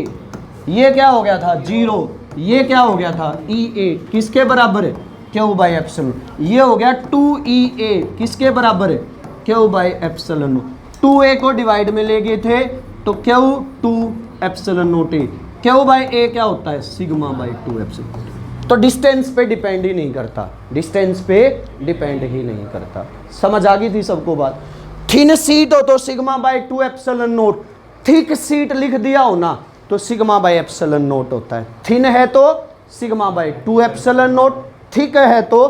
ये क्या हो गया था? 0। ये क्या हो गया था? EA। किसके बराबर है? Q by epsilon. ये हो गया 2EA। किसके बराबर है? Q by epsilon not. 2A को डिवाइड में ले गए थे, तो Q 2 epsilon not A। Q by A क्या होता है? Sigma by 2 epsilon. तो डिस्टेंस पे डिपेंड ही नहीं करता, डिस्टेंस पे डिपेंड ही नहीं करता। समझ आ गई थी सबको बात? थिन सीट हो तो sigma by 2 epsilon not, thick seat लिख दिया हो ना तो सिग्मा बाई एप्सिलॉन नॉट होता है। थिन है तो sigma by 2 epsilon not, thick है तो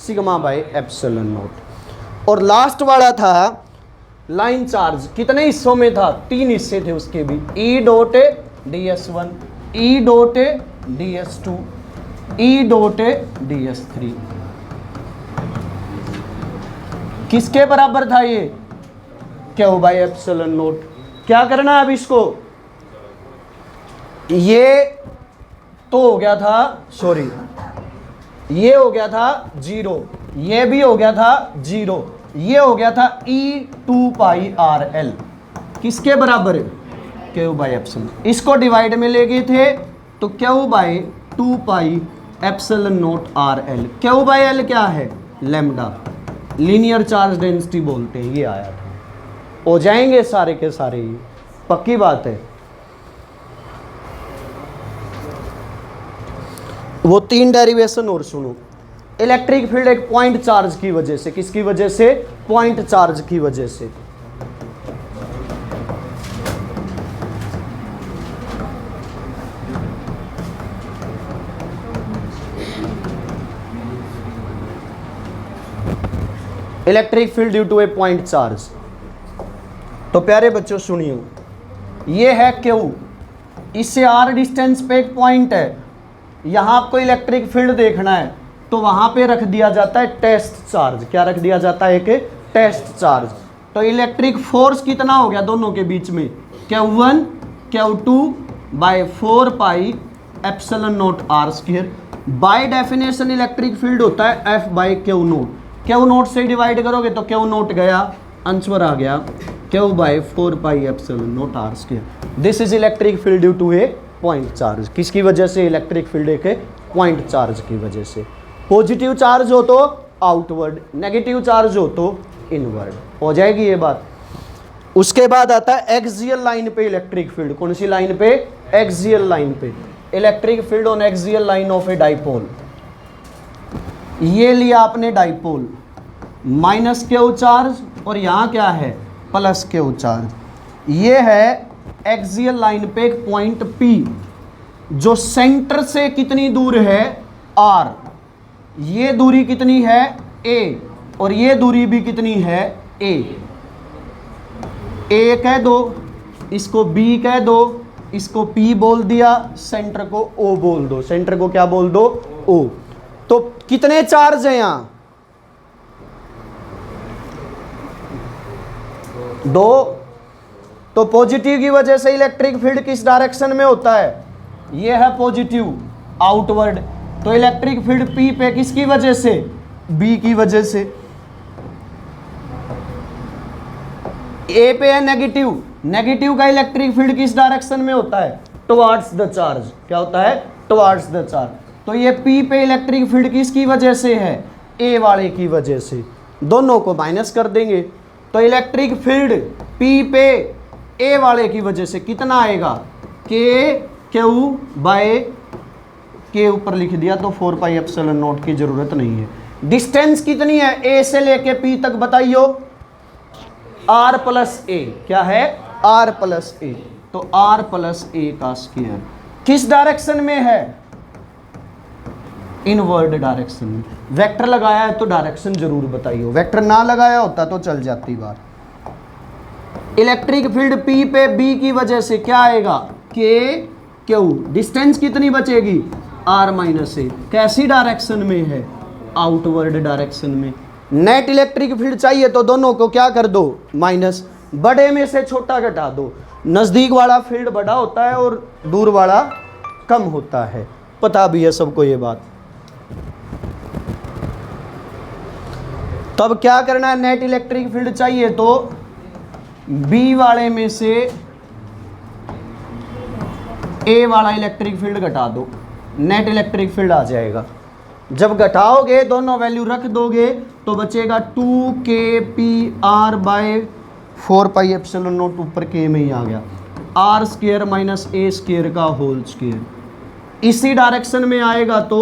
सिग्मा बाई एप्सिलॉन नॉट। और लास्ट वाला था लाइन चार्ज। कितने हिस्सों में था? 3 हिस्से थे उसके भी। E dot ds1, E dot ds2, E dot ds3। किसके बराबर था ये? Q by epsilon not. क्या करना है अब इसको? ये तो हो गया था, सॉरी, ये हो गया था 0, ये भी हो गया था 0, ये हो गया था E 2 पाई RL। किसके बराबर है? Q by epsilon. इसको डिवाइड में ले गए थे तो Q by 2 pi epsilon naught R L. Q by L क्या है? लैम्डा, लीनियर चार्ज डेंसिटी बोलते हैं। ये आया था, हो जाएंगे सारे के सारे, ये पक्की बात है। वो 3 डेरिवेशन और सुनो। इलेक्ट्रिक फील्ड एक पॉइंट चार्ज की वजह से, किसकी वजह से? पॉइंट चार्ज की वजह से। Electric field due to a point charge. तो प्यारे बच्चों सुनिए, ये है क्यू, इससे आर डिस्टेंस पे एक पॉइंट है। यहां आपको इलेक्ट्रिक फील्ड देखना है तो वहां पे रख दिया जाता है टेस्ट चार्ज। क्या रख दिया जाता है? एक टेस्ट चार्ज। तो इलेक्ट्रिक फोर्स कितना हो गया दोनों के बीच में? Q1 Q2 by 4 pi epsilon naught R square. By definition electric field होता है F by Q naught. Q naught से डिवाइड करोगे तो क्यू नोट गया, आंसर आ गया Q by 4 pi epsilon naught R square. This is electric field due to a point charge. किसकी वजह से? इलेक्ट्रिक फील्ड एक पॉइंट चार्ज की वजह से। पॉजिटिव चार्ज हो तो आउटवर्ड, नेगेटिव चार्ज हो तो इनवर्ड। हो जाएगी ये बात। उसके बाद आता है एक्सियल लाइन पे इलेक्ट्रिक फील्ड। कौन सी लाइन पे? एक्सियल लाइन पे। Electric field on axial line of a dipole. ये लिया आपने डाइपोल, माइनस क्यू चार्ज और यहां क्या है? Plus Q charge. ये है एक्सियल लाइन पे एक पॉइंट P जो सेंटर से कितनी दूर है? R। ये दूरी कितनी है? A। और ये दूरी भी कितनी है? A। A कह दो, इसको B कह दो, इसको P बोल दिया, सेंटर को O बोल दो। सेंटर को क्या बोल दो? O। तो कितने चार्ज हैं यहां? 2। तो पॉजिटिव की वजह से इलेक्ट्रिक फील्ड किस डायरेक्शन में होता है? ये है पॉजिटिव, आउटवर्ड। तो इलेक्ट्रिक फील्ड P पे किसकी वजह से? B की वजह से। A पे है नेगेटिव, नेगेटिव का इलेक्ट्रिक फील्ड किस डायरेक्शन में होता है? Towards the charge. क्या होता है? Towards the charge. तो ये P पे इलेक्ट्रिक फील्ड किसकी वजह से है? A वाले की वजह से। दोनों को माइनस कर देंगे तो इलेक्ट्रिक फील्ड P पे A वाले की वजह से कितना आएगा? Q बाय K ऊपर लिख दिया तो 4 पाई एप्सिलॉन नॉट की जरूरत नहीं है। डिस्टेंस कितनी है A से लेके P तक बताइयो? R plus A। क्या है? R plus A। तो R प्लस A का स्क्वायर किस डायरेक्शन में है? इनवर्ड डायरेक्शन में। वेक्टर लगाया है तो डायरेक्शन जरूर बताइए, वेक्टर ना लगाया होता तो चल जाती बात। इलेक्ट्रिक फील्ड P पे B की वजह से क्या आएगा? Q। डिस्टेंस कितनी बचेगी? R minus A। कैसी डायरेक्शन में है? आउटवर्ड डायरेक्शन में। नेट इलेक्ट्रिक फील्ड चाहिए तो दोनों को क्या कर दो? माइनस। बड़े में से छोटा घटा दो। नजदीक वाला फील्ड बड़ा होता है और दूर वाला कम होता है, पता भी है सबको ये बात। तब क्या करना है? नेट इलेक्ट्रिक फील्ड चाहिए तो B वाले में से A वाला इलेक्ट्रिक फील्ड घटा दो, नेट इलेक्ट्रिक फील्ड आ जाएगा। जब घटाओगे दोनों वैल्यू रख दोगे तो बचेगा 2kPr by 4 pi epsilon naught, ऊपर K में ही आ गया, R square minus A square का होल स्क्वायर। इसी डायरेक्शन में आएगा तो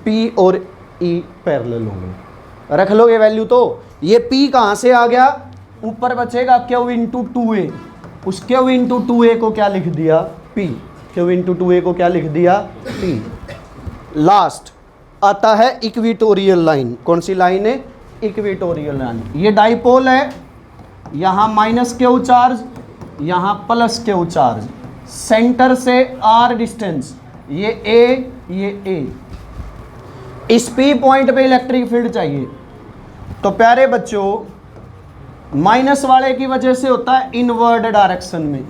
P और E पैरेलल होंगे। रख लोगे वैल्यू तो ये P कहाँ से आ गया? ऊपर बचेगा Q इंटू 2A। उस Q इंटू 2A को क्या लिख दिया? P। Q इंटू 2A को क्या लिख दिया? P। लास्ट आता है इक्वेटोरियल लाइन। कौन सी लाइन है? Equatorial line. ये डाइपोल है, यहाँ माइनस Q चार्ज, यहाँ प्लस Q चार्ज, सेंटर से R डिस्टेंस, ये A ये A। इस P पॉइंट पे इलेक्ट्रिक फील्ड चाहिए तो प्यारे बच्चों माइनस वाले की वजह से होता है इनवर्ड डायरेक्शन में,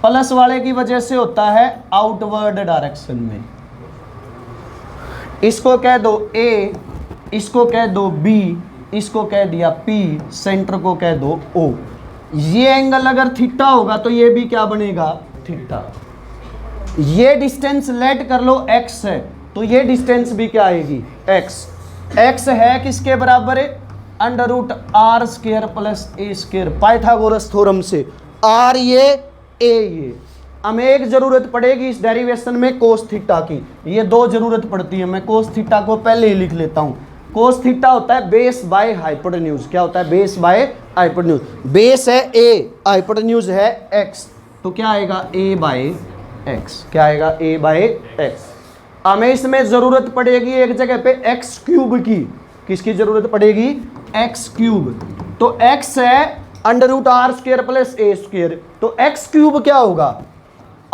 प्लस वाले की वजह से होता है आउटवर्ड डायरेक्शन में। इसको कह दो A, इसको कह दो B, इसको कह दिया P, सेंटर को कह दो O। ये एंगल अगर थीटा होगा तो ये भी क्या बनेगा? थीटा। ये डिस्टेंस लेट कर लो x है, तो ये डिस्टेंस भी क्या आएगी, एक्स। एक्स है किसके बराबर है, under root R square plus A square, Pythagoras theorem से। आर ये, ए ये। हमें एक जरूरत पड़ेगी इस डेरिवेशन में कोस थीटा की, ये दो जरूरत पड़ती है। मैं कोस थीटा को पहले ही लिख लेता हूं। कोस थीटा होता है बेस बाय हाइपोटेन्यूज। क्या होता है, बेस बाय हाइपोटेन्यूज। बेस है ए, हाइपोटेन्यूज है एक्स, तो क्या आएगा ए बाय एक्स। क्या आएगा, ए बाय एक्स। हमें इसमें जरूरत पड़ेगी एक जगह पे एक्स क्यूब की। किसकी जरूरत पड़ेगी, एक्स क्यूब। तो एक्स है under root R square plus A square, तो एक्स क्यूब क्या होगा,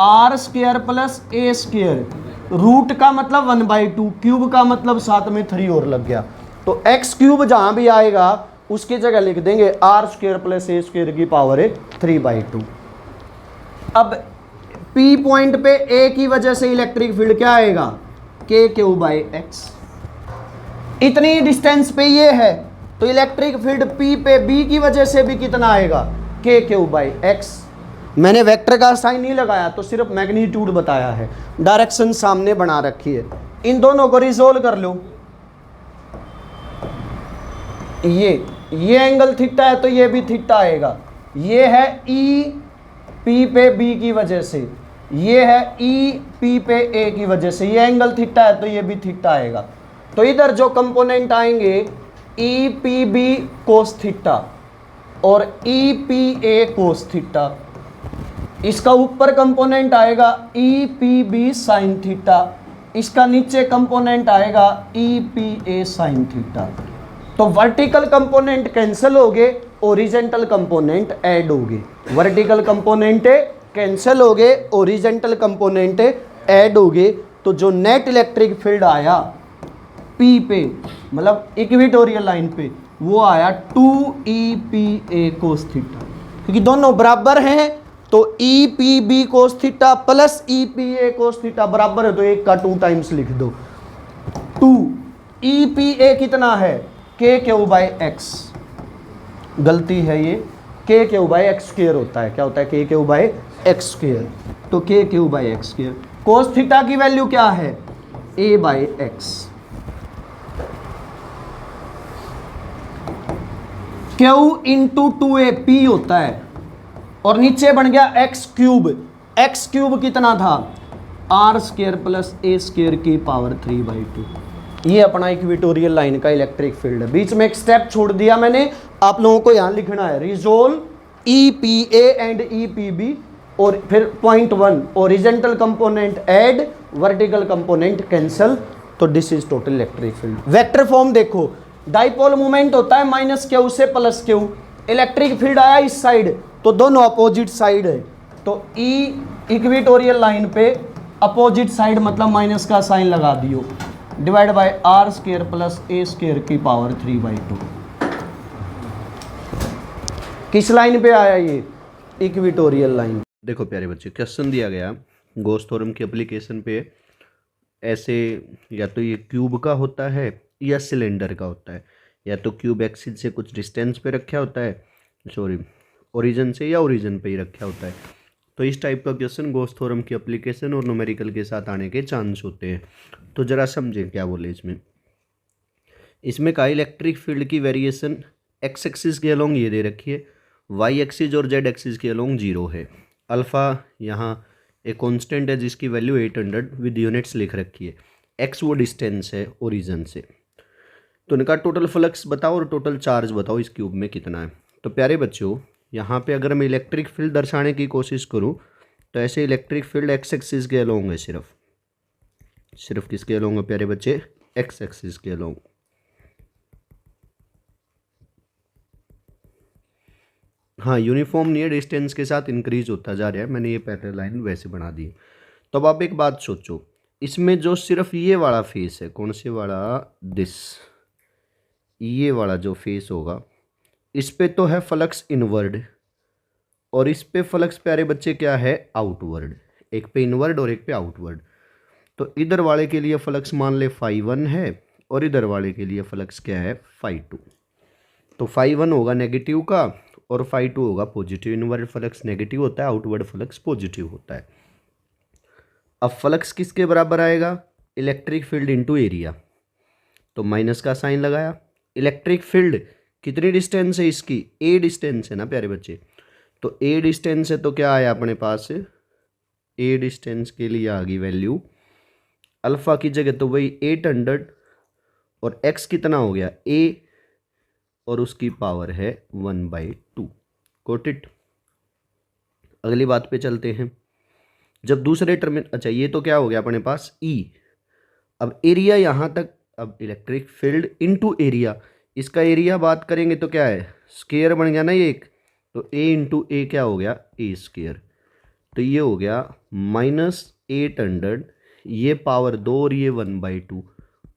R square plus A square. Root का मतलब 1/2, क्यूब का मतलब साथ में 3 और लग गया। तो एक्स क्यूब जहां भी आएगा उसकी जगह लिख देंगे R square plus A square की पावर है 3/2। अब पी पॉइंट पे ए की वजह से इलेक्ट्रिक फील्ड क्या आएगा, के क्यू बाई एक्स। इतनी डिस्टेंस पे ये है, तो इलेक्ट्रिक फील्ड पी पे बी की वजह से भी कितना आएगा, के क्यू बाई एक्स। मैंने वेक्टर का साइन नहीं लगाया, तो सिर्फ मैग्नीट्यूड बताया है, डायरेक्शन सामने बना रखी है। इन दोनों को रिजोल्व कर लो। ये एंगल थीटा है तो ये भी थीटा आएगा। ये है ई पी पे बी की वजह से, ये है ई पी पे ए की वजह से। ये एंगल थीटा है तो ये भी थीटा आएगा। तो इधर जो कंपोनेंट आएंगे E P B cos theta और E P A cos theta. इसका ऊपर कंपोनेंट आएगा E P B sine theta, इसका नीचे कंपोनेंट आएगा E P A sine theta. तो वर्टिकल कंपोनेंट कैंसिल हो गए, ओरिजेंटल कंपोनेंट ऐड हो गए। वर्टिकल कंपोनेंट कैंसिल हो गए, ओरिजेंटल कंपोनेंट ऐड हो गए। तो जो नेट इलेक्ट्रिक फील्ड आया पी पे, मतलब इक्वेटोरियल लाइन पे, वो आया 2 कोस थीटा। क्योंकि दोनों बराबर हैं तो E P B cos theta plus E P A cos theta बराबर है, तो एक का 2 टाइम्स लिख दो। 2 ई पी ए कितना है, के क्यू बाई एक्स। गलती है ये, के क्यू बाई एक्स स्क्वायर होता है। क्या होता है, के क्यू बाई एक्स स्क्वायर। तो K Q by X square. Cos theta की वैल्यू क्या है, A by X. Q into 2a P होता है, और नीचे बन गया एक्स क्यूब। एक्स क्यूब कितना था, R square plus A square की पावर 3/2। ये अपना इक्वेटोरियल लाइन का इलेक्ट्रिक फील्ड है। बीच में एक स्टेप छोड़ दिया मैंने, आप लोगों को यहां लिखना है resolve E P A and E P B, और फिर point 1 horizontal component add, vertical component cancel. तो this is total electric field. Vector form देखो, डाइपोल मूवमेंट होता है माइनस क्यू से प्लस क्यू। इलेक्ट्रिक फील्ड आया इस साइड, तो दोनों अपोजिट साइड है। तो ई इक्वेटोरियल लाइन पे अपोजिट साइड मतलब माइनस का साइन लगा दियो, divide by R square plus A square की पावर 3/2। किस लाइन पे आया ये, इक्वेटोरियल लाइन। देखो प्यारे बच्चे, क्वेश्चन दिया गया गॉस थ्योरम की एप्लीकेशन पे, ऐसे या तो ये क्यूब का होता है या सिलेंडर का होता है, या तो क्यूब एक्सिस से कुछ डिस्टेंस पे रखा होता है, सॉरी ओरिजिन से, या ओरिजिन पे ही रखा होता है। तो इस टाइप का क्वेश्चन गॉस थ्योरम की एप्लीकेशन और न्यूमेरिकल के साथ आने के चांस होते हैं। तो ज़रा समझें क्या बोले इसमें का इलेक्ट्रिक फील्ड की वेरिएशन एक्स एक्सिस के अलोंग ये दे रखी है, वाई एक्सिस और जेड एक्सिस के अलोंग 0 है। अल्फ़ा यहाँ एक कांस्टेंट है जिसकी वैल्यू 800 विद यूनिट्स लिख रखी है। एक्स वो डिस्टेंस है ओरिजिन से। तो इनका टोटल फ्लक्स बताओ और टोटल चार्ज बताओ इस क्यूब में कितना है। तो प्यारे बच्चों, यहाँ पे अगर मैं इलेक्ट्रिक फील्ड दर्शाने की कोशिश करूँ तो ऐसे इलेक्ट्रिक फील्ड एक्स एक्सिस के अलोंग है, सिर्फ किसके अलोंग है प्यारे बच्चे, एक्स एक्सिस के अलोंग। हाँ, यूनिफॉर्म नहीं है, डिस्टेंस के साथ इंक्रीज होता जा रहा है। मैंने ये पैरेलल लाइन वैसे बना दी। तो अब आप एक बात सोचो, इसमें जो सिर्फ ये वाला फेस है, कौन से वाला, दिस, ये वाला जो फेस होगा, इस पे तो है फ्लक्स इनवर्ड, और इस पे फ्लक्स प्यारे बच्चे क्या है, आउटवर्ड। एक पे इनवर्ड और एक पे आउटवर्ड। तो इधर वाले के लिए फ्लक्स मान ले φ1 है, और इधर वाले के लिए फ्लक्स क्या है, φ2। तो φ1 होगा नेगेटिव का और φ2 होगा पॉजिटिव। इनवर्ड फ्लक्स नेगेटिव होता है, आउटवर्ड फ्लक्स पॉजिटिव होता है। अब फ्लक्स किसके बराबर आएगा, इलेक्ट्रिक फील्ड इनटू एरिया, तो माइनस का साइन लगाया। इलेक्ट्रिक फील्ड कितनी डिस्टेंस है इसकी, ए डिस्टेंस है ना प्यारे बच्चे, तो ए डिस्टेंस है तो क्या आया अपने पास, ए डिस्टेंस के लिए आ गई वैल्यू अल्फ़ा की जगह तो वही 800 और एक्स कितना हो गया ए और उसकी पावर है 1/2। Got it. अगली बात पे चलते हैं। जब दूसरे टर्म, अच्छा ये तो क्या हो गया अपने पास ई। अब एरिया यहाँ तक, अब इलेक्ट्रिक फील्ड इनटू एरिया, इसका एरिया बात करेंगे तो क्या है स्क्वायर बन गया ना ये एक, तो ए इंटू ए क्या हो गया ए स्क्वायर, तो ये हो गया -800, ये पावर 2 और ये 1/2,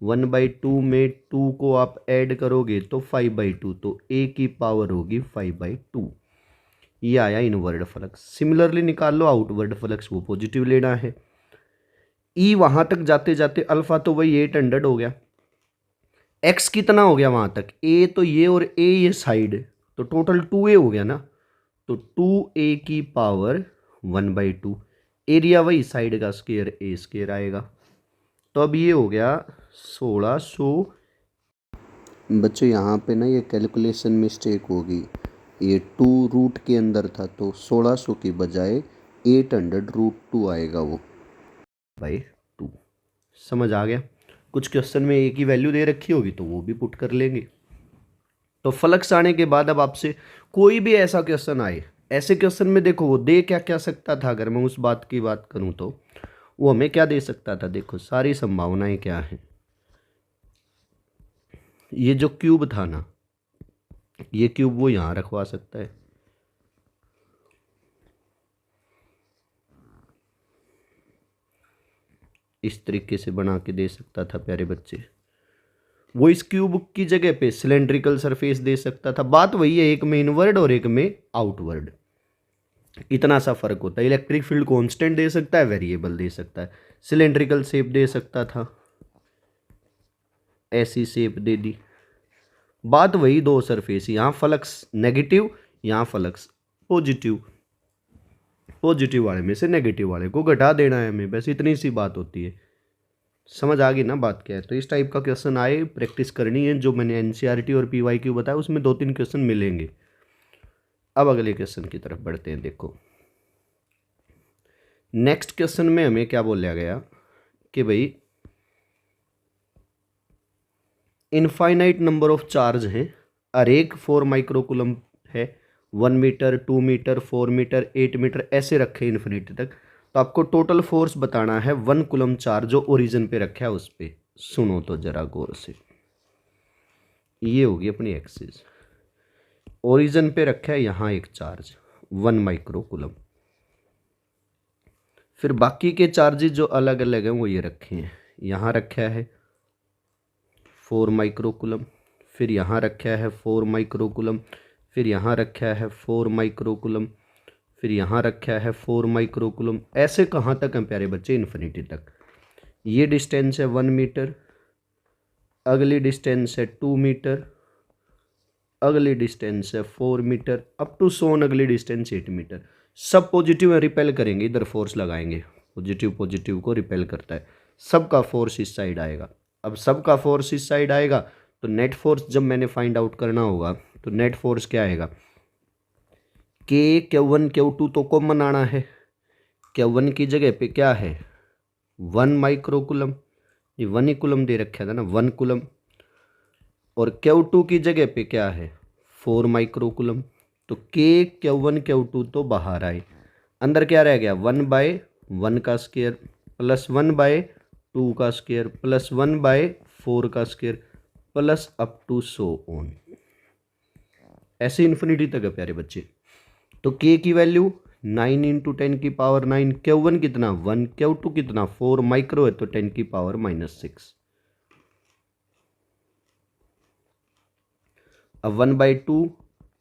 1/2 में 2 को आप ऐड करोगे तो 5/2, तो ए की पावर होगी 5/2। ये आया इनवर्ड फ्लक्स। सिमिलरली निकाल लो आउटवर्ड फ्लक्स, वो पॉजिटिव लेना है। ई वहां तक जाते जाते अल्फा तो वही 800 हो गया, एक्स कितना हो गया वहां तक ए, तो ये और ए ये साइड, तो टोटल 2a हो गया ना, तो 2a की पावर 1/2, एरिया वही साइड का स्क्वायर ए स्क्वायर आएगा। तो अब ये हो गया 1600। बच्चों यहाँ पे ना ये कैलकुलेशन मिस्टेक होगी, ये 2 रूट के अंदर था तो 1600 की बजाय 800√2 आएगा वो /2। समझ आ गया। कुछ क्वेश्चन में एक ही वैल्यू दे रखी होगी तो वो भी पुट कर लेंगे। तो फ्लक्स आने के बाद अब आपसे कोई भी ऐसा क्वेश्चन आए, ऐसे क्वेश्चन में देखो वो दे क्या क्या सकता था, अगर मैं उस बात की बात करूं तो वो हमें क्या दे सकता था। देखो सारी संभावनाएं क्या हैं। ये जो क्यूब था ना, ये क्यूब वो यहां रखवा सकता है, इस तरीके से बना के दे सकता था प्यारे बच्चे। वो इस क्यूब की जगह पे सिलेंड्रिकल सरफेस दे सकता था। बात वही है, एक में इनवर्ड और एक में आउटवर्ड, इतना सा फर्क होता है। इलेक्ट्रिक फील्ड कांस्टेंट दे सकता है, वेरिएबल दे सकता है, सिलेंड्रिकल शेप दे सकता था, ऐसी शेप दे दी। बात वही, दो सरफेस, यहाँ फ्लक्स नेगेटिव, यहाँ फ्लक्स पॉजिटिव, पॉजिटिव वाले में से नेगेटिव वाले को घटा देना है हमें, बस इतनी सी बात होती है। समझ आ गई ना बात क्या है। तो इस टाइप का क्वेश्चन आए, प्रैक्टिस करनी है। जो मैंने एनसीईआरटी और पीवाईक्यू बताया उसमें 2-3 क्वेश्चन मिलेंगे। अब अगले क्वेश्चन की तरफ बढ़ते हैं। देखो नेक्स्ट क्वेश्चन में हमें क्या बोला गया कि भाई इनफाइनाइट नंबर ऑफ चार्ज हैं, हर एक 4 माइक्रोकूलम है, 1 मीटर, 2 मीटर, 4 मीटर, 8 मीटर, ऐसे रखे इन्फिनिटी तक। तो आपको टोटल फोर्स बताना है 1 कूलम चार्ज जो ओरिजिन पे रखा है उस पर। सुनो तो जरा गौर से, ये होगी अपनी एक्सिस, ओरिजिन पे रखा है यहाँ एक चार्ज 1 माइक्रोकूलम, फिर बाकी के चार्जेस जो अलग अलग हैं वो ये रखे हैं। यहाँ रखा है 4 माइक्रोकूलम, फिर यहाँ रखा है 4 माइक्रोकूलम, फिर यहाँ रखा है 4 माइक्रोकूलम, फिर यहाँ रखा है 4 माइक्रोकूलम। ऐसे कहाँ तक हैं प्यारे बच्चे, इन्फिनिटी तक। ये डिस्टेंस है 1 मीटर, अगली डिस्टेंस है 2 मीटर, अगली डिस्टेंस है 4 मीटर, अप टू सोन अगली डिस्टेंस 8 मीटर। सब पॉजिटिव रिपेल करेंगे, इधर फोर्स लगाएंगे, पॉजिटिव पॉजिटिव को रिपेल करता है, सबका फोर्स इस साइड आएगा। अब सबका फोर्स इस साइड आएगा तो नेट फोर्स जब मैंने फाइंड आउट करना होगा तो नेट फोर्स क्या आएगा, Q1 Q2 तो कॉमन आना है। Q1 की जगह पे क्या है 1 माइक्रोकूलम, ये 1 ही कूलम दे रखा था ना, 1 कूलम, और Q2 की जगह पे क्या है 4 माइक्रोकूलम। तो Q1 Q2 तो बाहर आए, अंदर क्या रह गया 1/1 का स्क्वायर प्लस 1/2 का स्क्वायर प्लस 1/4 का square plus up to so on, ऐसे इन्फिनिटी तक है प्यारे बच्चे। तो K की वैल्यू 9 × 10 की पावर 9, Q1 कितना 1, Q2 कितना 4 माइक्रो है तो 10 की पावर -6। अब 1/2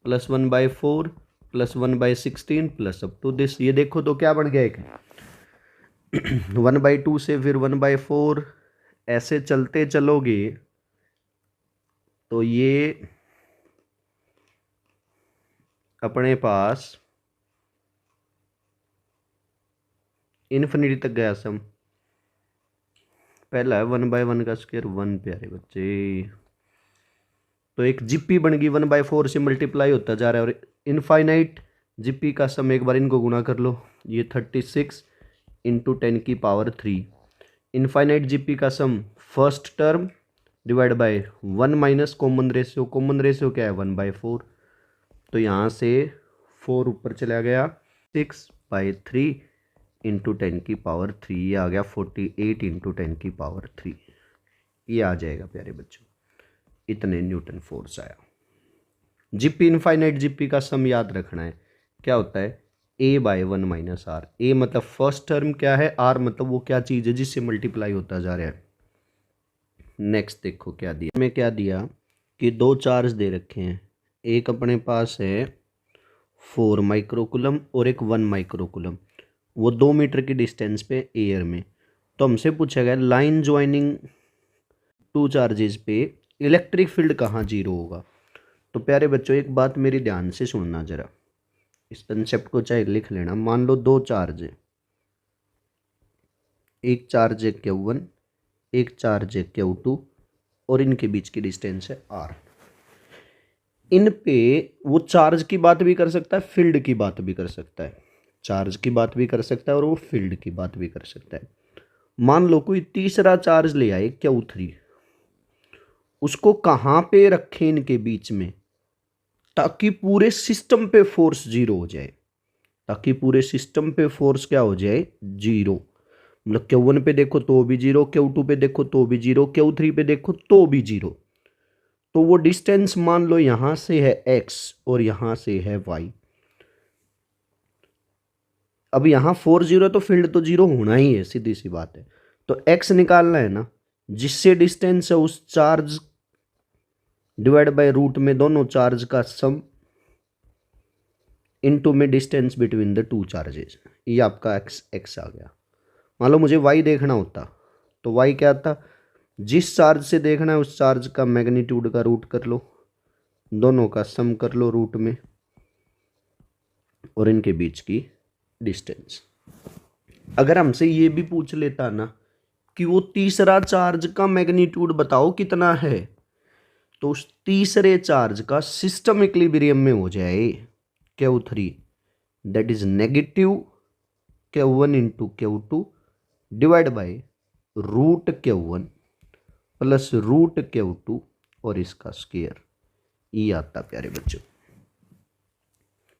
plus 1/4 plus 1/16 plus up to this, ये देखो तो क्या बन गया एक 1/2 से फिर 1/4, ऐसे चलते चलोगे तो ये अपने पास इन्फिनिटी तक गया सम। पहला है 1/1 का स्क्वायर 1 प्यारे बच्चे। तो एक जीपी बन गई 1/4 से मल्टीप्लाई होता जा रहा है, और इनफाइनाइट जीपी का सम एक बार इनको गुणा कर लो, ये 36 इंटू 10⁻3। इनफाइनाइट जीपी का sum first term divide by 1 minus common ratio क्या है 1/4, तो यहाँ से 4 ऊपर चला गया, 6/3 इंटू 10⁻3, ये आ गया 48 इंटू 10⁻3, ये आ जाएगा प्यारे बच्चों, इतने न्यूटन फोर्स आया। जीपी इनफाइनाइट जीपी का सम याद रखना है, क्या होता है a/1 माइनस आर। ए मतलब फर्स्ट टर्म क्या है, आर मतलब वो क्या चीज़ है जिससे मल्टीप्लाई होता जा रहा है। नेक्स्ट देखो क्या दिया, हमें क्या दिया कि दो चार्ज दे रखे हैं, एक अपने पास है 4 माइक्रोकुलम और एक 1 माइक्रोकुलम, वो 2 मीटर की डिस्टेंस पे एयर में। तो हमसे पूछा गया लाइन ज्वाइनिंग टू चार्जेस पे इलेक्ट्रिक फील्ड कहाँ जीरो होगा। तो प्यारे बच्चों एक बात मेरी ध्यान से सुनना जरा, इस कंसेप्ट को चाहे लिख लेना। मान लो दो चार्ज है, एक चार्ज है Q1, एक चार्ज है Q2, और इनके बीच की डिस्टेंस है R। इन पे वो चार्ज की बात भी कर सकता है, फील्ड की बात भी कर सकता है, चार्ज की बात भी कर सकता है और वो फील्ड की बात भी कर सकता है। मान लो कोई तीसरा चार्ज ले आए Q3, उसको कहाँ पे रखें इनके बीच में, ताकि पूरे सिस्टम पे फोर्स जीरो हो जाए, ताकि पूरे सिस्टम पे फोर्स क्या हो जाए जीरो। मतलब Q1 पे देखो तो भी जीरो, Q2 पे देखो तो भी जीरो, Q3 पे देखो तो भी जीरो। तो वो डिस्टेंस मान लो यहां से है x और यहां से है y। अब यहां 4 जीरो तो फील्ड तो जीरो होना ही है, सीधी सी बात है। तो x निकालना है ना, जिससे डिस्टेंस है उस चार्ज डिवाइड बाय रूट में दोनों चार्ज का सम इनटू में distance between the two charges, ये आपका x आ गया। मान लो मुझे y देखना होता तो y क्या था, जिस चार्ज से देखना है उस चार्ज का मैग्नीट्यूड का रूट कर लो, दोनों का सम कर लो रूट में, और इनके बीच की डिस्टेंस। अगर हमसे ये भी पूछ लेता ना कि वो तीसरा चार्ज का मैग्नीट्यूड बताओ कितना है, तो उस तीसरे चार्ज का सिस्टम इक्विलिब्रियम में हो जाए Q3, that is negative Q1 into Q2 divide by root Q1 plus root Q2 और इसका स्क्वायर, ये आता प्यारे बच्चों।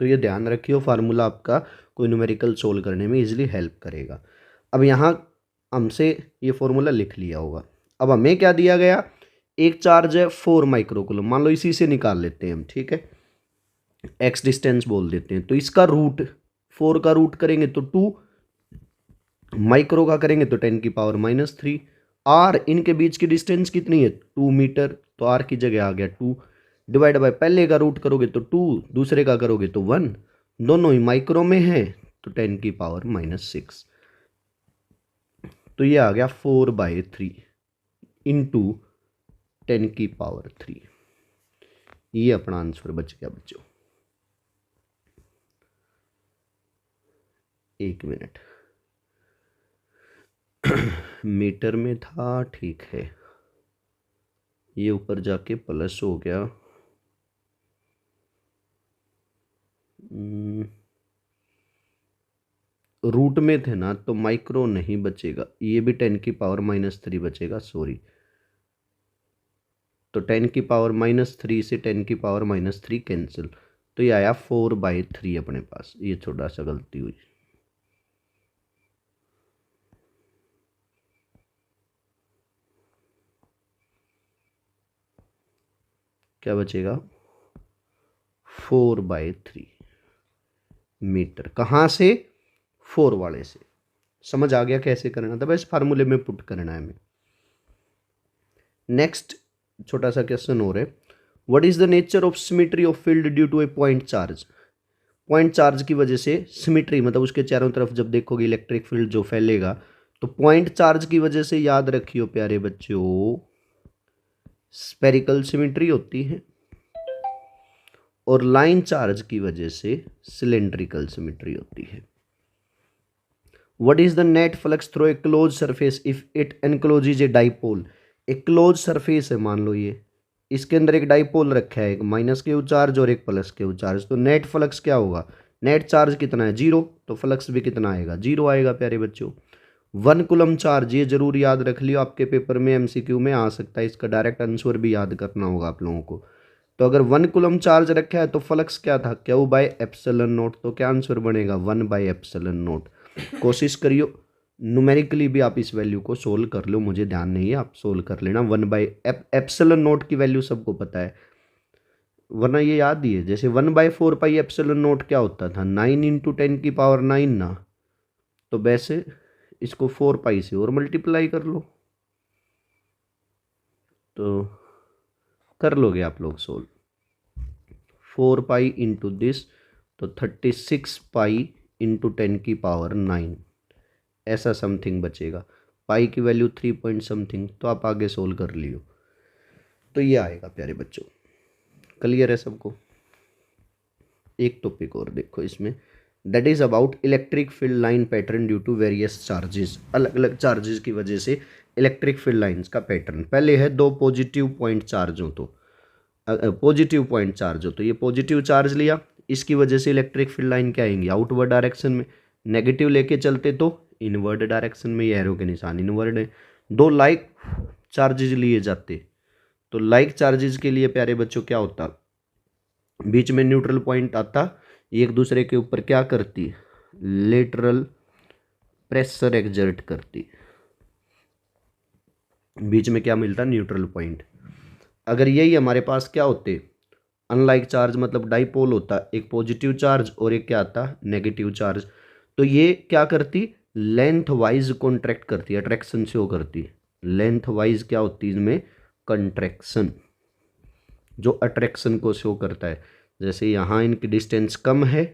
तो ये ध्यान रखियो, फार्मूला आपका कोई न्यूमेरिकल सोल्व करने में इजीली हेल्प करेगा। अब यहाँ हमसे ये फॉर्मूला लिख लिया होगा। अब हमें क्या दिया गया, एक चार्ज है 4 माइक्रोकुलम, मान लो इसी से निकाल लेते हैं हम, ठीक है, x डिस्टेंस बोल देते हैं। तो इसका रूट 4 का रूट करेंगे तो 2, माइक्रो का करेंगे तो 10⁻³ r, इनके बीच की डिस्टेंस कितनी है 2 मीटर, तो r की जगह आ गया 2 डिवाइड बाय पहले का रूट करोगे तो 2, दूसरे का करोगे तो 1, दोनों ही माइक्रो में है तो 10⁻⁻6, तो ये आ गया 4/3 इंटू 10⁻3, ये अपना आंसर बच गया बच्चों। एक मिनट, मीटर में था, ठीक है, ये ऊपर जाके प्लस हो गया, रूट में थे ना तो माइक्रो नहीं बचेगा, ये भी 10⁻³ बचेगा, सॉरी। तो 10⁻³ से 10⁻³ कैंसिल, तो ये आया 4/3 अपने पास, ये छोटा सा गलती हुई। क्या बचेगा 4/3 मीटर, कहाँ से 4 वाले से। समझ आ गया कैसे करना था, बस फार्मूले में पुट करना है हमें। नेक्स्ट छोटा सा क्वेश्चन हो रहा है, what is the nature of symmetry of field due to a point charge. Point charge की वजह से सिमेट्री मतलब उसके चारों तरफ जब देखोगे इलेक्ट्रिक फील्ड जो फैलेगा, तो पॉइंट चार्ज की वजह से याद रखियो प्यारे बच्चों स्फेरिकल सिमेट्री होती है, और लाइन चार्ज की वजह से सिलेंड्रिकल सिमेट्री होती है। What is the net flux through a close surface if it encloses a dipole. एक क्लोज सरफेस है, मान लो ये, इसके अंदर एक डाइपोल रखा है, एक माइनस क्यू चार्ज और एक प्लस क्यू चार्ज, तो नेट फ्लक्स क्या होगा, नेट चार्ज कितना है 0, तो फ्लक्स भी कितना आएगा 0 आएगा प्यारे बच्चों। 1 कूलम चार्ज, ये जरूर याद रख लियो, आपके पेपर में एमसीक्यू में आ सकता है, इसका डायरेक्ट आंसर भी याद करना होगा आप लोगों को। तो अगर 1 कूलम चार्ज रखा है तो फ्लक्स क्या था, क्यू बाय एप्सिलॉन नॉट, तो क्या आंसर बनेगा 1 बाय एप्सिलॉन नॉट। कोशिश करियो न्यूमेरिकली भी आप इस वैल्यू को सोल्व कर लो, मुझे ध्यान नहीं है, आप सोल्व कर लेना। 1 बाय एप्सिलॉन नॉट की वैल्यू सबको पता है, वरना ये याद ही है, जैसे 1/4 पाई एप्सिलॉन नॉट क्या होता था 9 × 10⁹ ना, तो वैसे इसको 4 पाई से और मल्टीप्लाई कर लो, तो कर लोगे आप लोग सोल्व। 4 पाई इंटू दिस, तो 36 पाई इंटू 10⁹, ऐसा समथिंग बचेगा। पाई की वैल्यू 3 पॉइंट समथिंग, तो आप आगे सोल्व कर लियो, तो ये आएगा प्यारे बच्चों। क्लियर है सबको। एक टॉपिक और देखो इसमें, that is about electric field line pattern due to various charges. अलग अलग चार्जेस की वजह से इलेक्ट्रिक फील्ड लाइंस का पैटर्न। पहले है 2 पॉजिटिव पॉइंट चार्ज हो, तो पॉजिटिव पॉइंट चार्ज हो, तो ये पॉजिटिव चार्ज लिया, इसकी वजह से इलेक्ट्रिक फील्ड लाइन क्या आएंगी आउटवर्ड डायरेक्शन में, नेगेटिव लेके चलते तो इनवर्ड डायरेक्शन में, ये एरो के निशान इनवर्ड है। 2 लाइक चार्जेस लिए जाते, तो लाइक चार्जेस के लिए प्यारे बच्चों क्या होता, बीच में न्यूट्रल पॉइंट आता, एक दूसरे के ऊपर क्या करती, लेटरल प्रेशर एक्सर्ट करती, बीच में क्या मिलता न्यूट्रल पॉइंट। अगर यही हमारे पास क्या होते अनलाइक चार्ज, मतलब डाइपोल होता, एक पॉजिटिव चार्ज और एक क्या आता नेगेटिव चार्ज, तो ये क्या करती लेंथ वाइज कॉन्ट्रैक्ट करती, अट्रैक्शन शो करती, लेंथ वाइज क्या होती इसमें कंट्रैक्शन, जो अट्रैक्शन को शो करता है। जैसे यहाँ इनकी डिस्टेंस कम है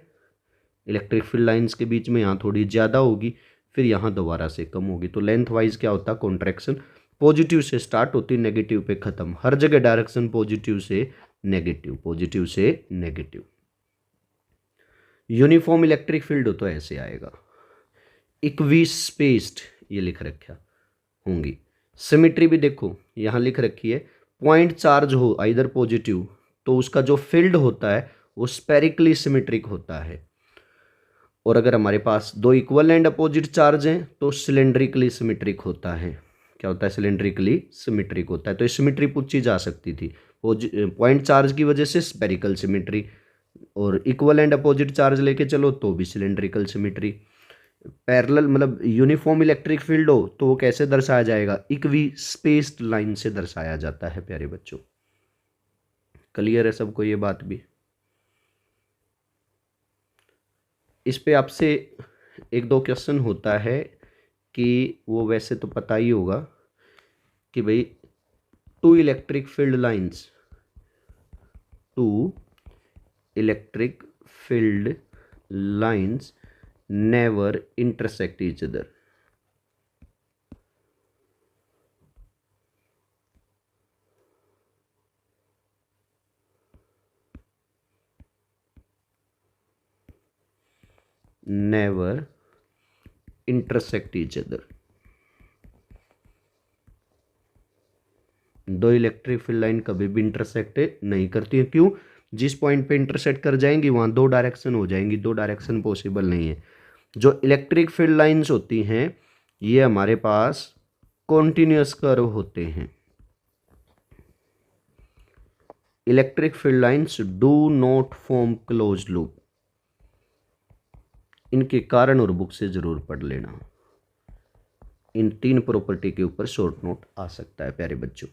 इलेक्ट्रिक फील्ड लाइंस के बीच में, यहाँ थोड़ी ज़्यादा होगी, फिर यहाँ दोबारा से कम होगी, तो लेंथ वाइज क्या होता कॉन्ट्रैक्शन। पॉजिटिव से स्टार्ट होती, नेगेटिव पे खत्म, हर जगह डायरेक्शन पॉजिटिव से नेगेटिव, पॉजिटिव से नेगेटिव। यूनिफॉर्म इलेक्ट्रिक फील्ड हो तो ऐसे आएगा, इक्वी स्पेस्ड ये लिख रखा होंगी। सिमेट्री भी देखो यहाँ लिख रखी है, पॉइंट चार्ज हो आइदर पॉजिटिव, तो उसका जो फील्ड होता है वो स्पेरिकली सिमेट्रिक होता है, और अगर हमारे पास 2 इक्वल एंड अपोजिट चार्ज हैं तो सिलेंड्रिकली सिमेट्रिक होता है। क्या होता है सिलेंड्रिकली सिमेट्रिक होता है, तो ये सिमेट्री पूछी जा सकती थी, पॉइंट चार्ज की वजह से स्पेरिकल सिमेट्री, और इक्वल एंड अपोजिट चार्ज लेके चलो तो भी सिलेंड्रिकल सिमेट्री। पैरेलल मतलब यूनिफॉर्म इलेक्ट्रिक फील्ड हो तो वो कैसे दर्शाया जाएगा, इक्वी स्पेस्ड लाइन से दर्शाया जाता है प्यारे बच्चों। क्लियर है सबको ये बात भी। इस पे आपसे 1-2 क्वेश्चन होता है कि वो वैसे तो पता ही होगा कि भाई 2 electric field lines, 2 electric field lines never intersect each other. Never intersect each other. 2 electric field line कभी भी इंटरसेक्ट नहीं करती है, क्यों, जिस पॉइंट पे इंटरसेक्ट कर जाएंगी वहाँ 2 डायरेक्शन हो जाएंगी, 2 डायरेक्शन पॉसिबल नहीं है। जो इलेक्ट्रिक फील्ड लाइंस होती हैं ये हमारे पास कॉन्टिन्यूअस कर्व होते हैं। Electric field lines do not form close loop, इनके कारण और बुक से जरूर पढ़ लेना। इन 3 प्रॉपर्टी के ऊपर शॉर्ट नोट आ सकता है प्यारे बच्चों।